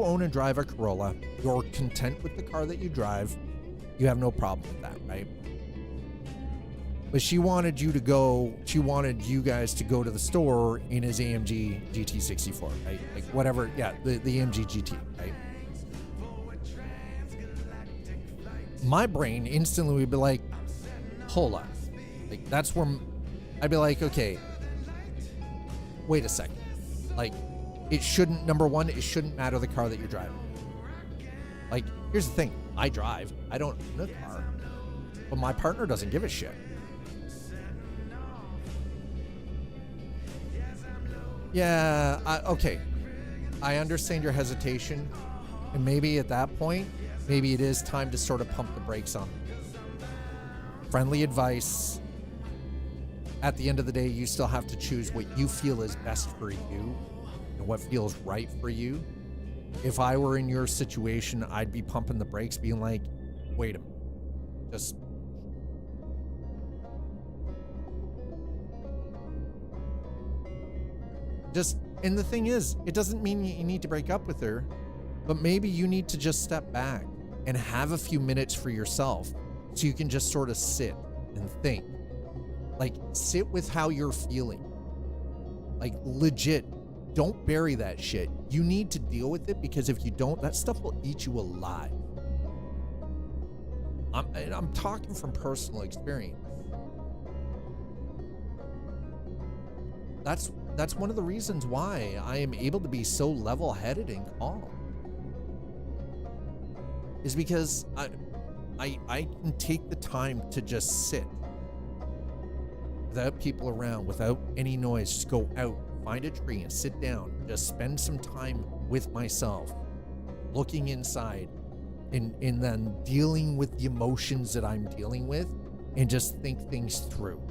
S1: own and drive a Corolla. You're content with the car that you drive. You have no problem with that, right? But she wanted you guys to go to the store in his AMG GT64, right? Like whatever, yeah, the AMG GT, right? My brain instantly would be like, hold on. Like that's where I'd be like, okay, wait a second. Like it shouldn't, number one, it shouldn't matter the car that you're driving. Like, here's the thing. I drive. I don't own a car. But my partner doesn't give a shit. Yeah, okay. I understand your hesitation. And maybe at that point, maybe it is time to sort of pump the brakes on. Friendly advice. At the end of the day, you still have to choose what you feel is best for you and what feels right for you. If I were in your situation, I'd be pumping the brakes, being like, wait a minute. And the thing is, it doesn't mean you need to break up with her, but maybe you need to just step back and have a few minutes for yourself so you can just sort of sit and think. Like, sit with how you're feeling. Like, legit, don't bury that shit. You need to deal with it, because if you don't, that stuff will eat you alive. I'm talking from personal experience. That's one of the reasons why I am able to be so level-headed and calm. Is because I can take the time to just sit without people around, without any noise. Just go out, find a tree and sit down. Just spend some time with myself, looking inside and then dealing with the emotions that I'm dealing with, and just think things through.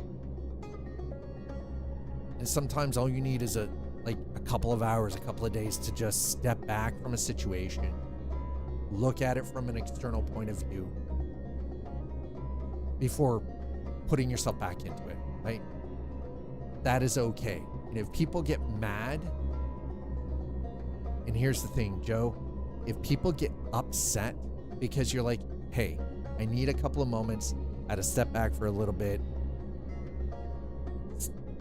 S1: And sometimes all you need is a couple of hours, a couple of days to just step back from a situation, look at it from an external point of view before putting yourself back into it, right? That is okay. And if people get mad, and here's the thing, Joe, if people get upset because you're like, hey, I need a couple of moments, I had to step back for a little bit,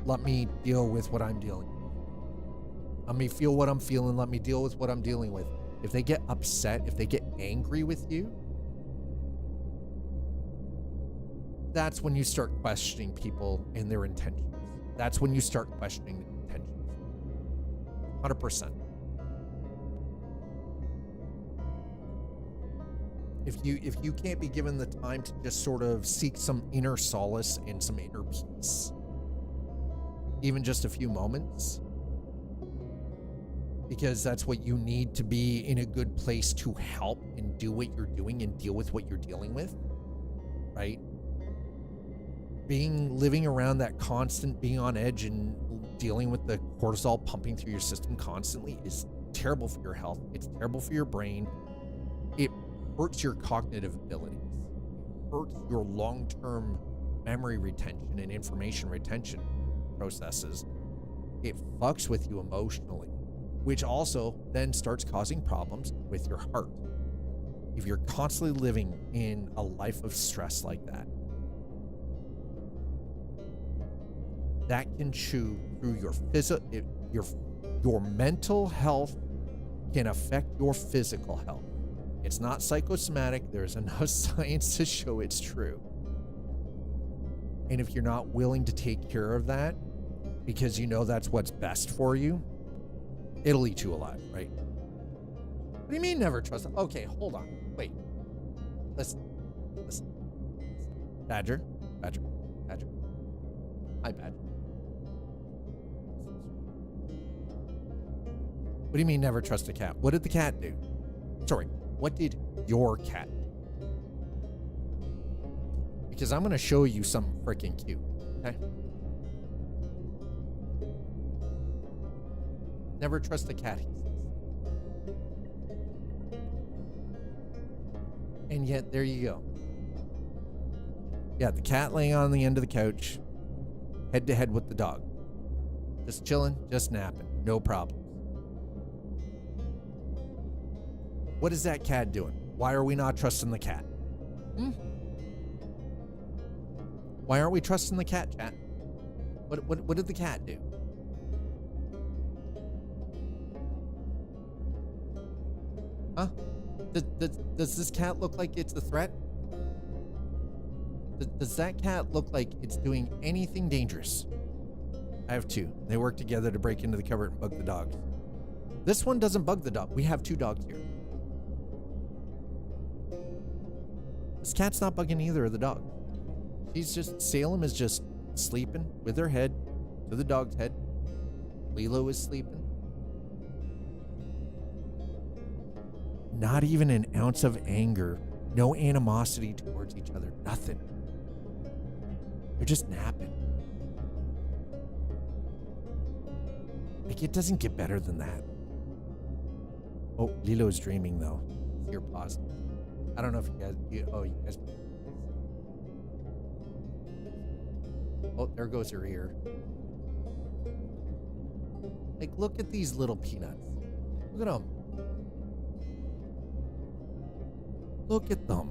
S1: let me deal with what I'm dealing with. Let me feel what I'm feeling. Let me deal with what I'm dealing with. If they get upset, if they get angry with you, that's when you start questioning people and their intentions. That's when you start questioning the intentions. 100%. If you can't be given the time to just sort of seek some inner solace and some inner peace, even just a few moments, because that's what you need to be in a good place to help and do what you're doing and deal with what you're dealing with, right? Living around that constant being on edge and dealing with the cortisol pumping through your system constantly is terrible for your health. It's terrible for your brain. It hurts your cognitive abilities. It hurts your long-term memory retention and information retention processes. It fucks with you emotionally, which also then starts causing problems with your heart. If you're constantly living in a life of stress like that, that can chew through your your mental health, can affect your physical health. It's not psychosomatic. There's enough science to show it's true. And if you're not willing to take care of that because you know that's what's best for you, it'll eat you alive, right? What do you mean never trust them? Okay, hold on. Wait. Listen. Badger. Badger. Badger. Hi, Badger. What do you mean never trust a cat? What did the cat do? Sorry, what did your cat do? Because I'm going to show you something freaking cute, okay? Never trust a cat, he says. And yet, there you go. Yeah, the cat laying on the end of the couch, head to head with the dog. Just chilling, just napping, no problems. What is that cat doing? Why are we not trusting the cat? Why aren't we trusting the cat, chat? What did the cat do? Huh? Does this cat look like it's a threat? Does that cat look like it's doing anything dangerous? I have two. They work together to break into the cupboard and bug the dogs. This one doesn't bug the dog. We have two dogs here. This cat's not bugging either of the dogs. She's just, Salem is just sleeping with her head to the dog's head. Lilo is sleeping. Not even an ounce of anger. No animosity towards each other. Nothing. They're just napping. Like, it doesn't get better than that. Oh, Lilo's dreaming, though. You're positive. I don't know if you guys... you guys... Oh, there goes her ear. Like, look at these little peanuts. Look at them. Look at them.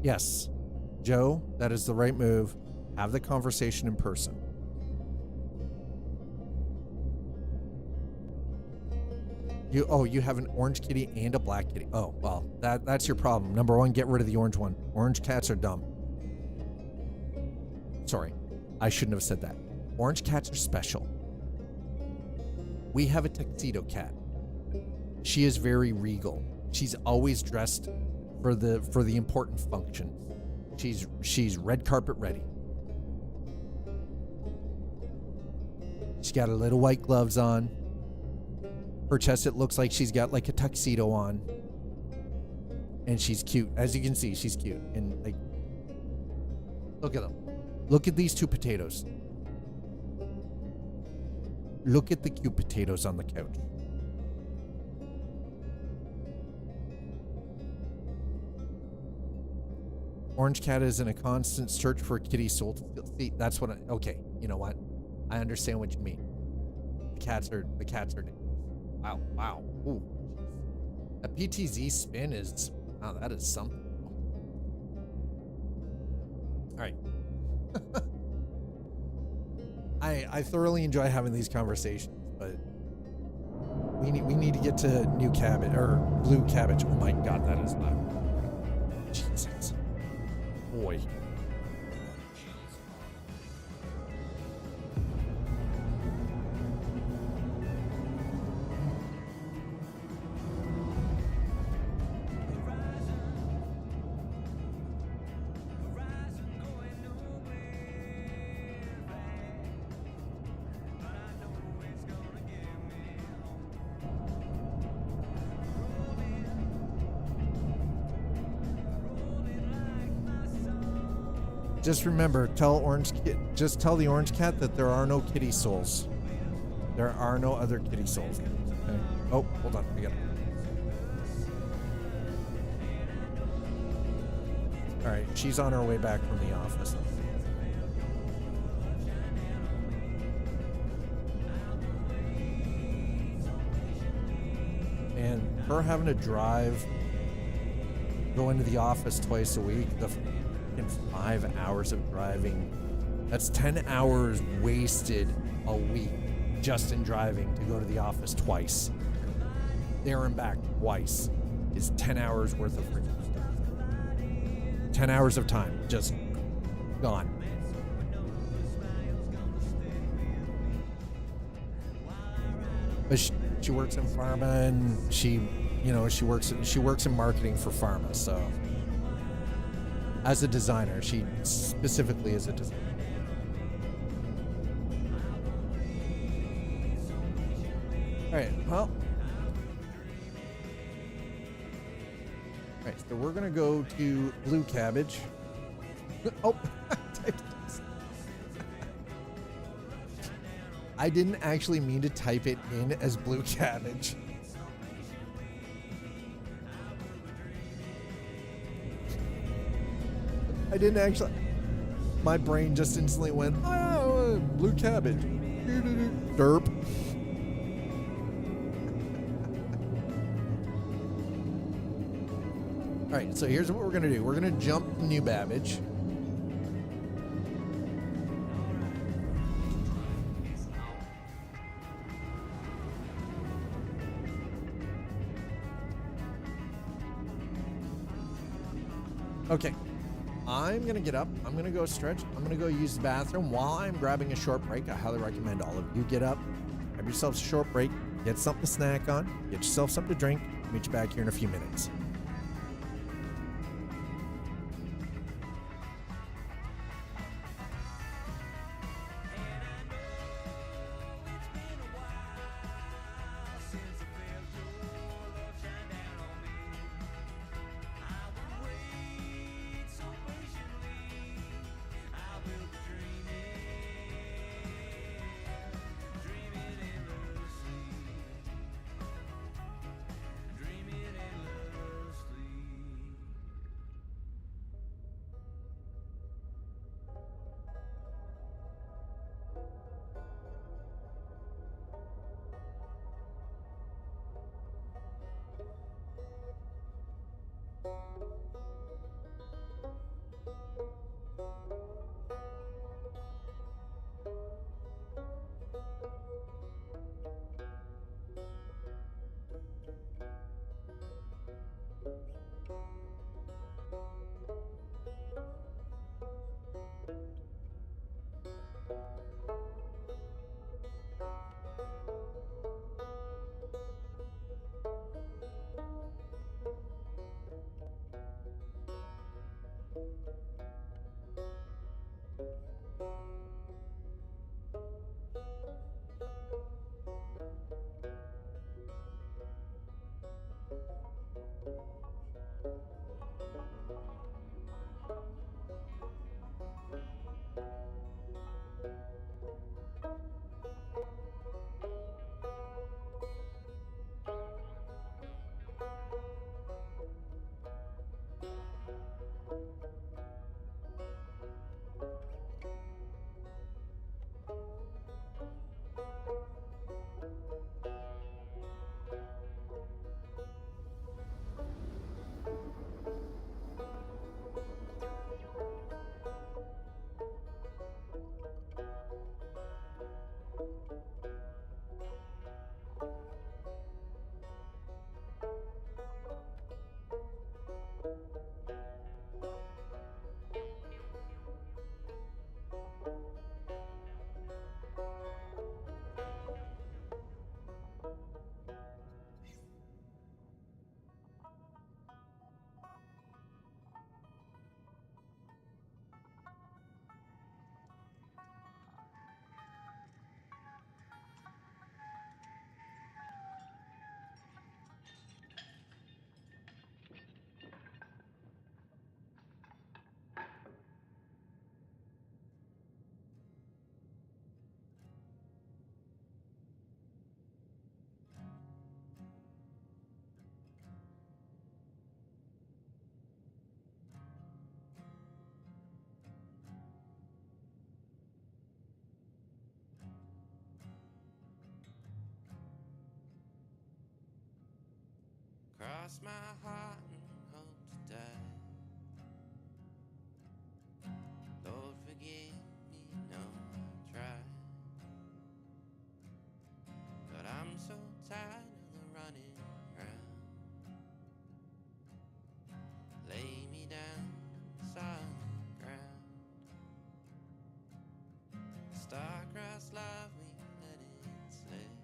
S1: Yes, Joe, that is the right move. Have the conversation in person. You have an orange kitty and a black kitty. Oh, well, that's your problem. Number one, get rid of the orange one. Orange cats are dumb. Sorry, I shouldn't have said that. Orange cats are special. We have a tuxedo cat. She is very regal. She's always dressed for the important functions. She's red carpet ready. She's got her little white gloves on. Her chest, it looks like she's got like a tuxedo on. And she's cute. As you can see, she's cute. And like, look at them. Look at these two potatoes. Look at the cute potatoes on the couch. Orange cat is in a constant search for a kitty soul to feel. See, that's what okay, you know what? I understand what you mean. The cats are dangerous. Wow. Ooh. A PTZ spin is, wow, that is something. All right. I thoroughly enjoy having these conversations, but we need to get to new cabbage or blue cabbage. Oh my God, that is loud. Jesus. Boy. Just remember, tell the orange cat that there are no kitty souls. There are no other kitty souls. Okay. Oh, hold on. I got it. All right, she's on her way back from the office. And her having to drive, go into the office twice a week, in 5 hours of driving. That's 10 hours wasted a week just in driving to go to the office twice. There and back twice is 10 hours worth of freaking stuff. 10 hours of time just gone. But she she works in pharma, and she works in marketing for pharma. So, as a designer, she specifically is a designer. All right. Well. All right. So we're gonna go to Blue Cabbage. Oh. I didn't actually mean to type it in as Blue Cabbage. I didn't actually. My brain just instantly went, oh, Blue Cabbage. Derp. All right, so here's what we're going to do. We're going to jump New Babbage. Okay, I'm gonna get up. I'm gonna go stretch. I'm gonna go use the bathroom while I'm grabbing a short break. I highly recommend all of you get up, grab yourselves a short break, get something to snack on, get yourself something to drink. Meet you back here in a few minutes.
S9: Cross my heart and hope to die. Lord, forgive me, no, I try. But I'm so tired of the running round. Lay me down on the solid ground. Star-crossed love, we let it slip.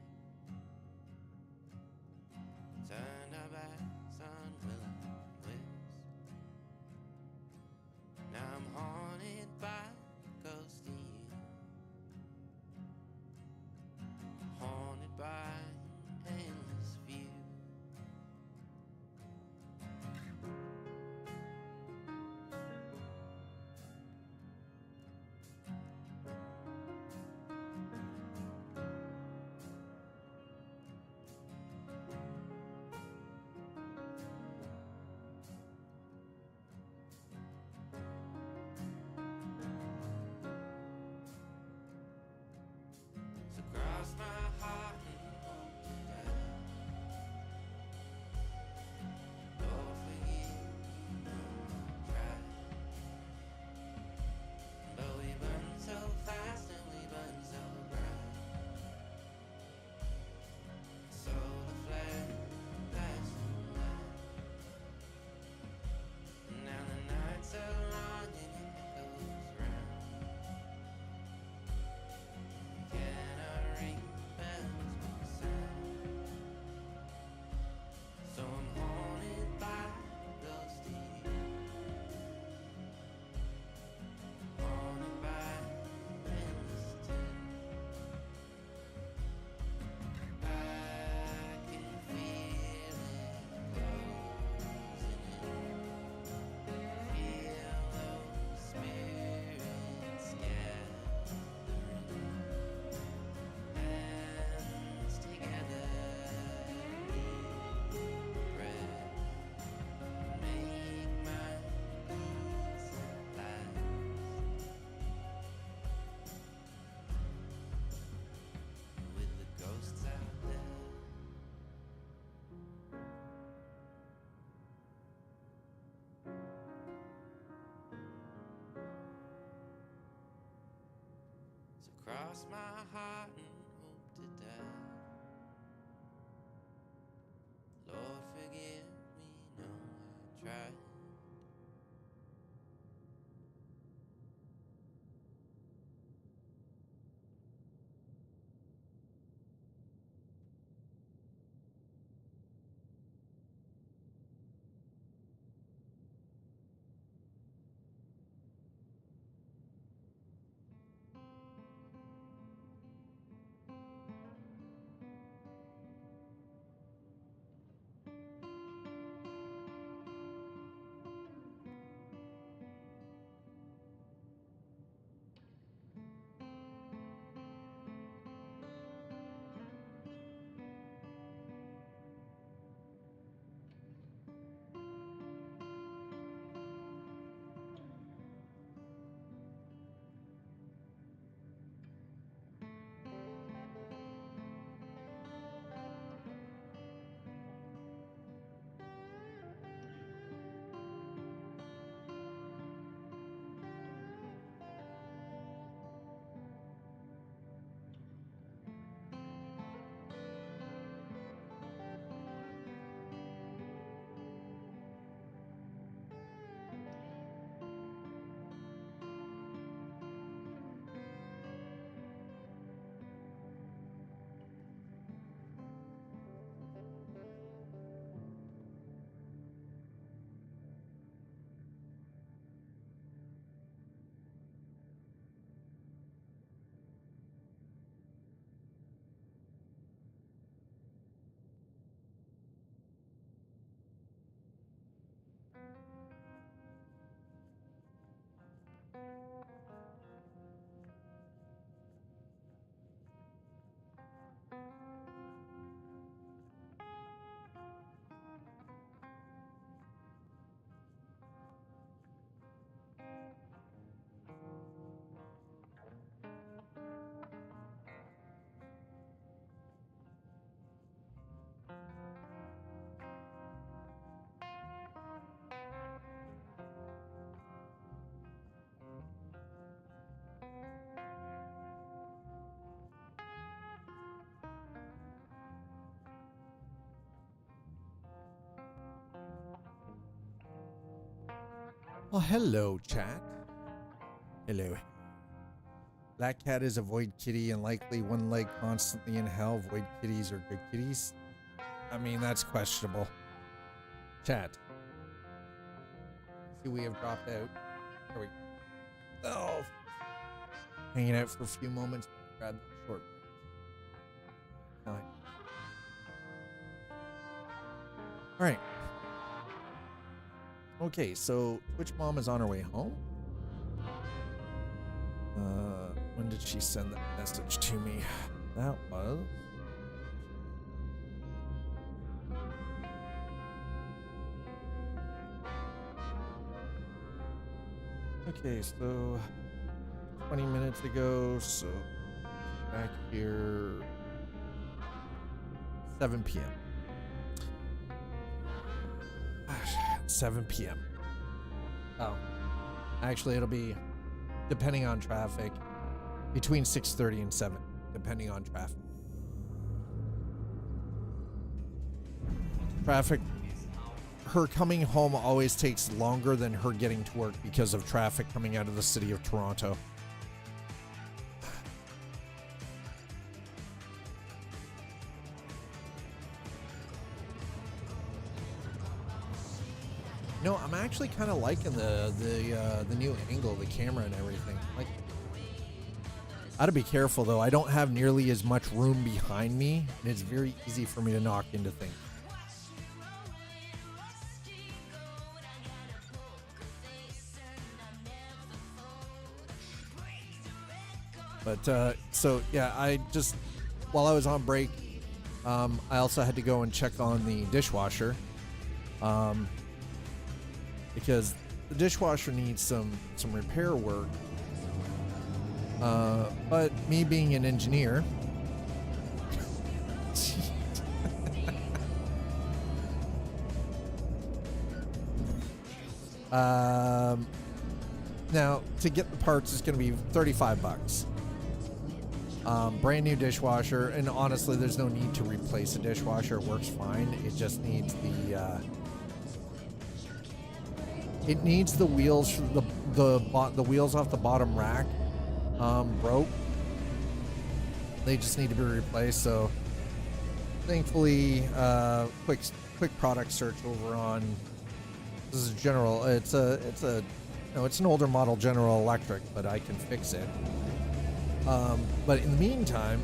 S9: lost my heart and hope to die. Lord, forgive me, no, I tried.
S1: Well, hello, chat. Hello. Black cat is a void kitty and likely one leg constantly in hell. Void kitties are good kitties. I mean, that's questionable. Chat. See, we have dropped out. There we go. Oh. Hanging out for a few moments. Grab that short break. All right. Okay, so Twitch Mom is on her way home. When did she send that message to me? That was... Okay, so 20 minutes ago, so back here 7 p.m. 7 p.m. Oh, actually it'll be, depending on traffic, between 6:30 and 7, depending on traffic. Traffic, her coming home always takes longer than her getting to work because of traffic coming out of the city of Toronto. No, I'm actually kind of liking the new angle of the camera and everything. Like, I gotta be careful though. I don't have nearly as much room behind me, and it's very easy for me to knock into things. But so yeah, I just, while I was on break, I also had to go and check on the dishwasher. Because the dishwasher needs some repair work. But me being an engineer, now to get the parts is going to be $35. Brand new dishwasher, and honestly, there's no need to replace a dishwasher. It works fine. It just needs it needs the wheels for the wheels off the bottom rack broke. They just need to be replaced. So thankfully, quick product search over on this is General. It's an older model General Electric, but I can fix it. But in the meantime,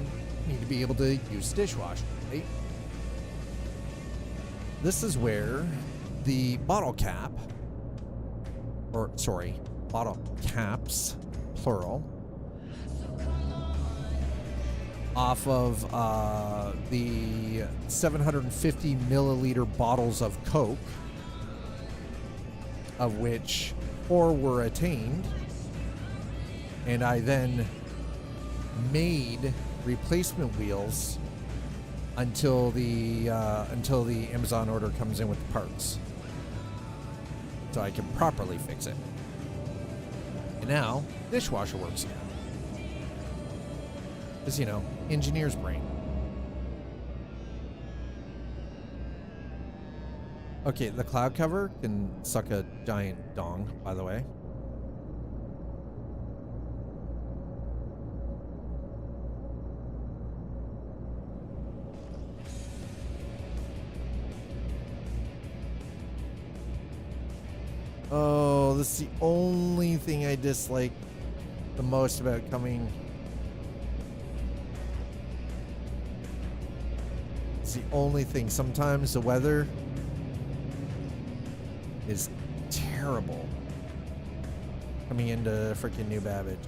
S1: you need to be able to use dishwasher, right? This is where the bottle cap, or sorry, bottle caps, plural, off of the 750 milliliter bottles of Coke, of which 4 were attained, and I then made replacement wheels until the Amazon order comes in with the parts, so I can properly fix it. And now dishwasher works again. Because, you know, engineer's brain. Okay, the cloud cover can suck a giant dong, by the way. Oh, this is the only thing I dislike the most about coming. It's the only thing. Sometimes the weather is terrible coming into freaking New Babbage.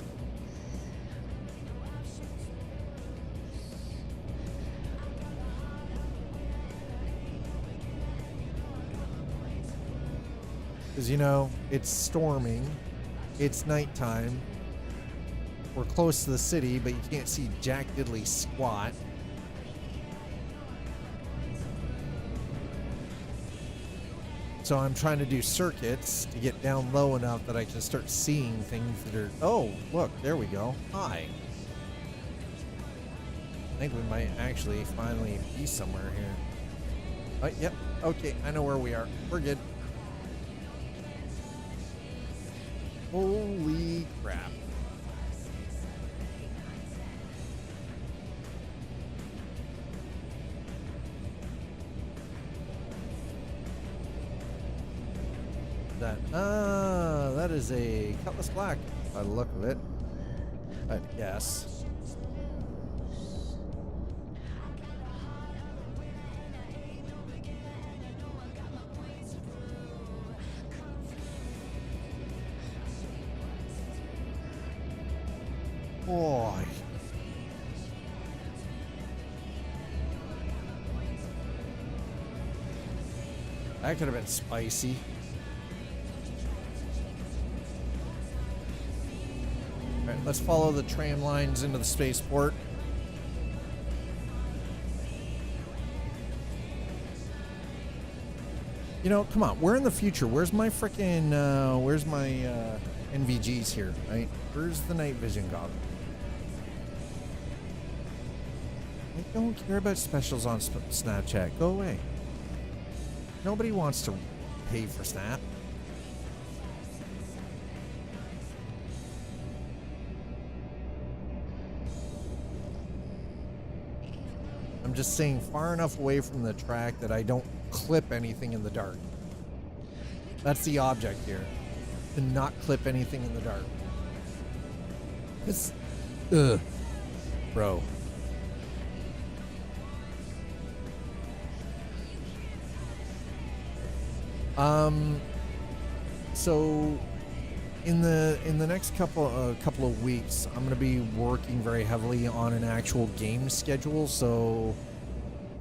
S1: Because, you know, it's storming, it's nighttime, we're close to the city, but you can't see jack diddly squat. So I'm trying to do circuits to get down low enough that I can start seeing things that are... Oh, look, there we go. Hi. I think we might actually finally be somewhere here. Oh, yep. Okay, I know where we are. We're good. Holy crap. That is a Cutlass Black by the look of it. I'd guess. Boy. That could have been spicy. Alright, let's follow the tram lines into the spaceport. You know, come on, we're in the future. Where's my frickin' where's my NVGs here, right? Where's the night vision goggle? I don't care about specials on Snapchat. Go away. Nobody wants to pay for Snap. I'm just saying far enough away from the track that I don't clip anything in the dark. That's the object here. To not clip anything in the dark. It's... Ugh. Bro. So in the next couple of weeks, I'm going to be working very heavily on an actual game schedule. So,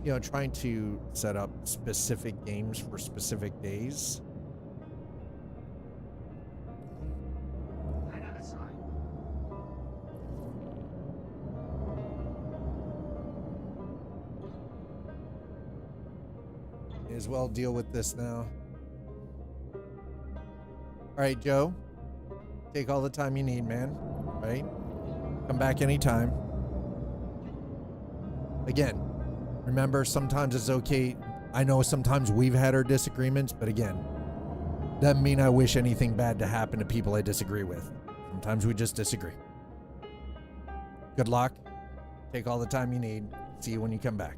S1: you know, trying to set up specific games for specific days. May as well deal with this now. All right, Joe. Take all the time you need, man. Right? Come back anytime. again, remember, sometimes it's okay. I know sometimes we've had our disagreements, but again, doesn't mean I wish anything bad to happen to people I disagree with. Sometimes we just disagree. Good luck. Take all the time you need. See you when you come back.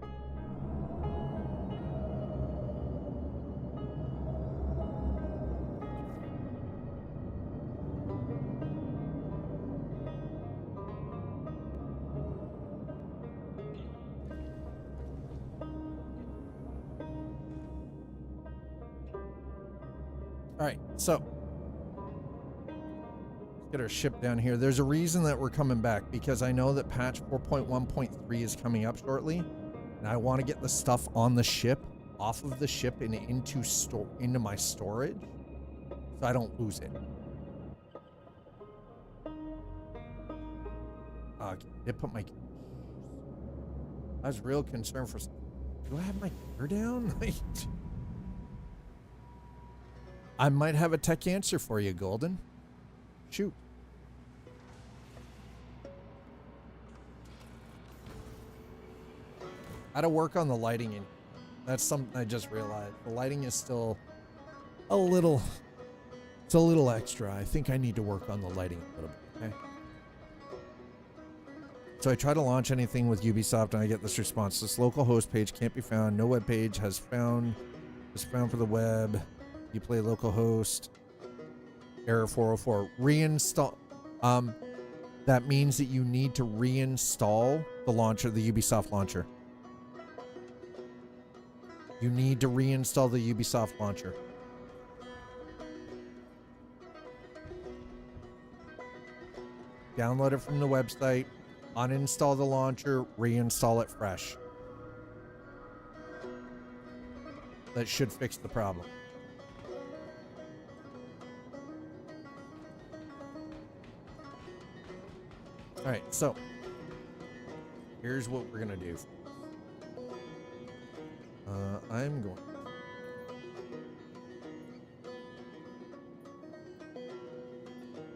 S1: All right, so let's get our ship down here. There's a reason that we're coming back, because I know that patch 4.1.3 is coming up shortly, and I want to get the stuff on the ship, off of the ship, and into my storage, so I don't lose it. Did put my. I was real concerned for. Do I have my gear down? I might have a tech answer for you, Golden. Shoot. How to work on the lighting in. That's something I just realized. The lighting is still a little. It's a little extra. I think I need to work on the lighting a little bit. Okay. So I try to launch anything with Ubisoft and I get this response. This local host page can't be found. No web page is found for the web. You play localhost. Error 404. Reinstall. That means that you need to reinstall the launcher, the Ubisoft launcher. You need to reinstall the Ubisoft launcher. Download it from the website. Uninstall the launcher. Reinstall it fresh. That should fix the problem. All right, so here's what we're gonna do. I'm going.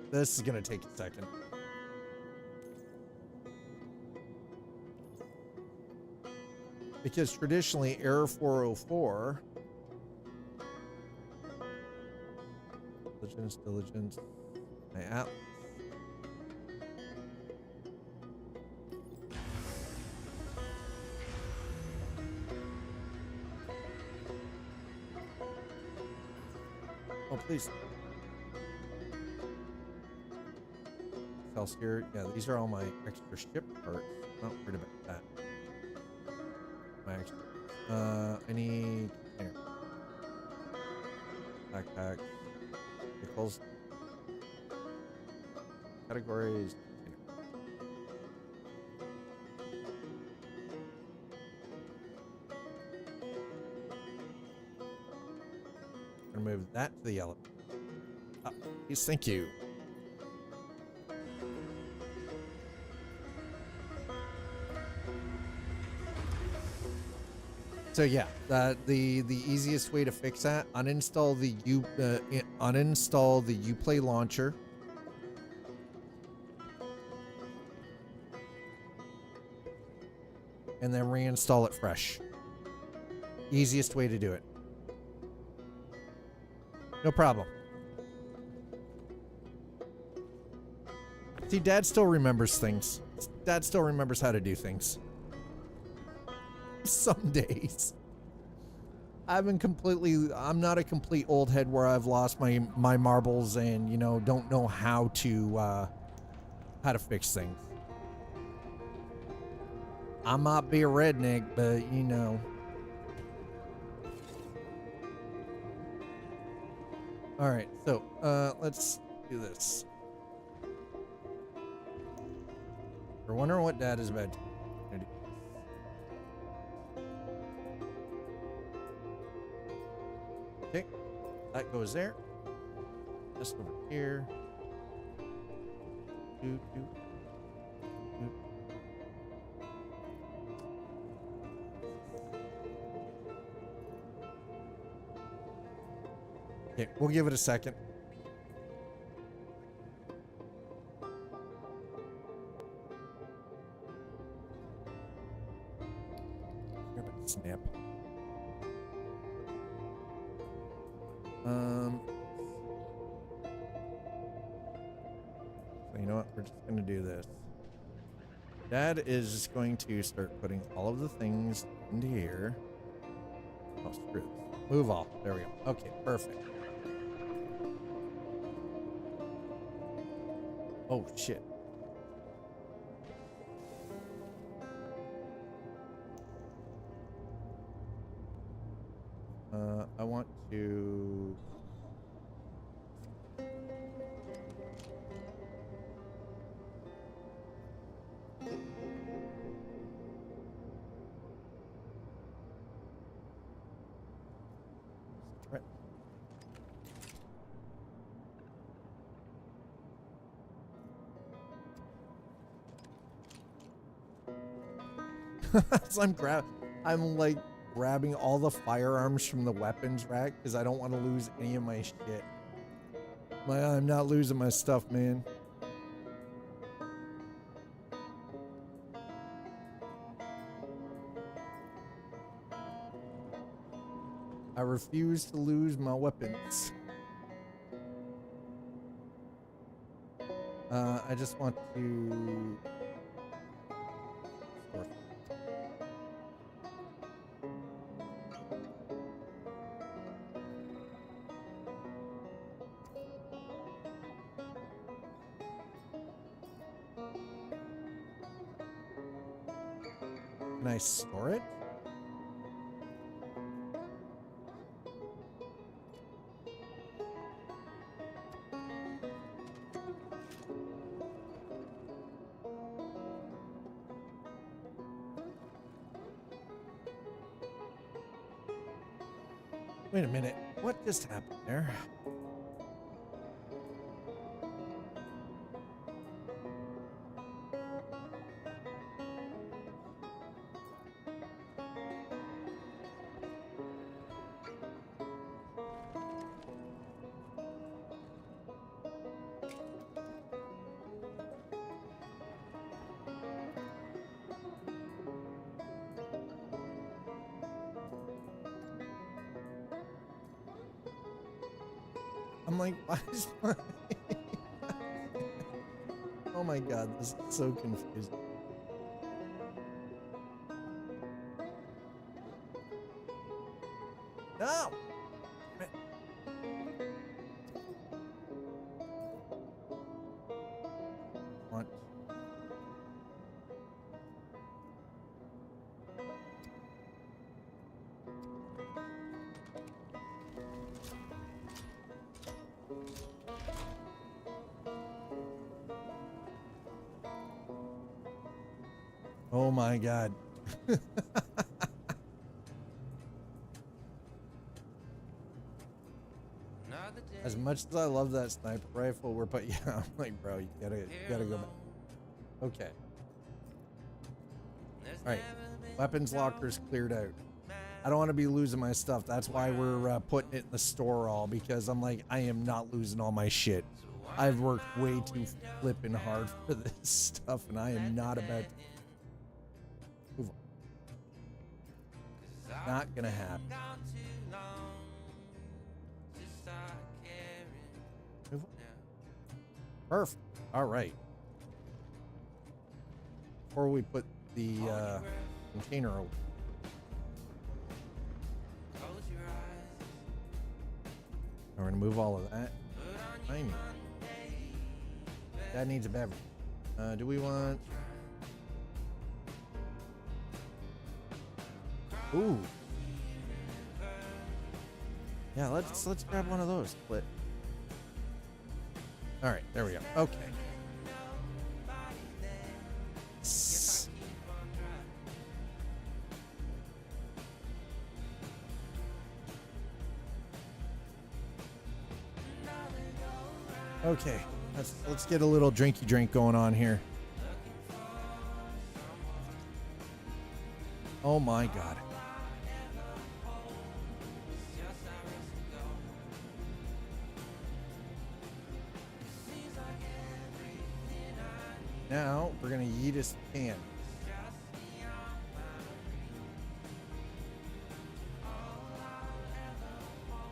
S1: This is gonna take a second. Because traditionally, error 404. Diligence. My app. Oh, please. Else here. Yeah, these are all my extra ship parts. Not worried about that. My extra. I need here. Backpack. Vehicles. Categories. Gonna move that to the yellow. Please, thank you. So yeah, the easiest way to fix that: uninstall the Uplay launcher, and then reinstall it fresh. Easiest way to do it. No problem. See, Dad still remembers things. Dad still remembers how to do things. Some days. I'm not a complete old head where I've lost my marbles and, you know, don't know how to fix things. I might be a redneck, but, you know. All right, so let's do this. We're wondering what Dad is about to do. Okay, that goes there. This over here. Doot, doot, doot. Okay, we'll give it a second. So you know what? We're just gonna do this. Dad is just going to start putting all of the things into here. Oh, screw this. Move all. There we go. Okay, perfect. Oh, shit. I want to... Right. So I'm like grabbing all the firearms from the weapons rack because I don't want to lose any of my shit. I'm not losing my stuff, man. I refuse to lose my weapons. I just want to... Can I store it? Wait a minute. What just happened there? I'm like, why is my... Oh my god, this is so confusing. No! What? Oh my god. As much as I love that sniper rifle, yeah, I'm like, bro, you gotta go back. Okay. Alright. Weapons lockers cleared out. I don't want to be losing my stuff. That's why we're putting it in the store all, because I'm like, I am not losing all my shit. I've worked way too flipping hard for this stuff, and I am not about to move on. Not gonna happen. Move on. Perfect. All right. Before we put the container over. We're gonna move all of that. Fine. That needs a beverage. Do we want? Ooh. Yeah, let's grab one of those. Split. All right, there we go. Okay. Okay, let's get a little drinky drink going on here. Oh my god. Now we're gonna yeet his can.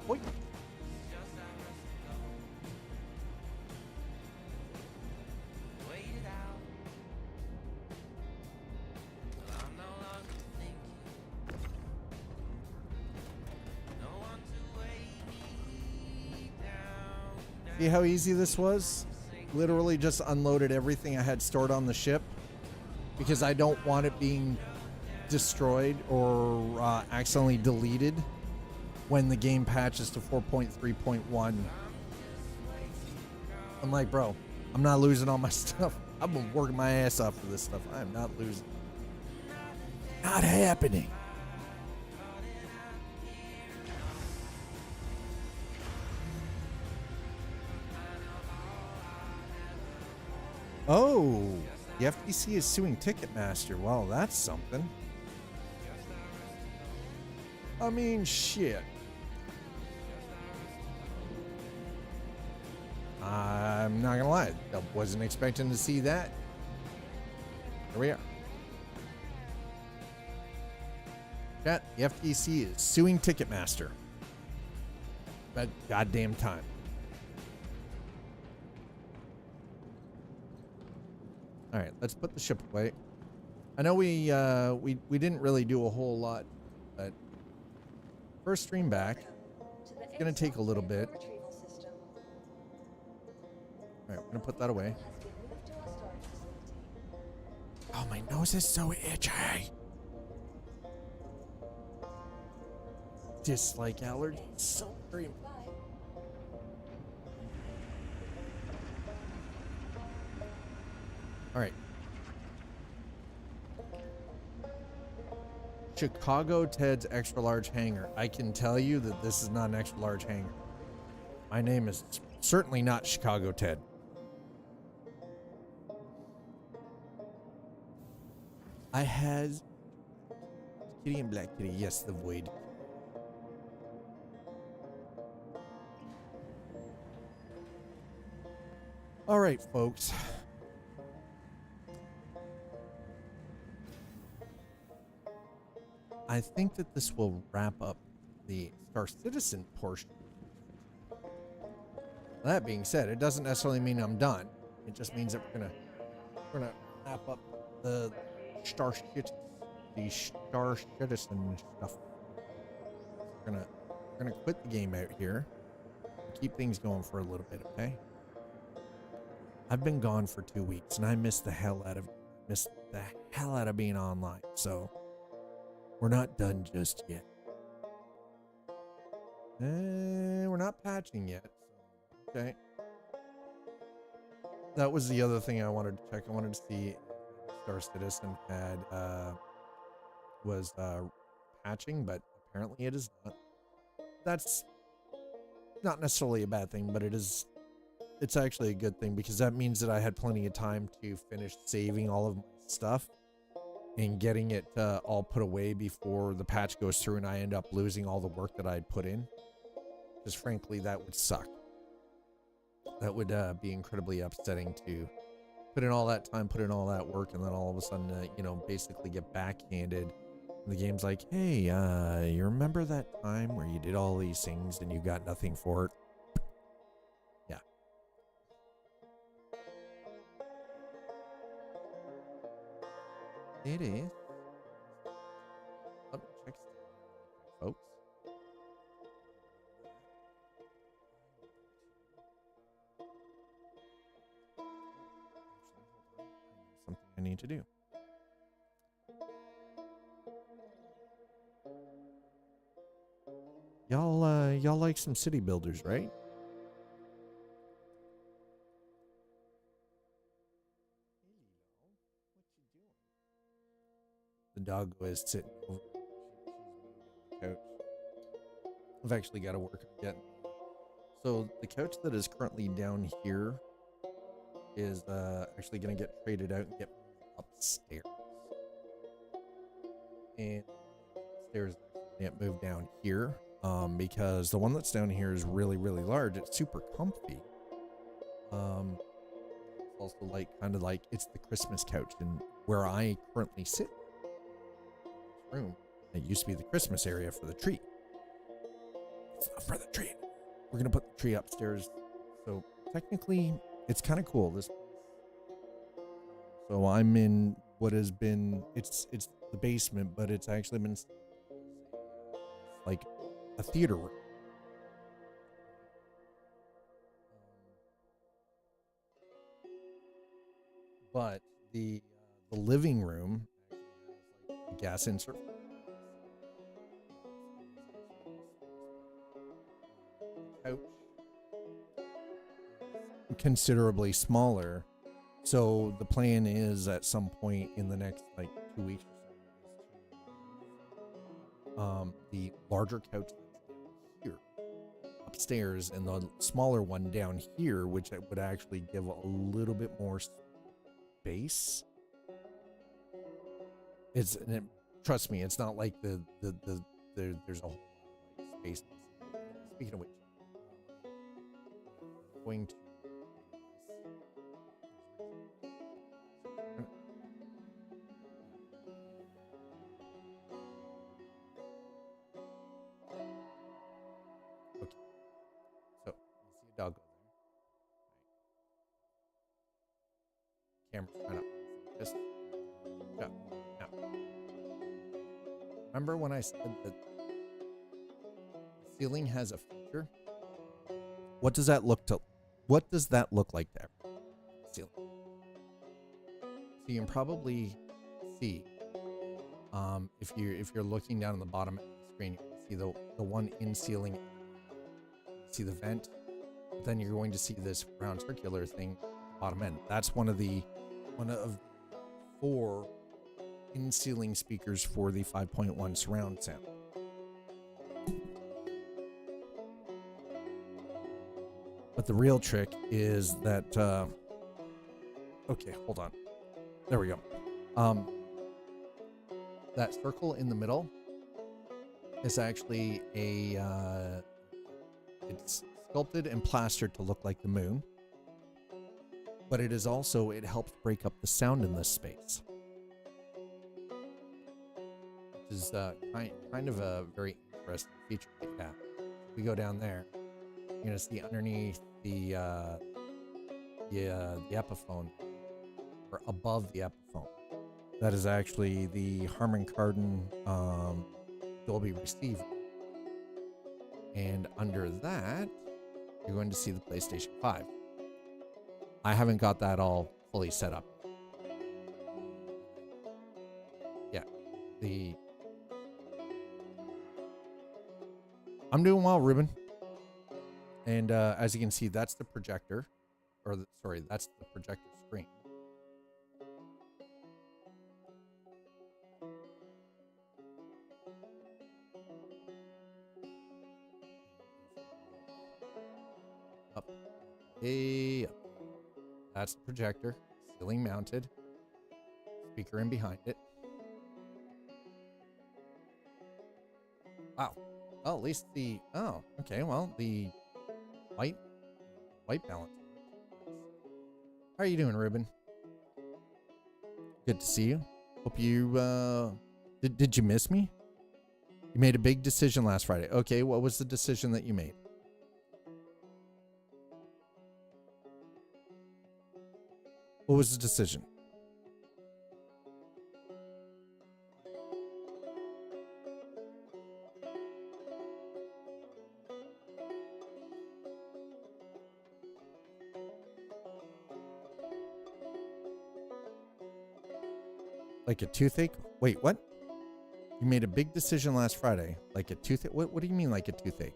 S1: Wait. See how easy this was? Literally just unloaded everything I had stored on the ship because I don't want it being destroyed or accidentally deleted when the game patches to 4.3.1. I'm like, bro, I'm not losing all my stuff. I've been working my ass off for this stuff. I am not losing. Not happening. Oh, the FTC is suing Ticketmaster. Well, that's something. I mean, shit. I'm not gonna lie, I wasn't expecting to see that. Here we are. Chat, the FTC is suing Ticketmaster. That goddamn time. All right, let's put the ship away. I know we didn't really do a whole lot, but first stream back. It's gonna take a little bit. All right, we're gonna put that away. Oh, my nose is so itchy. Dislike allergy. So very. All right. Chicago Ted's extra large hangar. I can tell you that this is not an extra large hangar. My name is certainly not Chicago Ted. I had Kitty and Black Kitty. Yes, the void. All right, folks. I think that this will wrap up the Star Citizen portion. That being said, it doesn't necessarily mean I'm done. It just means that we're gonna wrap up the Star Citizen stuff. We're gonna quit the game out here. Keep things going for a little bit, okay? I've been gone for 2 weeks and I missed the hell out of being online. So we're not done just yet. We're not patching yet. Okay. That was the other thing I wanted to check. I wanted to see if Star Citizen had was patching, but apparently it is not. That's not necessarily a bad thing, but it's actually a good thing because that means that I had plenty of time to finish saving all of my stuff and getting it all put away before the patch goes through and I end up losing all the work that I'd put in. Because frankly, that would suck. That would be incredibly upsetting to put in all that time, put in all that work, and then all of a sudden, basically get backhanded. And the game's like, hey, you remember that time where you did all these things and you got nothing for it? Yeah. It is. Let me check folks. Something I need to do. Y'all like some city builders, right? The dog is sitting over the couch. I've actually got to work on getting. So the couch that is currently down here is actually going to get traded out and get upstairs. And upstairs get moved down here because the one that's down here is really, really large. It's super comfy. It's also like it's the Christmas couch, and where I currently sit room, it used to be the Christmas area for the tree. It's not for the tree. We're gonna put the tree upstairs, so technically it's kind of cool. So I'm in what has been it's the basement, but it's actually been like a theater room. but the living room actually has like a gas insert. Couch considerably smaller. So the plan is at some point in the next like 2 weeks or so, the larger couch that's down here upstairs and the smaller one down here, which would actually give a little bit more space. Trust me, it's not like there's a whole lot of like space. Speaking of which, I'm going to So you see a dog go there. Camera's trying to focus. Go. Now. Remember when I said that the ceiling has a feature? What does that look like there? Ceiling. So you can probably see if you're looking down on the bottom of the screen, you can see the one in ceiling. See the vent, but then you're going to see this round circular thing at the bottom end. That's one of 4 in ceiling speakers for the 5.1 surround sound. But the real trick is that okay, hold on, there we go. That circle in the middle is actually it's sculpted and plastered to look like the moon, but it helps break up the sound in this space, which is kind of a very interesting feature. Yeah, if we go down there, you're gonna see underneath the Epiphone, or above the Epiphone, that is actually the Harman Kardon Dolby receiver. And under that, you're going to see the PlayStation 5. I haven't got that all fully set up. Yeah, I'm doing well, Ruben. And as you can see, that's the projector, that's the projector screen. That's the projector, ceiling mounted, speaker in behind it. Wow. Well, at least the white balance. How are you doing, Ruben? Good to see you. Hope you did you miss me? You made a big decision last Friday. Okay, what was the decision that you made? What was the decision? Like a toothache? Wait, what? You made a big decision last Friday. Like a toothache? What do you mean like a toothache?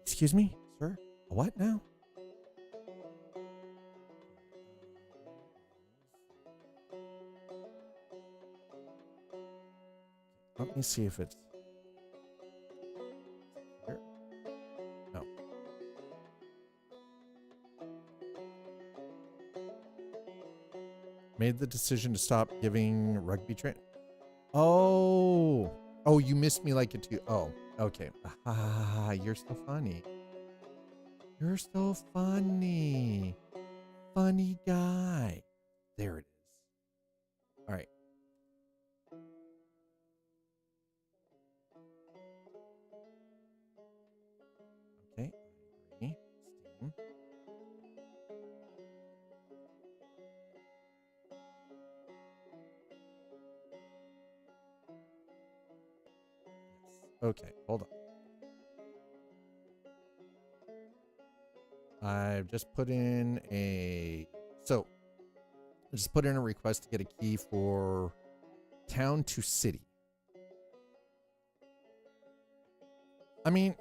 S1: Excuse me, sir? A what now? Let me see if it's here. No. Made the decision to stop giving rugby train. Oh, you missed me like a two. Oh, okay. Ah, you're so funny. You're so funny. Funny guy. There it is. All right. Okay, I agree. Steam. Yes. Okay, hold I've just put in a request to get a key for town to city. I mean,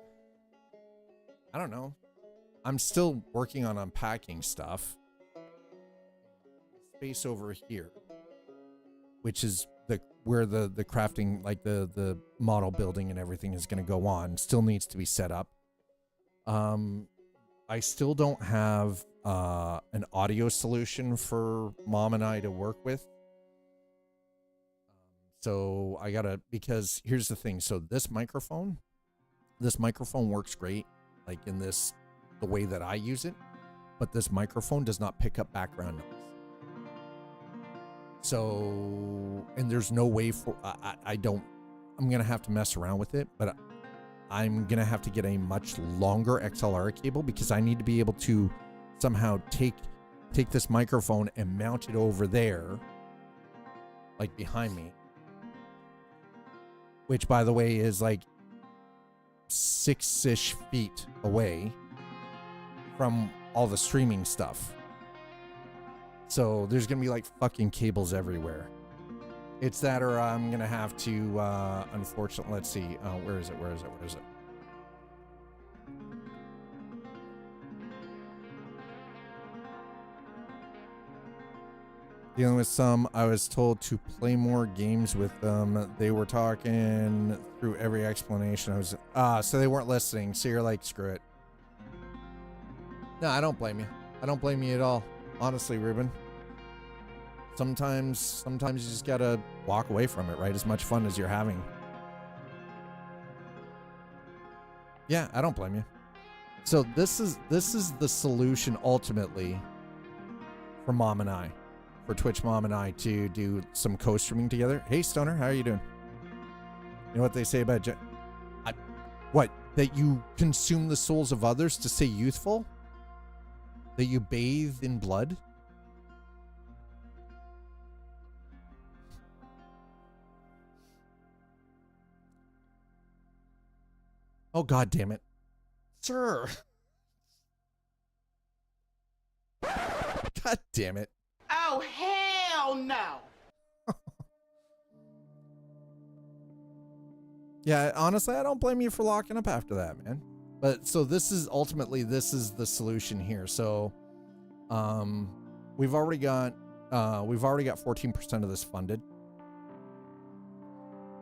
S1: I don't know. I'm still working on unpacking stuff. Space over here, which is where the crafting, like the model building and everything is going to go on, still needs to be set up. I still don't have an audio solution for Mom and I to work with. So I gotta, because here's the thing. So this microphone works great, like in the way that I use it, but this microphone does not pick up background noise. So, and there's no way for, I'm going to have to mess around with it, but I'm going to have to get a much longer XLR cable because I need to be able to somehow take this microphone and mount it over there, like behind me, which by the way is like 6-ish feet away from all the streaming stuff. So there's going to be like fucking cables everywhere. It's that, or I'm going to have to, unfortunately, let's see. Where is it? Dealing with some, I was told to play more games with them. They were talking through every explanation. So they weren't listening. So you're like, screw it. No, I don't blame you. I don't blame you at all. Honestly, Ruben. Sometimes you just gotta walk away from it, right? As much fun as you're having. Yeah, I don't blame you. So this is the solution ultimately for Mom and I, for Twitch Mom and I to do some co-streaming together. Hey Stoner, how are you doing? You know what they say about what? That you consume the souls of others to stay youthful? That you bathe in blood? Oh, God damn it. Sir. God damn it.
S4: Oh, hell no.
S1: Yeah, honestly, I don't blame you for locking up after that, man. But so this is the solution here. So we've already got 14% of this funded.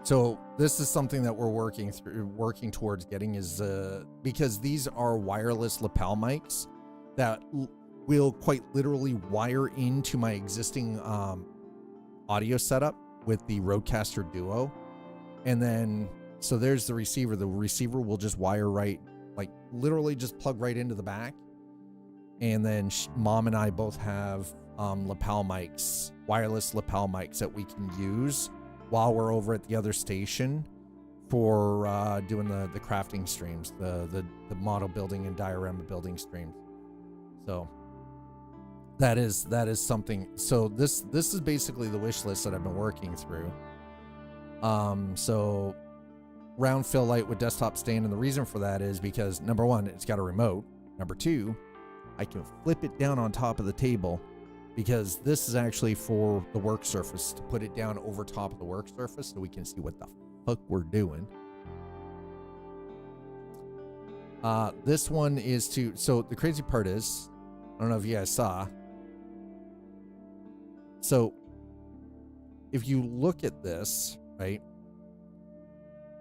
S1: So this is something that we're working towards getting is because these are wireless lapel mics that will quite literally wire into my existing audio setup with the Rodecaster Duo. And then, so there's the receiver. The receiver will just wire right, like literally just plug right into the back. And then Mom and I both have lapel mics, wireless lapel mics that we can use while we're over at the other station for doing the crafting streams, the model building and diorama building streams. So that is something. So this is basically the wish list that I've been working through. So round fill light with desktop stand, and the reason for that is because number one, it's got a remote. Number two, I can flip it down on top of the table, because this is actually for the work surface, to put it down over top of the work surface so we can see what the fuck we're doing. This one is so the crazy part is, I don't know if you guys saw, so if you look at this, right,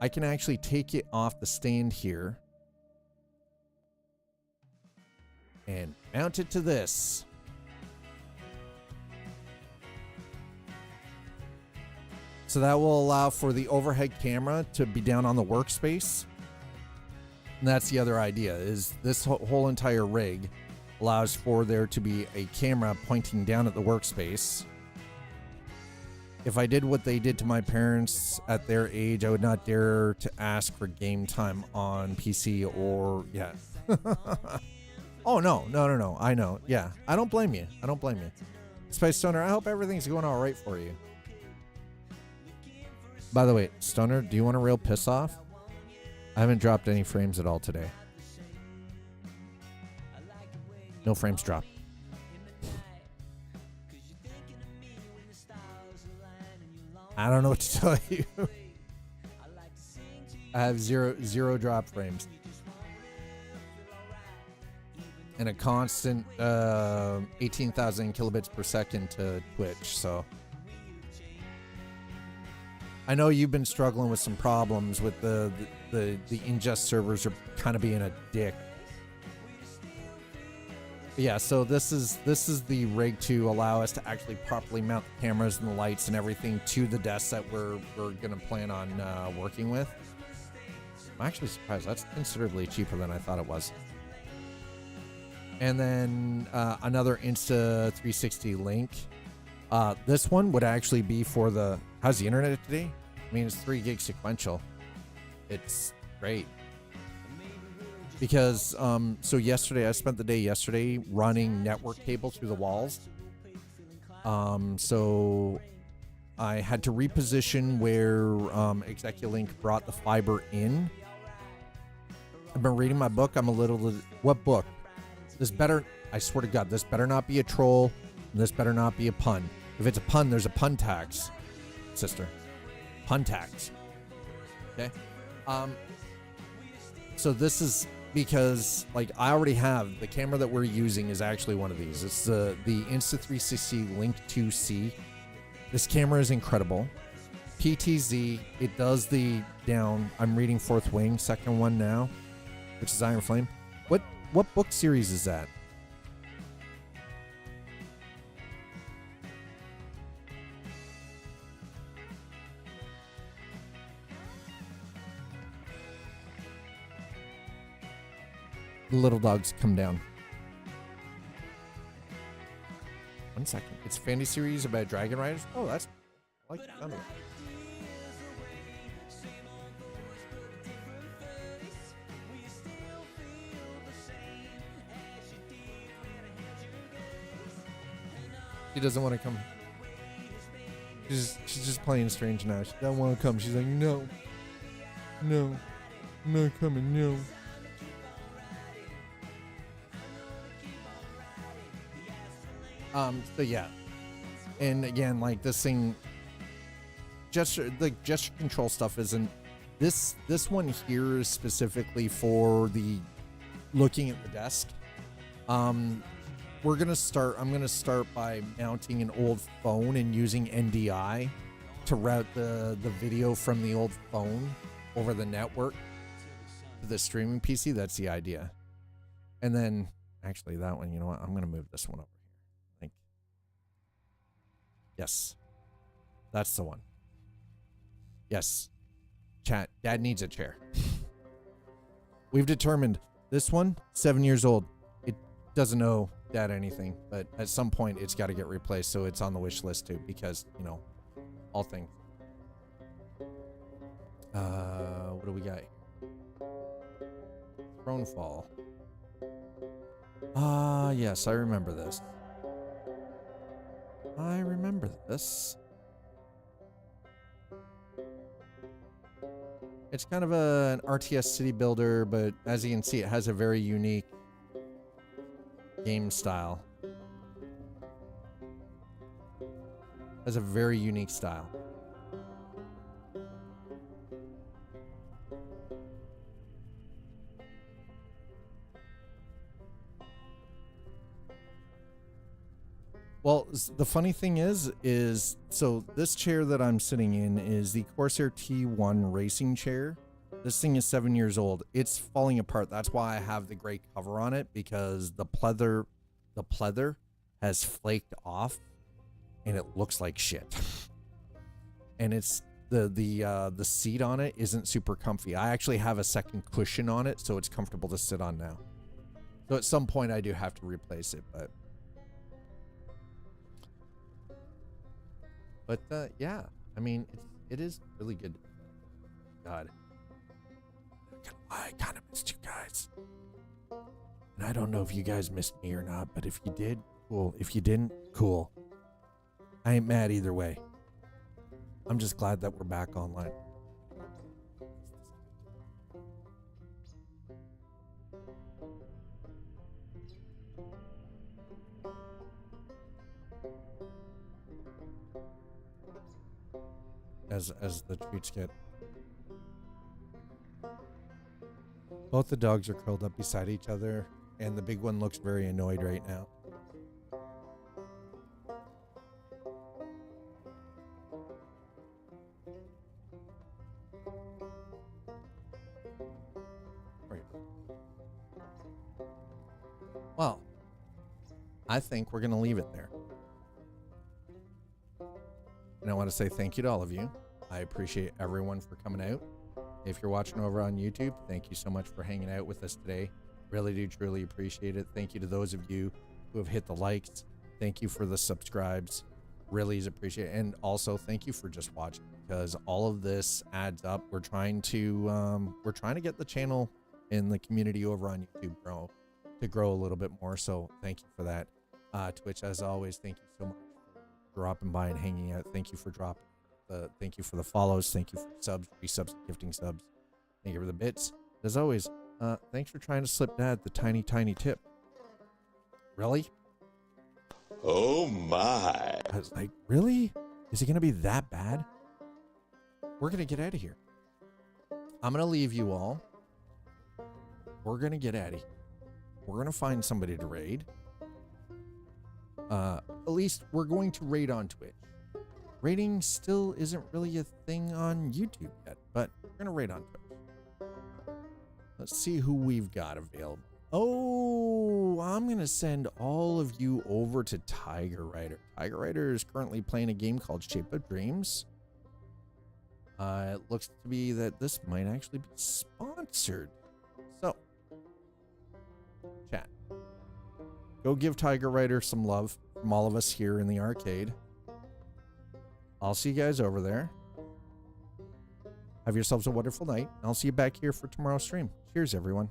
S1: I can actually take it off the stand here and mount it to this. So that will allow for the overhead camera to be down on the workspace. And that's the other idea, is this whole entire rig allows for there to be a camera pointing down at the workspace. If I did what they did to my parents at their age, I would not dare to ask for game time on PC or, yeah. Oh, no. I know. Yeah. I don't blame you. Spice Stoner, I hope everything's going all right for you. By the way, Stoner, do you want a real piss off? I haven't dropped any frames at all today. No frames dropped. I don't know what to tell you. I have zero drop frames. And a constant 18,000 kilobits per second to Twitch, so. I know you've been struggling with some problems with the ingest servers are kind of being a dick. But yeah, so this is the rig to allow us to actually properly mount the cameras and the lights and everything to the desk that we're gonna plan on working with. I'm actually surprised. That's considerably cheaper than I thought it was. And then another Insta360 link. This one would actually be for the... How's the internet today? I mean, it's 3 gig sequential. It's great. Because, so yesterday, I spent the day yesterday running network cable through the walls. So I had to reposition where ExecuLink brought the fiber in. I've been reading my book. I'm a little... What book? This better, I swear to God, this better not be a troll. And this better not be a pun. If it's a pun, there's a pun tax, sister. Pun tax. Okay. So this is because, like, I already have the camera that we're using is actually one of these. It's the Insta360 Link 2C. This camera is incredible. PTZ. It does the down. I'm reading Fourth Wing, second one now, which is Iron Flame. What book series is that? The little dogs come down. 1 second. It's a fantasy series about dragon riders. Oh, that's I like the sound of it. She doesn't want to come. She's just playing strange now. She doesn't want to come. She's like, no, I'm not coming. No. So yeah, and again, like this thing, gesture control stuff isn't. This one here is specifically for the looking at the desk. I'm gonna start by mounting an old phone and using NDI to route the video from the old phone over the network to the streaming PC. That's the idea. And then actually that one, you know what? I'm gonna move this one over here. I think. Yes. That's the one. Yes. Chat. Dad needs a chair. We've determined this one, 7 years old. It doesn't owe Dad anything, but at some point it's got to get replaced, so it's on the wish list too, because, you know, all things. What do we got? Thronefall. Yes, I remember this. It's kind of an RTS city builder, but as you can see, it has a very unique game style. Has a very unique style. Well, the funny thing is so this chair that I'm sitting in is the Corsair T1 racing chair. This thing is 7 years old. It's falling apart. That's why I have the gray cover on it, because the pleather has flaked off and it looks like shit. And it's the seat on it isn't super comfy. I actually have a second cushion on it, so it's comfortable to sit on now. So at some point I do have to replace it, but yeah, I mean, it is really good. God, I kind of missed you guys, and I don't know if you guys missed me or not, but if you did, cool. If you didn't, cool. I ain't mad either way. I'm just glad that we're back online. as the treats get. Both the dogs are curled up beside each other, and the big one looks very annoyed right now. Right. Well, I think we're going to leave it there. And I want to say thank you to all of you. I appreciate everyone for coming out. If you're watching over on YouTube, thank you so much for hanging out with us today. Really do truly appreciate it. Thank you to those of you who have hit the likes. Thank you for the subscribes. Really is appreciate it. And also thank you for just watching, because all of this adds up. We're trying to get the channel and the community over on YouTube grow a little bit more. So thank you for that. Twitch, as always, thank you so much for dropping by and hanging out. Thank you for dropping. Thank you for the follows. Thank you for subs, resubs, gifting subs. Thank you for the bits. As always, thanks for trying to slip Dad the tiny tip. Really?
S10: Oh my.
S1: I was like, really? Is it going to be that bad? We're going to get out of here. I'm going to leave you all. We're going to get out of here. We're going to find somebody to raid. At least we're going to raid on Twitch. Raiding still isn't really a thing on YouTube yet, but we're going to raid on Twitch. Let's see who we've got available. Oh, I'm going to send all of you over to Tiger Rider. Tiger Rider is currently playing a game called Shape of Dreams. It looks to be that this might actually be sponsored. So, chat. Go give Tiger Rider some love from all of us here in the arcade. I'll see you guys over there. Have yourselves a wonderful night. I'll see you back here for tomorrow's stream. Cheers, everyone.